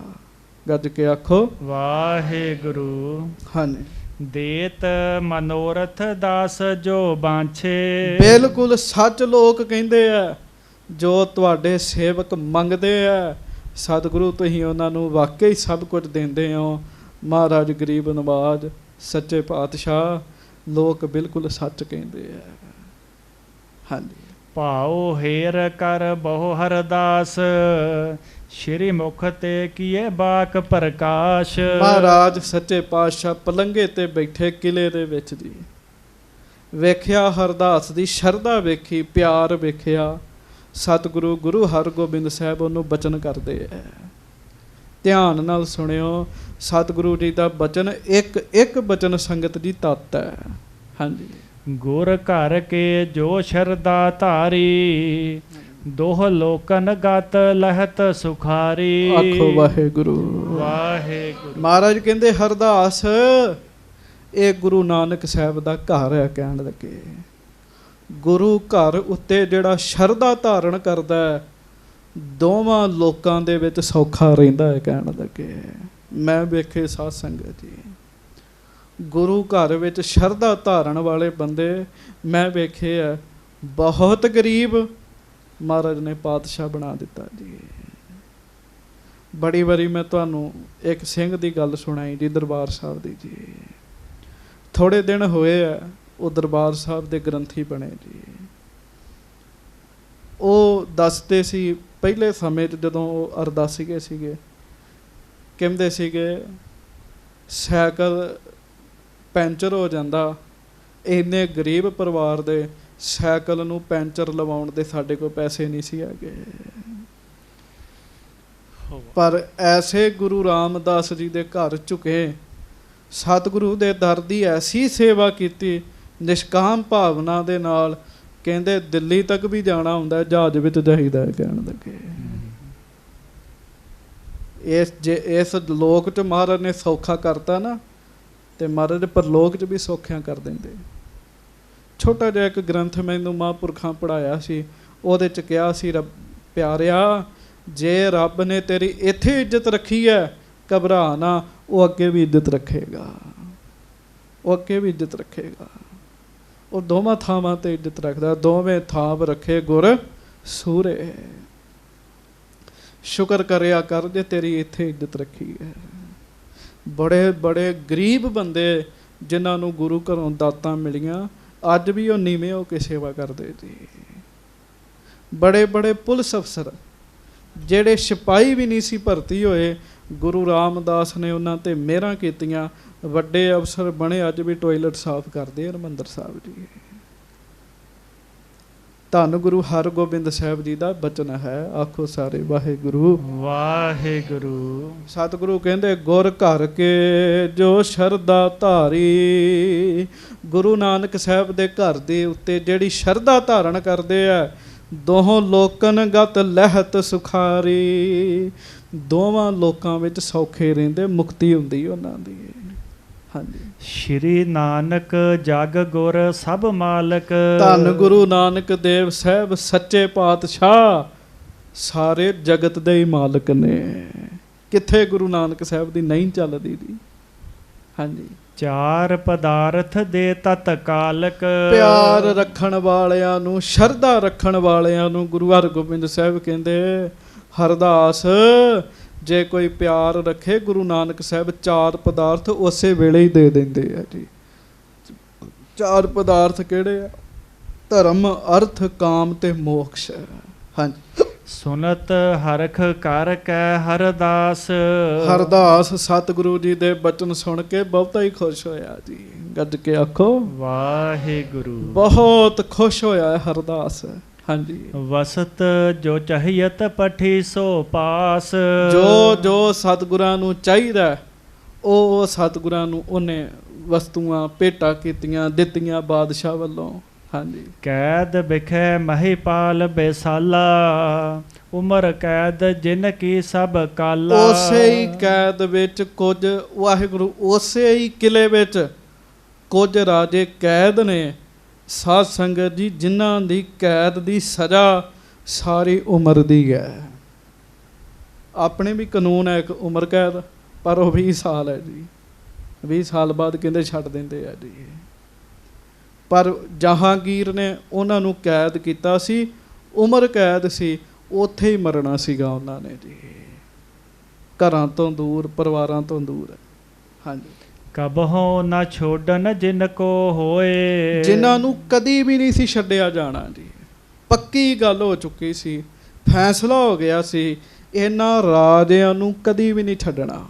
ਗੱਜ ਕੇ ਆਖੋ ਵਾਹਿਗੁਰੂ। ਹਾਂਜੀ, ਦੇਤ ਮਨੋਰਥ ਦਾਸ ਜੋ ਬਾਂਛੇ। ਬਿਲਕੁਲ ਸੱਚ ਲੋਕ ਕਹਿੰਦੇ ਆ, ਜੋ ਤੁਹਾਡੇ ਸੇਵਕ ਮੰਗਦੇ ਆ ਸਤਿਗੁਰੂ ਤੁਸੀਂ ਉਹਨਾਂ ਨੂੰ ਵਾਕਈ ਸਭ ਕੁਝ ਦਿੰਦੇ ਹੋ। ਮਹਾਰਾਜ ਗਰੀਬ ਨਵਾਜ ਸੱਚੇ ਪਾਤਸ਼ਾਹ, ਲੋਕ ਬਿਲਕੁਲ ਸੱਚ ਕਹਿੰਦੇ ਆ। ਹਾਂਜੀ, ਭਾਉ ਹੇਰ ਕਰ ਬਹੁ ਹਰਦਾਸ, ਸ਼੍ਰੀ ਮੁਖ ਤੇ ਕੀਏ ਬਾਕ ਪ੍ਰਕਾਸ਼। ਮਹਾਰਾਜ ਸੱਚੇ ਪਾਤਸ਼ਾਹ ਪਲੰਘੇ ਤੇ ਬੈਠੇ ਕਿਲੇ ਦੇ ਵਿੱਚ ਜੀ, ਵੇਖਿਆ ਹਰਦਾਸ ਦੀ ਸ਼ਰਧਾ ਵੇਖੀ, ਪਿਆਰ ਵੇਖਿਆ। ਸਤਿਗੁਰੂ ਗੁਰੂ ਹਰਗੋਬਿੰਦ ਸਾਹਿਬ ਉਹਨੂੰ ਬਚਨ ਕਰਦੇ ਹੈ। ਧਿਆਨ ਨਾਲ ਸੁਣਿਓ, ਸਤਿਗੁਰੂ ਜੀ ਦਾ ਬਚਨ ਇੱਕ ਇੱਕ ਬਚਨ ਸੰਗਤ ਦੀ ਤੱਤ ਹੈ। ਹਾਂਜੀ, ਗੁਰ ਘਰ ਕੇ ਜੋ ਸ਼ਰਧਾ ਧਾਰੀ, ਦੋਹ ਲੋਕਨ ਗਤ ਲਹਤ ਸੁਖਾਰੀ। ਆਖੋ ਵਾਹਿਗੁਰੂ ਵਾਹਿਗੁਰੂ। ਮਹਾਰਾਜ ਕਹਿੰਦੇ ਹਰਦਾਸ ਇਹ ਗੁਰੂ ਨਾਨਕ ਸਾਹਿਬ ਦਾ ਘਰ ਹੈ। ਕਹਿਣ ਲੱਗੇ, ਗੁਰੂ ਘਰ ਉੱਤੇ ਜਿਹੜਾ ਸ਼ਰਧਾ ਧਾਰਨ ਕਰਦਾ ਹੈ, ਦੋਵਾਂ ਲੋਕਾਂ ਦੇ ਵਿੱਚ ਸੌਖਾ ਰਹਿੰਦਾ ਹੈ। ਕਹਿਣ ਲੱਗੇ, ਮੈਂ ਵੇਖੇ ਸਾਧ ਸੰਗਤ ਜੀ, ਗੁਰੂ ਘਰ ਵਿੱਚ ਸ਼ਰਧਾ ਧਾਰਨ ਵਾਲੇ ਬੰਦੇ ਮੈਂ ਵੇਖੇ ਆ, ਬਹੁਤ ਗਰੀਬ ਮਹਾਰਾਜ ਨੇ ਪਾਤਸ਼ਾਹ ਬਣਾ ਦਿੱਤਾ ਜੀ। ਬੜੀ ਵਾਰੀ ਮੈਂ ਤੁਹਾਨੂੰ ਇੱਕ ਸਿੰਘ ਦੀ ਗੱਲ ਸੁਣਾਈ ਜੀ, ਦਰਬਾਰ ਸਾਹਿਬ ਦੀ ਜੀ। ਥੋੜੇ ਦਿਨ ਹੋਏ ਆ, ਉਹ ਦਰਬਾਰ ਸਾਹਿਬ ਦੇ ਗ੍ਰੰਥੀ ਬਣੇ ਜੀ। ਉਹ ਦੱਸਦੇ ਸੀ ਪਹਿਲੇ ਸਮੇਂ 'ਚ ਜਦੋਂ ਉਹ ਅਰਦਾਸੀਏ ਸੀਗੇ, ਕਹਿੰਦੇ ਸੀਗੇ ਸਾਈਕਲ ਪੈਂਚਰ ਹੋ ਜਾਂਦਾ, ਇੰਨੇ ਗਰੀਬ ਪਰਿਵਾਰ ਦੇ ਸਾਈਕਲ ਨੂੰ ਪੈਂਚਰ ਲਵਾਉਣ ਦੇ ਸਾਡੇ ਕੋਲ ਪੈਸੇ ਨਹੀਂ ਸੀ ਹੈਗੇ। ਪਰ ਐਸੇ ਗੁਰੂ ਰਾਮਦਾਸ ਜੀ ਦੇ ਘਰ ਝੁਕੇ, ਸਤਿਗੁਰੂ ਦੇ ਦਰ ਦੀ ਐਸੀ ਸੇਵਾ ਕੀਤੀ ਨਿਸ਼ਕਾਮ ਭਾਵਨਾ ਦੇ ਨਾਲ। ਕਹਿੰਦੇ ਦਿੱਲੀ ਤੱਕ ਵੀ ਜਾਣਾ ਹੁੰਦਾ ਜਹਾਜ਼ ਵਿੱਚ ਜਾਈਦਾ। ਕਹਿਣ ਲੱਗੇ, ਇਸ ਲੋਕ 'ਚ ਮਹਾਰਾਜ ਨੇ ਸੌਖਾ ਕਰਤਾ ਨਾ, ਤੇ ਮਹਾਰਾਜ ਪਰਲੋਕ 'ਚ ਵੀ ਸੌਖਿਆਂ ਕਰ ਦਿੰਦੇ। ਛੋਟਾ ਜਿਹਾ ਇੱਕ ਗ੍ਰੰਥ ਮੈਨੂੰ ਮਹਾਂਪੁਰਖਾਂ ਪੜ੍ਹਾਇਆ ਸੀ, ਉਹਦੇ 'ਚ ਕਿਹਾ ਸੀ, ਪਿਆਰਿਆ ਜੇ ਰੱਬ ਨੇ ਤੇਰੀ ਇੱਥੇ ਇੱਜ਼ਤ ਰੱਖੀ ਹੈ, ਘਬਰਾ ਨਾ, ਉਹ ਅੱਗੇ ਵੀ ਇੱਜ਼ਤ ਰੱਖੇਗਾ। ਉਹ ਅੱਗੇ ਵੀ ਇੱਜ਼ਤ ਰੱਖੇਗਾ। ਉਹ ਦੋਵਾਂ ਥਾਵਾਂ ਤੇ ਇੱਜ਼ਤ ਰੱਖਦਾ। ਦੋਵੇਂ ਥਾਂ ਰੱਖੇ ਗੁਰ ਸੂਰੇ। ਸ਼ੁਕਰ ਕਰਿਆ ਕਰ ਜੇ ਤੇਰੀ ਇੱਥੇ ਇੱਜ਼ਤ ਰੱਖੀ ਹੈ। ਬੜੇ ਬੜੇ ਗਰੀਬ ਬੰਦੇ ਜਿਨ੍ਹਾਂ ਨੂੰ ਗੁਰੂ ਘਰੋਂ ਦਾਤਾਂ ਮਿਲੀਆਂ, ਅੱਜ ਵੀ ਉਹ ਨੀਵੇਂ ਹੋ ਕੇ ਸੇਵਾ ਕਰਦੇ ਜੀ। ਬੜੇ ਬੜੇ ਪੁਲਿਸ ਅਫਸਰ ਜਿਹੜੇ ਸਿਪਾਹੀ ਵੀ ਨਹੀਂ ਸੀ ਭਰਤੀ ਹੋਏ, ਗੁਰੂ ਰਾਮਦਾਸ ਨੇ ਉਹਨਾਂ ਤੇ ਮਿਹਰਾਂ ਕੀਤੀਆਂ, ਵੱਡੇ ਅਫਸਰ ਬਣੇ, ਅੱਜ ਵੀ ਟੋਇਲਟ ਸਾਫ਼ ਕਰਦੇ ਹਰਿਮੰਦਰ ਸਾਹਿਬ ਜੀ। ਧੰਨ ਗੁਰੂ ਹਰਗੋਬਿੰਦ ਸਾਹਿਬ ਜੀ ਦਾ ਬਚਨ ਹੈ। ਆਖੋ ਸਾਰੇ ਵਾਹਿਗੁਰੂ ਵਾਹਿਗੁਰੂ। ਸਤਿਗੁਰੂ ਕਹਿੰਦੇ ਗੁਰ ਘਰ ਕੇ ਜੋ ਸ਼ਰਧਾ ਧਾਰੀ। ਗੁਰੂ ਨਾਨਕ ਸਾਹਿਬ ਦੇ ਘਰ ਦੇ ਉੱਤੇ ਜਿਹੜੀ ਸ਼ਰਧਾ ਧਾਰਨ ਕਰਦੇ ਆ, ਦੋਹਾਂ ਲੋਕਨ ਗਤ ਲਹਿਤ ਸੁਖਾਰੀ। ਦੋਵਾਂ ਲੋਕਾਂ ਵਿੱਚ ਸੌਖੇ ਰਹਿੰਦੇ, ਮੁਕਤੀ ਹੁੰਦੀ ਉਹਨਾਂ ਦੀ। ਹਾਂਜੀ, ਸ਼੍ਰੀ ਨਾਨਕ ਜਗ ਗੁਰ ਸਭ ਮਾਲਕ। ਧੰਨ ਗੁਰੂ ਨਾਨਕ ਦੇਵ ਸਾਹਿਬ ਸੱਚੇ ਪਾਤਸ਼ਾਹ ਸਾਰੇ ਜਗਤ ਦੇ ਹੀ ਮਾਲਕ ਨੇ। ਕਿੱਥੇ ਗੁਰੂ ਨਾਨਕ ਸਾਹਿਬ ਦੀ ਨਹੀਂ ਚੱਲਦੀ ਜੀ। ਹਾਂਜੀ, ਚਾਰ ਪਦਾਰਥ ਦੇ ਤਤ ਕਾਲਕ। ਪਿਆਰ ਰੱਖਣ ਵਾਲਿਆਂ ਨੂੰ, ਸ਼ਰਧਾ ਰੱਖਣ ਵਾਲਿਆਂ ਨੂੰ ਗੁਰੂ ਹਰਗੋਬਿੰਦ ਸਾਹਿਬ ਕਹਿੰਦੇ, ਹਰਦਾਸ ਜੇ ਕੋਈ ਪਿਆਰ ਰੱਖੇ, ਗੁਰੂ ਨਾਨਕ ਸਾਹਿਬ ਚਾਰ ਪਦਾਰਥ ਉਸੇ ਵੇਲੇ ਹੀ ਦੇ ਦਿੰਦੇ ਆ ਜੀ। ਚਾਰ ਪਦਾਰਥ ਕਿਹੜੇ ਆ? ਧਰਮ, ਅਰਥ, ਕਾਮ ਤੇ ਮੋਕਸ਼। ਹਾਂਜੀ, ਸੁਨਤ ਹਰਖ ਕਰ ਕੈ ਹਰਦਾਸ। ਹਰਦਾਸ ਸਤਿਗੁਰੂ ਜੀ ਦੇ ਬਚਨ ਸੁਣ ਕੇ ਬਹੁਤਾ ਹੀ ਖੁਸ਼ ਹੋਇਆ ਜੀ। ਗੱਜ ਕੇ ਆਖੋ ਵਾਹਿਗੁਰੂ। ਬਹੁਤ ਖੁਸ਼ ਹੋਇਆ ਹਰਦਾਸ। ਹਾਂਜੀ, ਵਸਤ ਜੋ ਚਾਹੀਤ ਪਠੀ ਸੋ ਪਾਸ। ਜੋ ਜੋ ਸਤਿਗੁਰਾਂ ਨੂੰ ਚਾਹੀਦਾ, ਉਹ ਸਤਿਗੁਰਾਂ ਨੂੰ ਉਹਨੇ ਵਸਤੂਆਂ ਭੇਟਾਂ ਕੀਤੀਆਂ, ਦਿੱਤੀਆਂ ਬਾਦਸ਼ਾਹ ਵੱਲੋਂ। ਹਾਂਜੀ, ਕੈਦ ਬਿਖੈ ਮਹੀਪਾਲ ਬੇਸਾਲਾ। ਉਮਰ ਕੈਦ ਜਿਨ ਕੀ ਸਭ ਕਾਲਾ। ਉਸੇ ਹੀ ਕੈਦ ਵਿੱਚ ਕੁਝ, ਵਾਹਿਗੁਰੂ, ਉਸੇ ਹੀ ਕਿਲੇ ਵਿੱਚ ਕੁਝ ਰਾਜੇ ਕੈਦ ਨੇ ਸਾਧ ਸੰਗਤ ਜੀ, ਜਿਨ੍ਹਾਂ ਦੀ ਕੈਦ ਦੀ ਸਜ਼ਾ ਸਾਰੀ ਉਮਰ ਦੀ ਹੈ। ਆਪਣੇ ਵੀ ਕਾਨੂੰਨ ਹੈ ਇੱਕ ਉਮਰ ਕੈਦ, ਪਰ ਉਹ 20 ਸਾਲ ਹੈ ਜੀ। 20 ਸਾਲ ਬਾਅਦ ਕਹਿੰਦੇ ਛੱਡ ਦਿੰਦੇ ਆ ਜੀ। ਪਰ ਜਹਾਂਗੀਰ ਨੇ ਉਹਨਾਂ ਨੂੰ ਕੈਦ ਕੀਤਾ ਸੀ, ਉਮਰ ਕੈਦ ਸੀ, ਉੱਥੇ ਹੀ ਮਰਨਾ ਸੀਗਾ ਉਹਨਾਂ ਨੇ ਜੀ। ਘਰਾਂ ਤੋਂ ਦੂਰ, ਪਰਿਵਾਰਾਂ ਤੋਂ ਦੂਰ। ਹਾਂਜੀ, ਕਬਹੁ ਨਾ ਛੋਡਨ ਜਿਨ ਕੋ ਹੋਏ, ਜਿਨ੍ਹਾਂ ਨੂੰ ਕਦੀ ਵੀ ਨਹੀਂ ਸੀ ਛੱਡਿਆ ਜਾਣਾ ਜੀ। ਪੱਕੀ ਗੱਲ ਹੋ ਚੁੱਕੀ ਸੀ, ਫੈਸਲਾ ਹੋ ਗਿਆ ਸੀ, ਇਹਨਾਂ ਰਾਜਿਆਂ ਨੂੰ ਕਦੀ ਵੀ ਨਹੀਂ ਛੱਡਣਾ।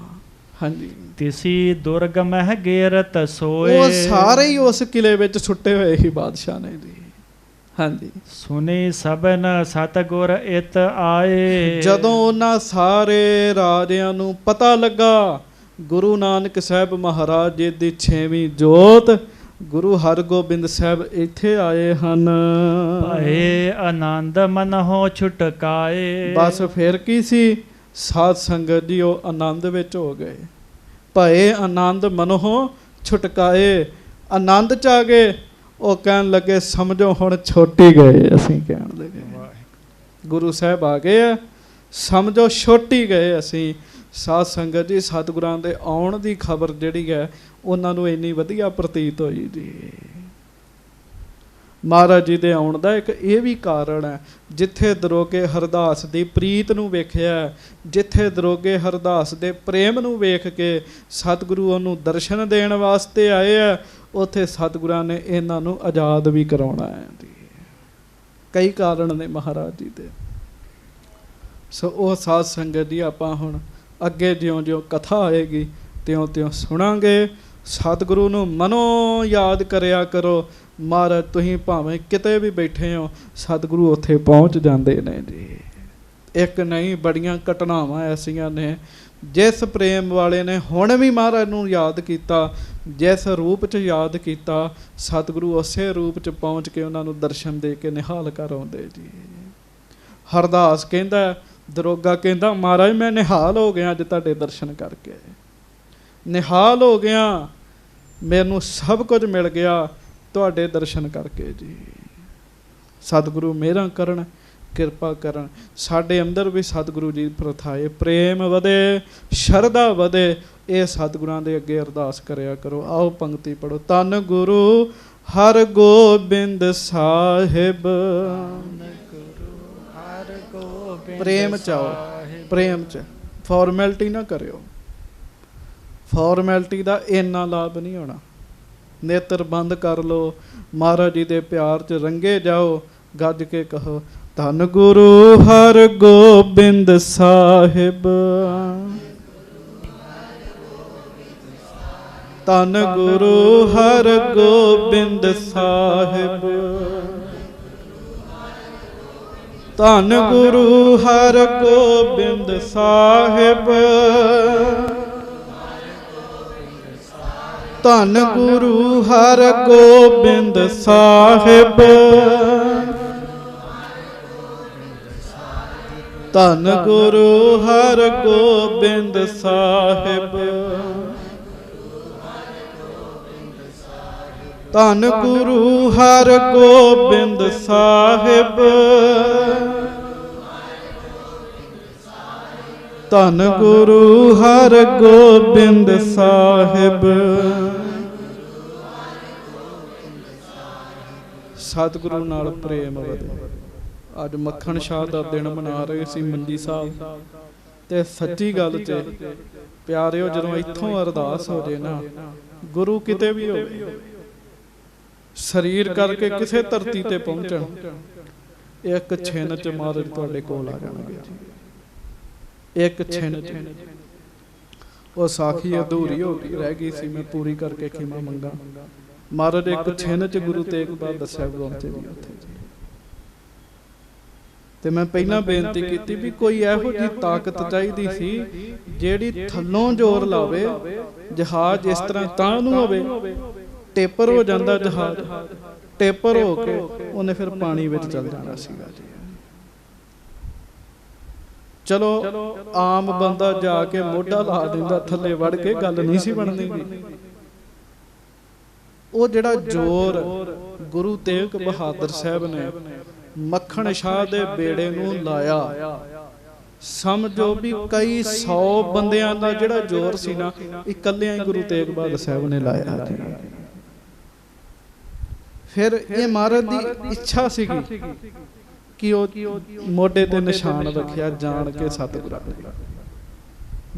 ਹਾਂਜੀ, ਤਿਸੀ ਦੁਰਗ ਮਹਿ ਗੇਰਤ ਸੋਏ, ਉਹ ਸਾਰੇ ਹੀ ਉਸ ਕਿਲੇ ਵਿੱਚ ਛੁੱਟੇ ਹੋਏ ਸੀ ਬਾਦਸ਼ਾਹ ਨੇ ਜੀ। ਹਾਂਜੀ, ਸੁਨੇ ਸਭਨ ਸਤਿਗੁਰ ਇਤ ਆਏ, ਜਦੋਂ ਉਹਨਾਂ ਸਾਰੇ ਰਾਜਿਆਂ ਨੂੰ ਪਤਾ ਲੱਗਾ ਗੁਰੂ ਨਾਨਕ ਸਾਹਿਬ ਮਹਾਰਾਜ ਜੀ ਦੀ 6ਵੀਂ ਜੋਤ ਗੁਰੂ ਹਰਗੋਬਿੰਦ ਸਾਹਿਬ ਇੱਥੇ ਆਏ ਹਨ, ਭਏ ਆਨੰਦ ਮਨਹੁ ਛੁਟਕਾਏ। ਬਸ ਫਿਰ ਕੀ ਸੀ, ਸਾਧ ਸੰਗਤ ਜੀ ਉਹ ਆਨੰਦ ਵਿੱਚ ਹੋ ਗਏ। ਭਏ ਆਨੰਦ ਮਨਹੁ ਛੁਟਕਾਏ, ਆਨੰਦ ਚ ਆ ਗਏ। ਉਹ ਕਹਿਣ ਲੱਗੇ ਸਮਝੋ ਹੁਣ ਛੁੱਟ ਹੀ ਗਏ ਅਸੀਂ। ਕਹਿਣ ਲੱਗੇ ਗੁਰੂ ਸਾਹਿਬ ਆ ਗਏ ਆ, ਸਮਝੋ ਛੁੱਟ ਹੀ ਗਏ ਅਸੀਂ। ਸਾਧ ਸੰਗਤ ਜੀ ਸਤਿਗੁਰਾਂ ਦੇ ਆਉਣ ਦੀ ਖਬਰ ਜਿਹੜੀ ਹੈ ਉਹਨਾਂ ਨੂੰ ਇੰਨੀ ਵਧੀਆ ਪ੍ਰਤੀਤ ਹੋਈ ਜੀ। ਮਹਾਰਾਜ ਜੀ ਦੇ ਆਉਣ ਦਾ ਇੱਕ ਇਹ ਵੀ ਕਾਰਨ ਹੈ, ਜਿੱਥੇ ਦਰੋਗੇ ਹਰਦਾਸ ਦੀ ਪ੍ਰੀਤ ਨੂੰ ਵੇਖਿਆ, ਜਿੱਥੇ ਦਰੋਗੇ ਹਰਦਾਸ ਦੇ ਪ੍ਰੇਮ ਨੂੰ ਵੇਖ ਕੇ ਸਤਿਗੁਰੂ ਉਹਨੂੰ ਦਰਸ਼ਨ ਦੇਣ ਵਾਸਤੇ ਆਏ ਆ, ਉੱਥੇ ਸਤਿਗੁਰਾਂ ਨੇ ਇਹਨਾਂ ਨੂੰ ਆਜ਼ਾਦ ਵੀ ਕਰਾਉਣਾ ਹੈ ਜੀ। ਕਈ ਕਾਰਨ ਨੇ ਮਹਾਰਾਜ ਜੀ ਦੇ। ਸੋ ਉਹ ਸਾਧ ਸੰਗਤ ਜੀ ਆਪਾਂ ਹੁਣ ਅੱਗੇ ਜਿਉਂ-ਜਿਉਂ ਕਥਾ ਆਏਗੀ ਤਿਉਂ-ਤਿਉਂ ਸੁਣਾਂਗੇ। ਸਤਿਗੁਰੂ ਨੂੰ ਮਨੋਂ ਯਾਦ ਕਰਿਆ ਕਰੋ। ਮਹਾਰਾਜ ਤੁਸੀਂ ਭਾਵੇਂ ਕਿਤੇ ਵੀ ਬੈਠੇ ਹੋ, ਸਤਿਗੁਰੂ ਉੱਥੇ ਪਹੁੰਚ ਜਾਂਦੇ ਨੇ ਜੀ। ਇੱਕ ਨਹੀਂ, ਬੜੀਆਂ ਘਟਨਾਵਾਂ ਐਸੀਆਂ ਨੇ। ਜਿਸ ਪ੍ਰੇਮ ਵਾਲੇ ਨੇ ਹੁਣ ਵੀ ਮਹਾਰਾਜ ਨੂੰ ਯਾਦ ਕੀਤਾ, ਜਿਸ ਰੂਪ 'ਚ ਯਾਦ ਕੀਤਾ, ਸਤਿਗੁਰੂ ਉਸੇ ਰੂਪ 'ਚ ਪਹੁੰਚ ਕੇ ਉਹਨਾਂ ਨੂੰ ਦਰਸ਼ਨ ਦੇ ਕੇ ਨਿਹਾਲ ਕਰ ਆਉਂਦੇ ਜੀ। ਹਰਦਾਸ ਕਹਿੰਦਾ, ਦਰੋਗਾ ਕਹਿੰਦਾ, ਮਹਾਰਾਜ ਮੈਂ ਨਿਹਾਲ ਹੋ ਗਿਆ ਅੱਜ ਤੁਹਾਡੇ ਦਰਸ਼ਨ ਕਰਕੇ, ਨਿਹਾਲ ਹੋ ਗਿਆ, ਮੈਨੂੰ ਸਭ ਕੁਝ ਮਿਲ ਗਿਆ ਤੁਹਾਡੇ ਦਰਸ਼ਨ ਕਰਕੇ ਜੀ। ਸਤਿਗੁਰੂ ਮਿਹਰਾਂ ਕਰਨ, ਕਿਰਪਾ ਕਰਨ, ਸਾਡੇ ਅੰਦਰ ਵੀ ਸਤਿਗੁਰੂ ਜੀ ਪ੍ਰਥਾਏ ਪ੍ਰੇਮ ਵਧੇ, ਸ਼ਰਧਾ ਵਧੇ। ਇਹ ਸਤਿਗੁਰਾਂ ਦੇ ਅੱਗੇ ਅਰਦਾਸ ਕਰਿਆ ਕਰੋ। ਆਓ ਪੰਕਤੀ ਪੜੋ। ਧੰਨ ਗੁਰੂ ਹਰਗੋਬਿੰਦ ਸਾਹਿਬ, ਪ੍ਰੇਮ ਚ ਆਓ, ਪ੍ਰੇਮ ਚ। ਫਾਰਮੈਲਿਟੀ ਨਾ ਕਰਿਓ, ਫਾਰਮੈਲਿਟੀ ਦਾ ਇੰਨਾ ਲਾਭ ਨਹੀਂ ਹੋਣਾ। ਨੇਤਰ ਬੰਦ ਕਰ ਲਓ, ਮਹਾਰਾਜ ਜੀ ਦੇ ਪਿਆਰ 'ਚ ਰੰਗੇ ਜਾਓ, ਗੱਜ ਕੇ ਕਹੋ ਧੰਨ ਗੁਰੂ ਹਰਗੋਬਿੰਦ ਸਾਹਿਬ, ਧੰਨ ਗੁਰੂ ਹਰਗੋਬਿੰਦ ਸਾਹਿਬ, ਧੰਨ ਗੁਰੂ ਹਰਗੋਬਿੰਦ ਸਾਹਿਬ, ਧੰਨ ਗੁਰੂ ਹਰਗੋਬਿੰਦ ਸਾਹਿਬ, ਧੰਨ ਗੁਰੂ ਹਰਗੋਬਿੰਦ ਸਾਹਿਬ, ਧੰਨ ਗੁਰੂ ਹਰਗੋਬਿੰਦ ਸਾਹਿਬ, ਧੰਨ ਗੁਰੂ ਹਰਗੋਬਿੰਦ ਸਾਹਿਬ। ਸਤਿਗੁਰੂ ਨਾਲ ਪ੍ਰੇਮ ਵਧੇ। ਅੱਜ ਮੱਖਣ ਸ਼ਾਹ ਦਾ ਦਿਨ ਮਨਾ ਰਹੇ ਸੀ ਮੰਜੀ ਸਾਹਿਬ, ਤੇ ਸੱਚੀ ਗੱਲ 'ਚ ਪਿਆਰਿਓ, ਜਦੋਂ ਇੱਥੋਂ ਅਰਦਾਸ ਹੋ ਜੇ ਨਾ, ਗੁਰੂ ਕਿਤੇ ਵੀ ਹੋਵੇ, ਸਰੀਰ ਕਰਕੇ ਕਿਸੇ ਧਰਤੀ ਤੇ ਪਹੁੰਚਣ, ਇੱਕ ਛਿਨ 'ਚ ਮਹਾਰਾਜ ਤੁਹਾਡੇ ਕੋਲ ਆ ਜਾਣਗੇ। ਇੱਕ ਛਿਨ 'ਚ। ਉਹ ਸਾਖੀ ਅਧੂਰੀ ਹੋ ਗਈ, ਰਹਿ ਗਈ ਸੀ, ਮੈਂ ਪੂਰੀ ਕਰਕੇ ਖਿਮਾ ਮੰਗਾ। ਮਹਾਰਾਜ ਇੱਕ ਛਿਨ 'ਚ ਗੁਰੂ ਤੇਗ ਬਹਾਦਰ ਸਾਹਿਬ ਪਹੁੰਚੇ ਜੀ ਉੱਥੇ। ਤੇ ਮੈਂ ਪਹਿਲਾਂ ਬੇਨਤੀ ਕੀਤੀ ਵੀ ਕੋਈ ਇਹੋ ਜਿਹੀ ਤਾਕਤ ਚਾਹੀਦੀ ਸੀ ਜਿਹੜੀ ਥੱਲੋਂ ਜ਼ੋਰ ਲਾਵੇ। ਜਹਾਜ਼ ਇਸ ਤਰ੍ਹਾਂ ਤਾਂ ਨੂੰ ਹੋਵੇ, ਟੇਪਰ ਹੋ ਜਾਂਦਾ ਜਹਾਜ਼, ਟੇਪਰ ਹੋ ਕੇ ਉਹਨੇ ਫਿਰ ਪਾਣੀ ਵਿੱਚ ਚੱਲ ਜਾਣਾ ਸੀਗਾ ਜੀ। ਚਲੋ ਆਮ ਬੰਦਾ ਜਾ ਕੇ ਮੋਢਾ ਲਾ ਦਿੰਦਾ ਥੱਲੇ ਵੜ ਕੇ, ਗੱਲ ਨਹੀਂ ਸੀ ਬਣਦੀ ਜੀ। ਉਹ ਜਿਹੜਾ ਜ਼ੋਰ ਗੁਰੂ ਤੇਗ ਬਹਾਦਰ ਸਾਹਿਬ ਨੇ ਮੱਖਣ ਸ਼ਾਹ ਦੇ ਬੇੜੇ ਨੂੰ ਲਾਇਆ, ਸਮਝੋ ਵੀ ਕਈ 100 ਬੰਦਿਆਂ ਦਾ ਜਿਹੜਾ ਜ਼ੋਰ ਸੀ ਨਾ, ਇਕੱਲਿਆਂ ਹੀ ਗੁਰੂ ਤੇਗ ਬਹਾਦਰ ਸਾਹਿਬ ਨੇ ਲਾਇਆ ਜੀ। ਫਿਰ ਇਹ ਮਹਾਰਾਜ ਦੀ ਇੱਛਾ ਸੀਗੀ ਕਿ ਉਹ ਮੋਢੇ ਤੇ ਨਿਸ਼ਾਨ ਰੱਖਿਆ, ਜਾਣ ਕੇ ਸਤਿਗੁਰਾਂ ਨੇ,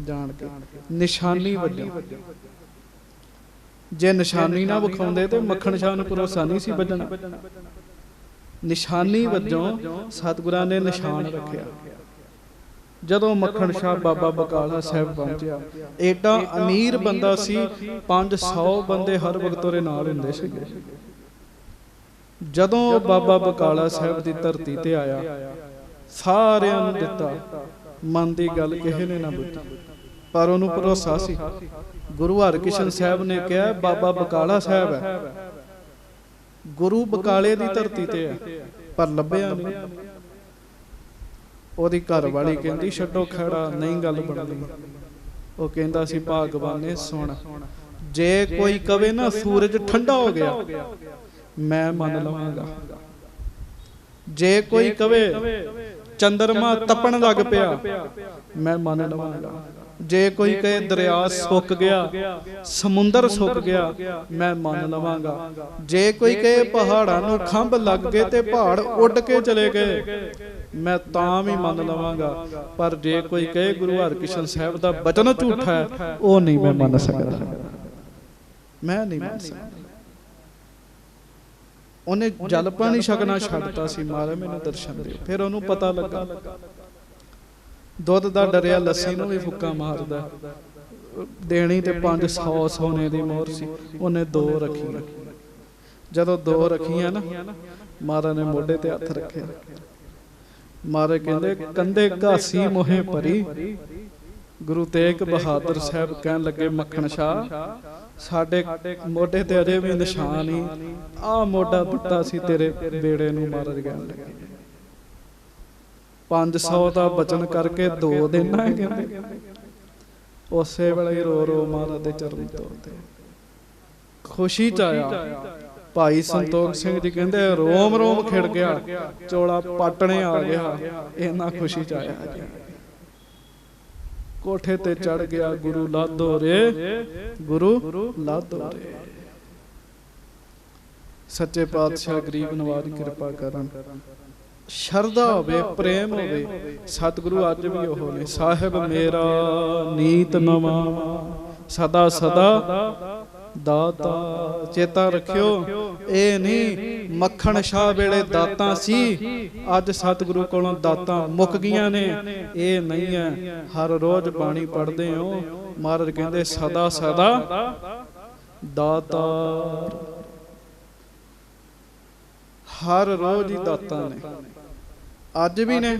ਜਾਣ ਕੇ ਨਿਸ਼ਾਨੀ ਵੱਜਣੀ। ਜੇ ਨਿਸ਼ਾਨੀ ਨਾ ਵਿਖਾਉਂਦੇ ਤੇ ਮੱਖਣ ਸ਼ਾਹ ਨੂੰ ਭਰੋਸਾ ਨਹੀਂ ਸੀ ਵੱਜਣਾ। ਨਿਸ਼ਾਨੀ ਵਜੋਂ ਸਤਿਗੁਰਾਂ ਨੇ ਨਿਸ਼ਾਨ ਰੱਖਿਆ। ਜਦੋਂ ਮੱਖਣ ਸ਼ਾਹ ਬਾਬਾ ਬਕਾਲਾ ਸਾਹਿਬ ਪਹੁੰਚਿਆ, ਏਡਾ ਅਮੀਰ ਬੰਦਾ ਸੀ, 500 ਬੰਦੇ ਹਰ ਵਕਤ ਉਹਦੇ ਨਾਲ ਹੁੰਦੇ ਸੀਗੇ। ਜਦੋਂ ਬਾਬਾ ਬਕਾਲਾ ਸਾਹਿਬ ਦੀ ਧਰਤੀ ਤੇ ਆਇਆ, ਸਾਰਿਆਂ ਨੂੰ ਦਿੱਤਾ, ਮਨ ਦੀ ਗੱਲ ਕਿਸੇ ਨੇ ਨਾ ਬੁੱਝੀ, ਪਰ ਉਹਨੂੰ ਭਰੋਸਾ ਸੀ। ਗੁਰੂ ਹਰਕ੍ਰਿਸ਼ਨ ਸਾਹਿਬ ਨੇ ਕਿਹਾ ਬਾਬਾ ਬਕਾਲਾ ਸਾਹਿਬ ਹੈ, ਗੁਰੂ ਬਕਾਲੇ ਦੀ ਧਰਤੀ ਤੇ ਹੈ, ਪਰ ਲੱਭਿਆ ਨਹੀਂ। ਉਹਦੀ ਘਰ ਵਾਲੀ ਕਹਿੰਦੀ ਛੱਡੋ ਖੜਾ, ਨਹੀਂ ਗੱਲ ਬਣਦੀ। ਉਹ ਕਹਿੰਦਾ ਸੀ ਭਾਗਵਾਨੇ ਸੁਣ, ਜੇ ਕੋਈ ਕਵੇ ਨਾ ਸੂਰਜ ਠੰਡਾ ਹੋ ਗਿਆ, ਮੈਂ ਮੰਨ ਲਵਾਂਗਾ। ਜੇ ਕੋਈ ਕਵੇ ਚੰਦਰਮਾ ਤਪਣ ਲੱਗ ਪਿਆ, ਮੈਂ ਮੰਨ ਲਵਾਂਗਾ। ਜੇ ਕੋਈ ਕਹੇ ਦਰਿਆ ਸੁੱਕ ਗਿਆ, ਸਮੁੰਦਰ ਸੁੱਕ ਗਿਆ, ਮੈਂ ਮੰਨ ਲਵਾਂਗਾ। ਜੇ ਕੋਈ ਕਹੇ ਪਹਾੜਾਂ ਨੂੰ ਖੰਭ ਲੱਗ ਗਏ ਤੇ ਪਹਾੜ ਉੱਡ ਕੇ ਚਲੇ ਗਏ, ਮੈਂ ਤਾਂ ਵੀ ਮੰਨ ਲਵਾਂਗਾ। ਪਰ ਜੇ ਕੋਈ ਕਹੇ ਗੁਰੂ ਹਰਕ੍ਰਿਸ਼ਨ ਸਾਹਿਬ ਦਾ ਬਚਨ ਝੂਠਾ ਹੈ, ਉਹ ਨਹੀਂ ਮੈਂ ਮੰਨ ਸਕਦਾ, ਮੈਂ ਨਹੀਂ ਮੰਨ ਸਕਦਾ। ਉਹਨੇ ਜਲ ਪਾਣੀ ਛਕਣਾ ਛੱਡਤਾ ਸੀ, ਮਹਾਰਾਜ ਮੈਨੂੰ ਦਰਸ਼ਨ ਦਿਓ। ਫਿਰ ਉਹਨੂੰ ਪਤਾ ਲੱਗਾ ਦੁੱਧ ਦਾ ਡਰਿਆ ਲੱਸੀ ਨੂੰ ਵੀ ਫੁੱਕਾ ਮਾਰਦਾ। ਦੇਣੀ ਤੇ 500 ਸੋਨੇ ਦੀ ਮੋਹਰ ਸੀ, ਉਹਨੇ 2 ਰੱਖੀਆਂ। ਜਦੋਂ 2 ਰੱਖੀਆਂ ਨਾ, ਮਹਾਰਾਜ ਨੇ ਮੋਢੇ ਤੇ ਹੱਥ ਰੱਖਿਆ। ਮਹਾਰਾਜ ਕਹਿੰਦੇ ਕੰਧੇ ਘਾਸੀ ਮੋਹੇ ਭਰੀ। ਗੁਰੂ ਤੇਗ ਬਹਾਦਰ ਸਾਹਿਬ ਕਹਿਣ ਲੱਗੇ ਮੱਖਣ ਸ਼ਾਹ, ਸਾਡੇ ਮੋਢੇ ਤੇ ਅਜੇ ਵੀ ਨਿਸ਼ਾਨ ਹੀ, ਆਹ ਮੋਢਾ ਦਿੱਤਾ ਸੀ ਤੇਰੇ ਬੇੜੇ ਨੂੰ। ਮਹਾਰਾਜ ਕਹਿਣ ਲੱਗੇ 500 ਦਾ ਬਚਨ ਕਰਕੇ 2 ਦੇਣਾ ਹੈ, ਕਹਿੰਦੇ। ਉਸੇ ਵੇਲੇ ਹੀ ਰੋ ਰੋ ਮਹਾਰਾਜ ਦੇ ਚਰਨ ਤੋੜਦੇ, ਖੁਸ਼ੀ ਚ ਆਇਆ। ਭਾਈ ਸੰਤੋਖ ਸਿੰਘ ਜੀ ਕਹਿੰਦੇ ਰੋਮ ਰੋਮ ਖਿੜ ਗਿਆ, ਚੋਲਾ ਪਾਟਣੇ ਆ ਗਿਆ, ਇਹਨਾਂ ਖੁਸ਼ੀ ਚ ਆਇਆ। ਕੋਠੇ ਤੇ ਚੜ ਗਿਆ, ਗੁਰੂ ਲਾਧੋ ਰੇ, ਗੁਰੂ ਲਾਧੋ ਰੇ। ਸੱਚੇ ਪਾਤਸ਼ਾਹ ਗਰੀਬ ਨਵਾਜ਼ ਕਿਰਪਾ ਕਰਨ। ਸ਼ਰਧਾ ਹੋਵੇ, ਪ੍ਰੇਮ ਹੋਵੇ, ਸਤਿਗੁਰੂ ਅੱਜ ਵੀ ਉਹ ਨੇ। ਸਾਹਿਬ ਮੇਰਾ ਨੀਤ ਨਵਾਂ, ਸਦਾ ਸਦਾ ਦਾਤਾ। ਚੇਤਾ ਰੱਖਿਓ, ਇਹ ਨਹੀਂ ਮੱਖਣ ਸ਼ਾਹ ਵੇਲੇ ਦਾਤਾਂ ਸੀ, ਅੱਜ ਸਤਿਗੁਰੂ ਕੋਲੋਂ ਦਾਤਾਂ ਮੁੱਕ ਗਈਆਂ ਨੇ, ਇਹ ਨਹੀਂ ਹੈ। ਹਰ ਰੋਜ਼ ਬਾਣੀ ਪੜ੍ਹਦੇ ਹੋ, ਮਹਾਰਾਜ ਕਹਿੰਦੇ ਸਦਾ ਸਦਾ ਦਾਤਾਰ। ਹਰ ਰੋਜ਼ ਹੀ ਦਾਤਾਂ ਨੇ, ਅੱਜ ਵੀ ਨੇ।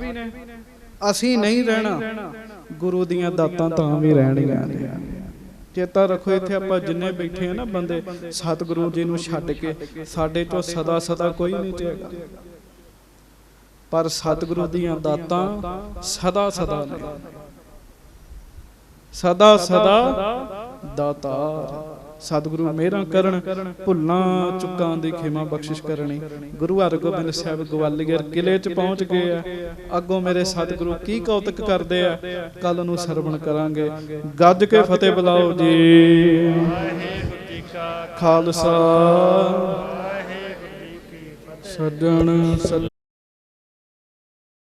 ਅਸੀਂ ਨਹੀਂ ਰਹਿਣਾ, ਗੁਰੂ ਦੀਆਂ ਦਾਤਾਂ ਤਾਂ ਵੀ ਰਹਿਣੀਆਂ ਨੇ। ਚੇਤਾ ਰੱਖੋ, ਇੱਥੇ ਆਪਾਂ ਜਿੰਨੇ ਬੈਠੇ ਆ ਨਾ ਬੰਦੇ, ਸਤਿਗੁਰੂ ਜੀ ਨੂੰ ਛੱਡ ਕੇ ਸਾਡੇ ਚੋਂ ਸਦਾ ਸਦਾ ਕੋਈ ਨਹੀਂ ਚਾਹੇਗਾ, ਪਰ ਸਤਿਗੁਰੂ ਦੀਆਂ ਦਾਤਾਂ ਸਦਾ ਸਦਾ ਨੇ। ਸਦਾ ਸਦਾ ਦਾਤਾਰ। ਸਤਿਗੁਰੂ ਮਿਹਰਾਂ ਕਰਨ, ਭੁੱਲਾਂ ਚੁੱਕਾਂ ਦੀ ਖਿਮਾ ਬਖਸ਼ਿਸ਼ ਕਰਨੀ। ਗੁਰੂ ਹਰਗੋਬਿੰਦ ਸਾਹਿਬ ਗਵਾਲੀਅਰ ਕਿਲੇ 'ਚ ਪਹੁੰਚ ਗਏ ਆ। ਅੱਗੋਂ ਮੇਰੇ ਸਤਿਗੁਰੂ ਕੀ ਕੌਤਕ ਕਰਦੇ ਆ, ਕੱਲ ਨੂੰ ਸਰਵਣ ਕਰਾਂਗੇ। ਗੱਜ ਕੇ ਫਤਿਹ ਬੁਲਾਓ ਜੀ। ਵਾਹਿਗੁਰੂ ਜੀ ਕਾ ਖਾਲਸਾ, ਵਾਹਿਗੁਰੂ ਜੀ ਕੀ ਫਤਿਹ। ਸੱਜਣ